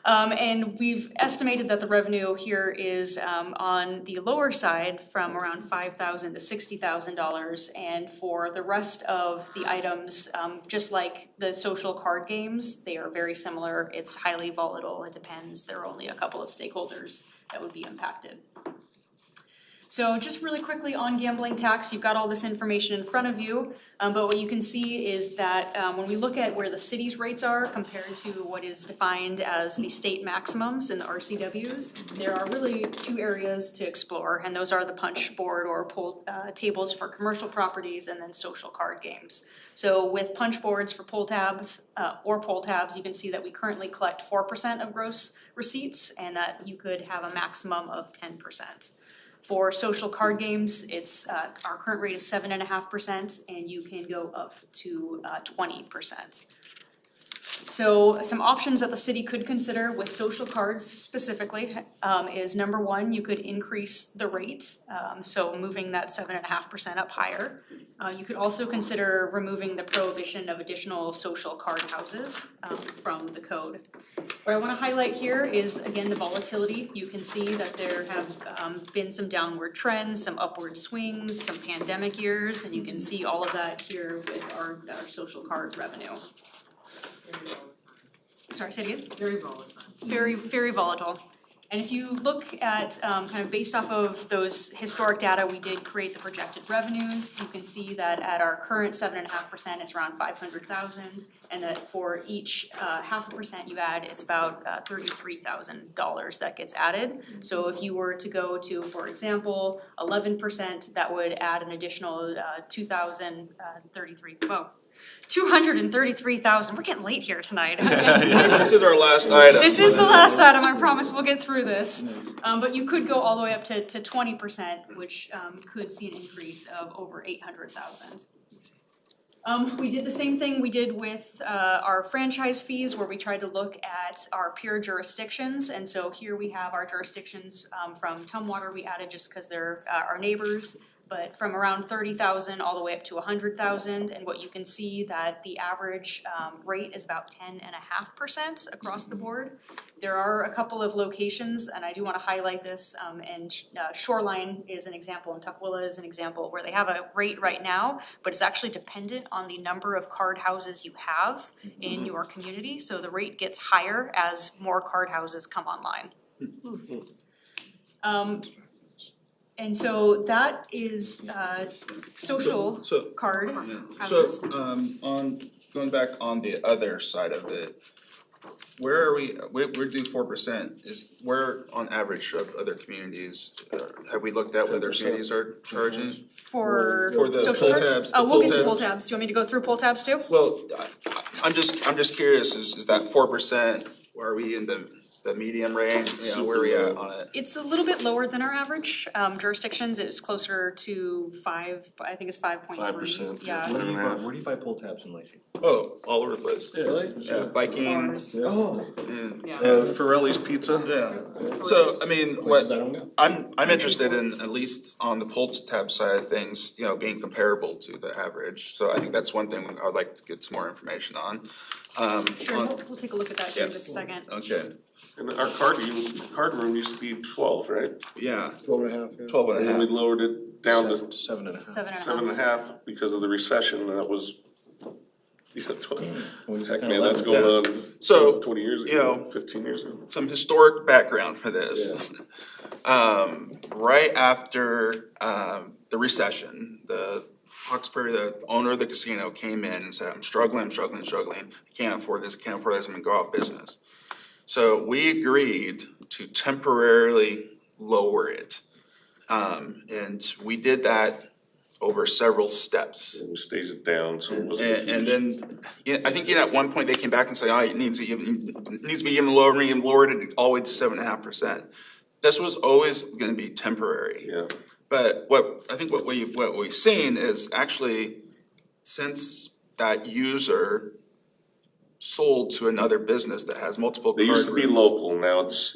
And we've estimated that the revenue here is on the lower side from around $5,000 to $60,000. And for the rest of the items, just like the social card games, they are very similar. It's highly volatile, it depends. There are only a couple of stakeholders that would be impacted. So just really quickly on gambling tax, you've got all this information in front of you, but what you can see is that when we look at where the city's rates are compared to what is defined as the state maximums in the RCWs, there are really two areas to explore, and those are the punch board or pull tables for commercial properties and then social card games. So with punch boards for pull tabs or pull tabs, you can see that we currently collect 4% of gross receipts, and that you could have a maximum of 10%. For social card games, it's our current rate is 7.5%, and you can go up to 20%. So some options that the city could consider with social cards specifically is number one, you could increase the rate, so moving that 7.5% up higher. You could also consider removing the prohibition of additional social card houses from the code. What I want to highlight here is, again, the volatility. You can see that there have been some downward trends, some upward swings, some pandemic years, and you can see all of that here with our social card revenue. Sorry, say it again? Very volatile. Very, very volatile. And if you look at, kind of based off of those historic data, we did create the projected revenues. You can see that at our current 7.5%, it's around 500,000, and that for each 0.5% you add, it's about $33,000 that gets added. So if you were to go to, for example, 11%, that would add an additional 233,000. We're getting late here tonight. This is our last item. This is the last item, I promise we'll get through this. But you could go all the way up to 20%, which could see an increase of over 800,000. We did the same thing we did with our franchise fees, where we tried to look at our peer jurisdictions. And so here we have our jurisdictions from Tumwater we added just because they're our neighbors, but from around 30,000 all the way up to 100,000. And what you can see that the average rate is about 10.5% across the board. There are a couple of locations, and I do want to highlight this, and Shoreline is an example, and Tukwila is an example, where they have a rate right now, but it's actually dependent on the number of card houses you have in your community. So the rate gets higher as more card houses come online. And so that is social card houses. So, on, going back on the other side of it, where are we, we're due 4%, is where on average of other communities, have we looked at what other communities are charging? For the social pull cards? tabs, the Oh, we'll pull get to tabs. pull tabs. Do you want me to go through pull tabs too? Well, I'm just curious, is that 4%, are we in the medium range, where are we at on it? It's a little bit lower than our average. Jurisdictions, it's closer to 5, I think it's 5.3. 5%. Yeah. Where do you buy pull tabs in Lacey? Oh, all over the place. Really? Yeah, Viking. Oh. Ferrelli's Pizza? Yeah. So, I mean, what, I'm interested in, at least on the pull tab side of things, being comparable to the average. So I think that's one thing I would like to get some more information on. Sure, we'll take a look at that here in just a second. Okay. And our card room used to be 12, right? Yeah. 12.5, yeah. 12 and a And then half. we lowered it down to 7.5. 7.5 because of the recession, and that was, heck man, Yeah. that's going on So, 20 years ago, 15 years ago. Some historic background for this. Right after the recession, the Hawkesbury, the owner of the casino, came in and said, I'm struggling, I can't afford this, I'm gonna go out of business. So we agreed to temporarily lower it. And we did that over several steps. We staged it down, so it wasn't. And then, I think at one point they came back and said, it needs to be even lower, and lowered it all the way to 7.5%. This was always gonna be temporary. Yeah. But what we've seen is actually, since that user sold to another business that has multiple They card used to be rooms, local,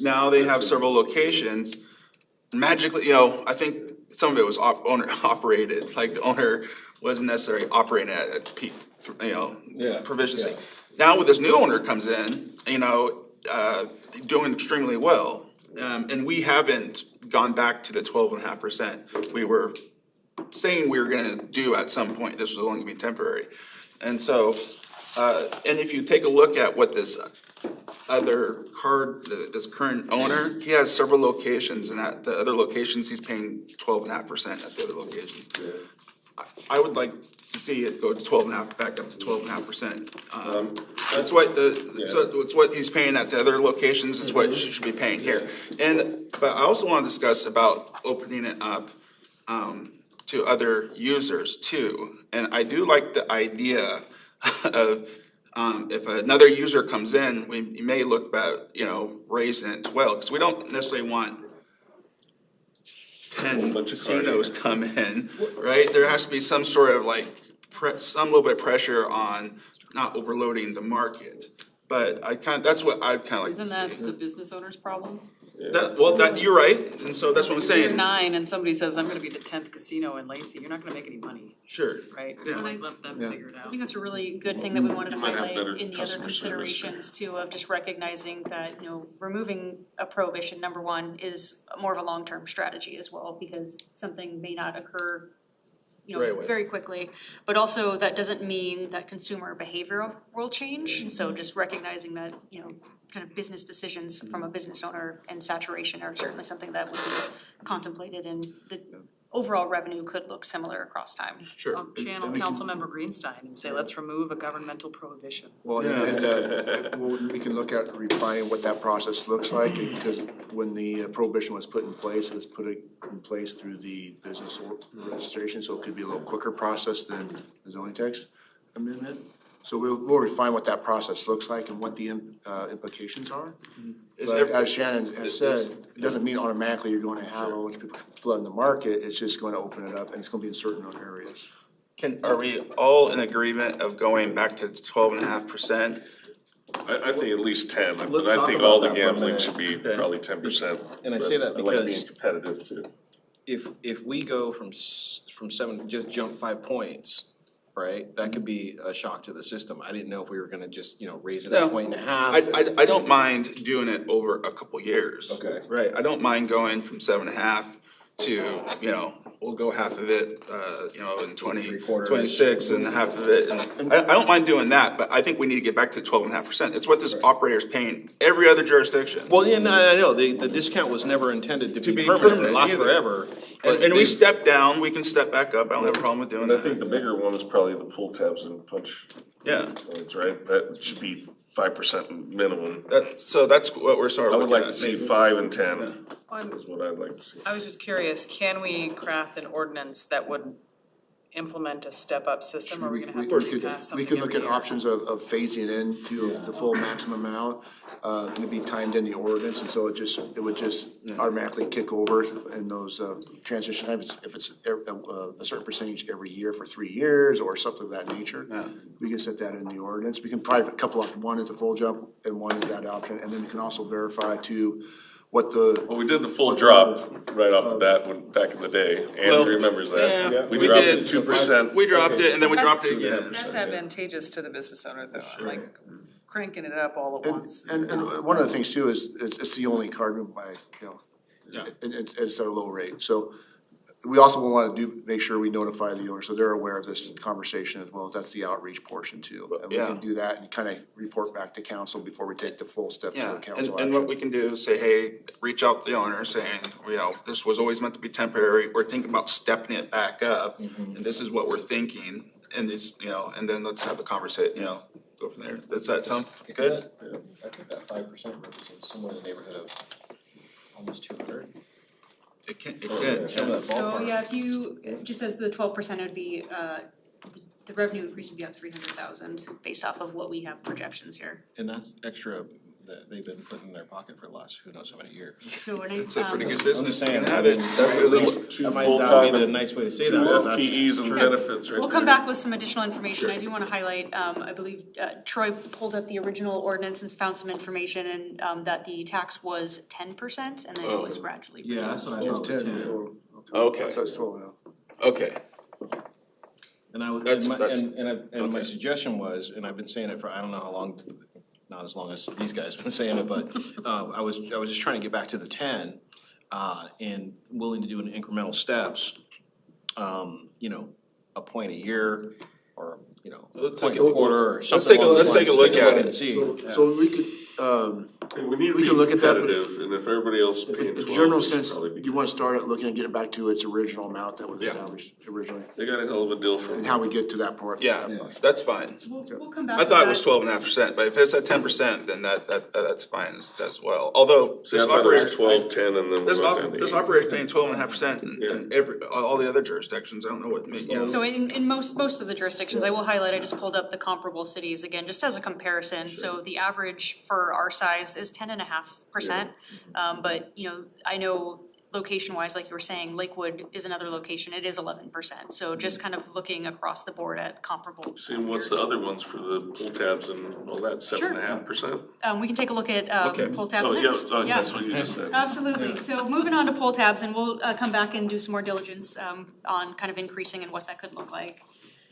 now they have several locations. Magically, I think some of it was owner operated, like the owner wasn't necessarily operating at peak, proficiency. Now with this new owner comes in, doing extremely well. And we haven't gone back to the 12.5%. We were saying we were gonna do at some point, this was only gonna be temporary. And so, and if you take a look at what this other card, this current owner, he has several locations, and at the other locations, he's paying 12.5% at the other locations. I would like to see it go to 12.5, back up to 12.5%. That's what it's what he's paying at the other locations, it's what he should be paying here. But I also want to discuss about opening it up to other users too. And I do like the idea of if another user comes in, we may look about, raising it as well, because we don't necessarily want 10 casinos come in, right? There has to be some sort of some little bit of pressure on not overloading the market. But that's what I'd kind of like to Isn't see. that the business owner's problem? You're right, and so that's what I'm If you're saying. 9 and somebody says, I'm gonna be the 10th casino in Lacey, you're not gonna make any money, Sure. right? Yeah. So like, let them figure it I out. think that's a really good thing that we wanted to Might have highlight better in the other customer service. considerations too, of just recognizing that, removing a prohibition, number one, is more of a long-term strategy as well, because something may not occur, Right away. very quickly. But also, that doesn't mean that consumer behavior will change, so just recognizing that, kind of business decisions from a business owner and saturation are certainly something that would be contemplated, and the overall revenue could look similar across time. Sure. I'll channel Councilmember Greenstein and say, let's remove a governmental prohibition. Well, we can look at refining what that process looks like, because when the prohibition was put in place, it was put in place through the business registration, so it could be a little quicker process than the zoning text amendment. So we'll refine what that process looks like and what the implications are. But as Shannon has said, it doesn't mean automatically you're going to have a bunch of people flooding the market. It's just going to open it up, and it's going to be in certain areas. Are we all in agreement of going back to 12.5%? I think at least 10, but Let's I talk think about all the that for a gambling minute. should be probably 10%. And I say that I like being because competitive too. if we go from 7, just jump 5 points, right? That could be a shock to the system. I didn't know if we were gonna just, raise it a point and a half. I don't mind doing it over a couple years. Okay. Right, I don't mind going from 7.5 to, we'll go half of it, in 2026 and half of it. And I don't mind doing that, but I think we need to get back to 12.5%. It's what this operator's paying every other jurisdiction. Well, yeah, no, I know, the discount was never intended to be permanent, it lasts forever. And we step down, we can step back up, I don't have a problem with doing And I that. think the bigger one is probably the pull tabs and punch. Yeah. Points, right? That should be 5% minimum. So that's what we're sort of I would looking like at. to see 5 and 10 Well, is what I'd like to see. I was just curious, can we craft an ordinance that would implement a step-up system, or are we gonna have to repass something We could look every at year? options of phasing into the full maximum amount, and it'd be timed in the ordinance, and so it would just automatically kick over in those transition times, if it's a certain percentage every year for 3 years or something of that nature. We can set that in the ordinance. We can probably couple off, one is a full jump and one is that option, and then we can also verify too what the. Well, we did the full drop right off the bat back in the day. Andy remembers that. Yeah, We dropped it 2%. We dropped it and then we dropped it That's- again. That's advantageous to the business owner though, like cranking it up all at once. And one of the things too is, it's the only card room by, and it's at a low rate. So we also want to make sure we notify the owner, so they're aware of this conversation as well. That's the outreach portion too. And we Yeah. can do that and kind of report back to council before we take the full step to Yeah, a council and what action. we can do is say, hey, reach out to the owner saying, this was always meant to be temporary, we're thinking about stepping it back up, and this is what we're thinking, and this, and then let's have the conversation, go from there. Does that sound good? I think that 5% represents somewhere in the neighborhood of almost 200. It can. So, if you, just as the 12%, it would be, the revenue increase would be up 300,000 based off of what we have projections here. And that's extra that they've been putting in their pocket for the last who knows how many years. So, and It's a pretty good I'm business, just you saying, can have it. That's at least 2 that might full-time be the and nice way to say 2 that. but that's FTEs and true. benefits right We'll there. come back with some additional information. I do want to highlight, I believe Troy pulled up the original ordinance and found some information, and that the tax was 10%, and then it was gradually reduced. Yeah, that's what I thought was 10. Okay. So that's 12 now. Okay. And I would, That's- my suggestion was, and I've been saying it for, I don't know how long, not as long as these guys have been saying it, but, I was just trying to get back to the 10, and willing to do an incremental steps. A point a year, or, a point a quarter, or something along those lines. Let's take a look at it. And see. So we could, We need to we be can look at that, but competitive, and if everybody else is paying 12, in general we should sense, probably be you want to start at looking at getting back to its original amount that was Yeah. established originally, They got a hell of a deal for and how we get to that part. Yeah, that's fine. We'll come back I with thought it was that. 12.5%, but if it's at 10%, then that's fine as well. Although See, this I thought it was operator, 12, 10, and then we this went down to 8. operator's paying 12.5% in all the other jurisdictions. I don't know what, So in most of the jurisdictions, I will highlight, I just pulled up the comparable cities again, just as a comparison. So the average for our size is 10.5%. But, I know location-wise, like you were saying, Lakewood is another location, it is 11%. So just kind of looking across the board at comparable. See, and what's the other ones for the pull tabs and all that, 7.5%? We can take a look at pull tabs Oh, next. yeah, that's what you just said. Absolutely. So moving on to pull tabs, and we'll come back and do some more diligence on kind of increasing and what that could look like.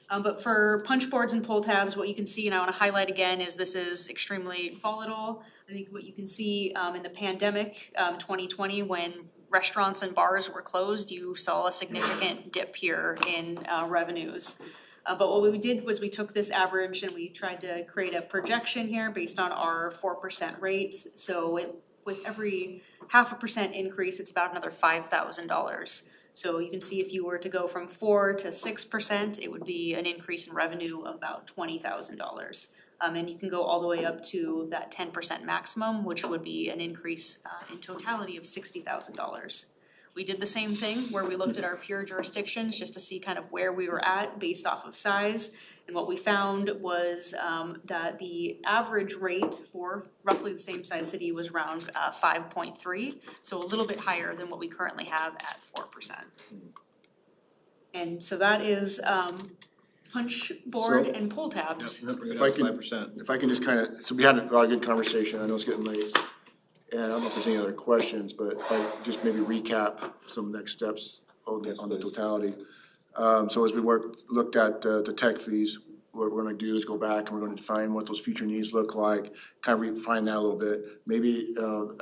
But for punch boards and pull tabs, what you can see, and I want to highlight again, is this is extremely volatile. I think what you can see in the pandemic, 2020, when restaurants and bars were closed, you saw a significant dip here in revenues. But what we did was we took this average and we tried to create a projection here based on our 4% rate. So with every 0.5% increase, it's about another $5,000. So you can see if you were to go from 4 to 6%, it would be an increase in revenue of about $20,000. And you can go all the way up to that 10% maximum, which would be an increase in totality of $60,000. We did the same thing where we looked at our peer jurisdictions just to see kind of where we were at based off of size. And what we found was that the average rate for roughly the same size city was around 5.3, so a little bit higher than what we currently have at 4%. And so that is punch board and pull tabs. If I can just kind of, so we had a lot of good conversation, I know it's getting late. And I don't know if there's any other questions, but if I just maybe recap some next steps on the totality. So as we looked at the tech fees, what we're gonna do is go back and we're gonna define what those future needs look like, kind of refine that a little bit. Maybe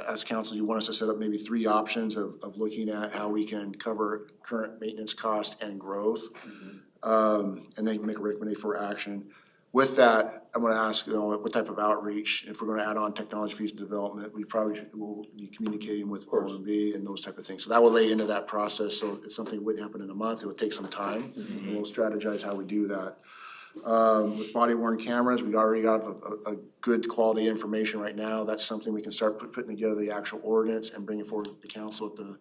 as council, you want us to set up maybe 3 options of looking at how we can cover current maintenance cost and growth. And then make a recommendation for action. With that, I'm gonna ask, what type of outreach, if we're gonna add on technology fees and development, we probably will be communicating with OMB and those type of things. So that will lay into that process, so it's something that wouldn't happen in a month, it would take some time. And we'll strategize how we do that. With body worn cameras, we already got a good quality information right now. That's something we can start putting together the actual ordinance and bring it forward to the council at the,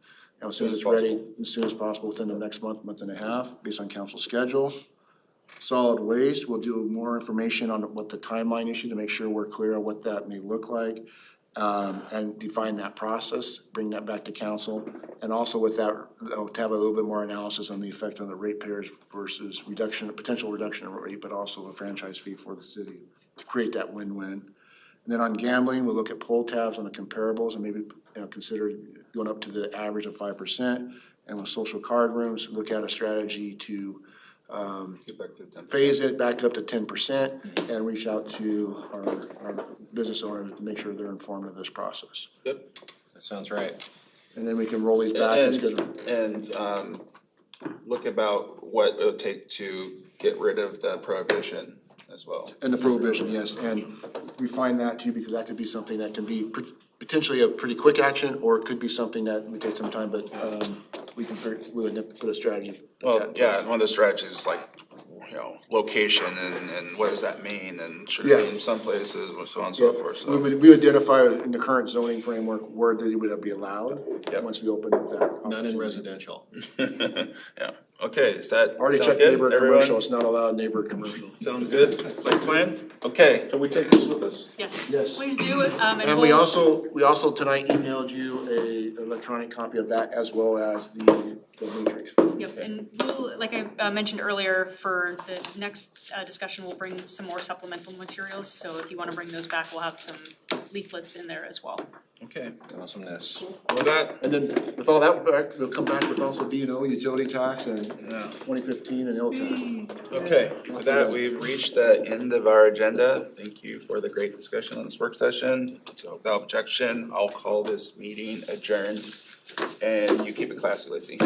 as soon as it's ready, as soon as possible, within the next month, month and a half, based on council schedule. Solid waste, we'll do more information on what the timeline issue to make sure we're clear on what that may look like. And define that process, bring that back to council. And also with that, to have a little bit more analysis on the effect on the ratepayers versus potential reduction in rate, but also a franchise fee for the city to create that win-win. And then on gambling, we'll look at poll tabs on the comparables and maybe consider going up to the average of 5%. And with social card rooms, look at a strategy to phase it back up to 10% and reach out to our business owners to make sure they're informed of this process. Yep, that sounds right. And then we can roll these back. And look about what it would take to get rid of the prohibition as well. And the prohibition, yes, and refine that too, because that could be something that can be potentially a pretty quick action, or it could be something that would take some time, but we can put a strategy. Well, yeah, one of the strategies is like, location and what does that mean, and should it be in some places, and so on and so forth. So We identify in the current zoning framework where they would be allowed, once we open up that. None in residential. Yeah, okay, is that Already sound checked good, neighborhood everyone? commercial, it's not allowed neighborhood commercial. Sound good, like plan? Okay. Can we take this with us? Yes, please do. And we also tonight emailed you a electronic copy of that as well as the matrix. Yep, and we'll, like I mentioned earlier, for the next discussion, we'll bring some more supplemental materials. So if you want to bring those back, we'll have some leaflets in there as well. Okay. Awesomeness. Well, that. And then with all that back, we'll come back with also D&O, utility tax, and 2015 and LTAC. Okay, with that, we've reached the end of our agenda. Thank you for the great discussion on this work session. So without objection, I'll call this meeting adjourned. And you keep it classy, Lacey.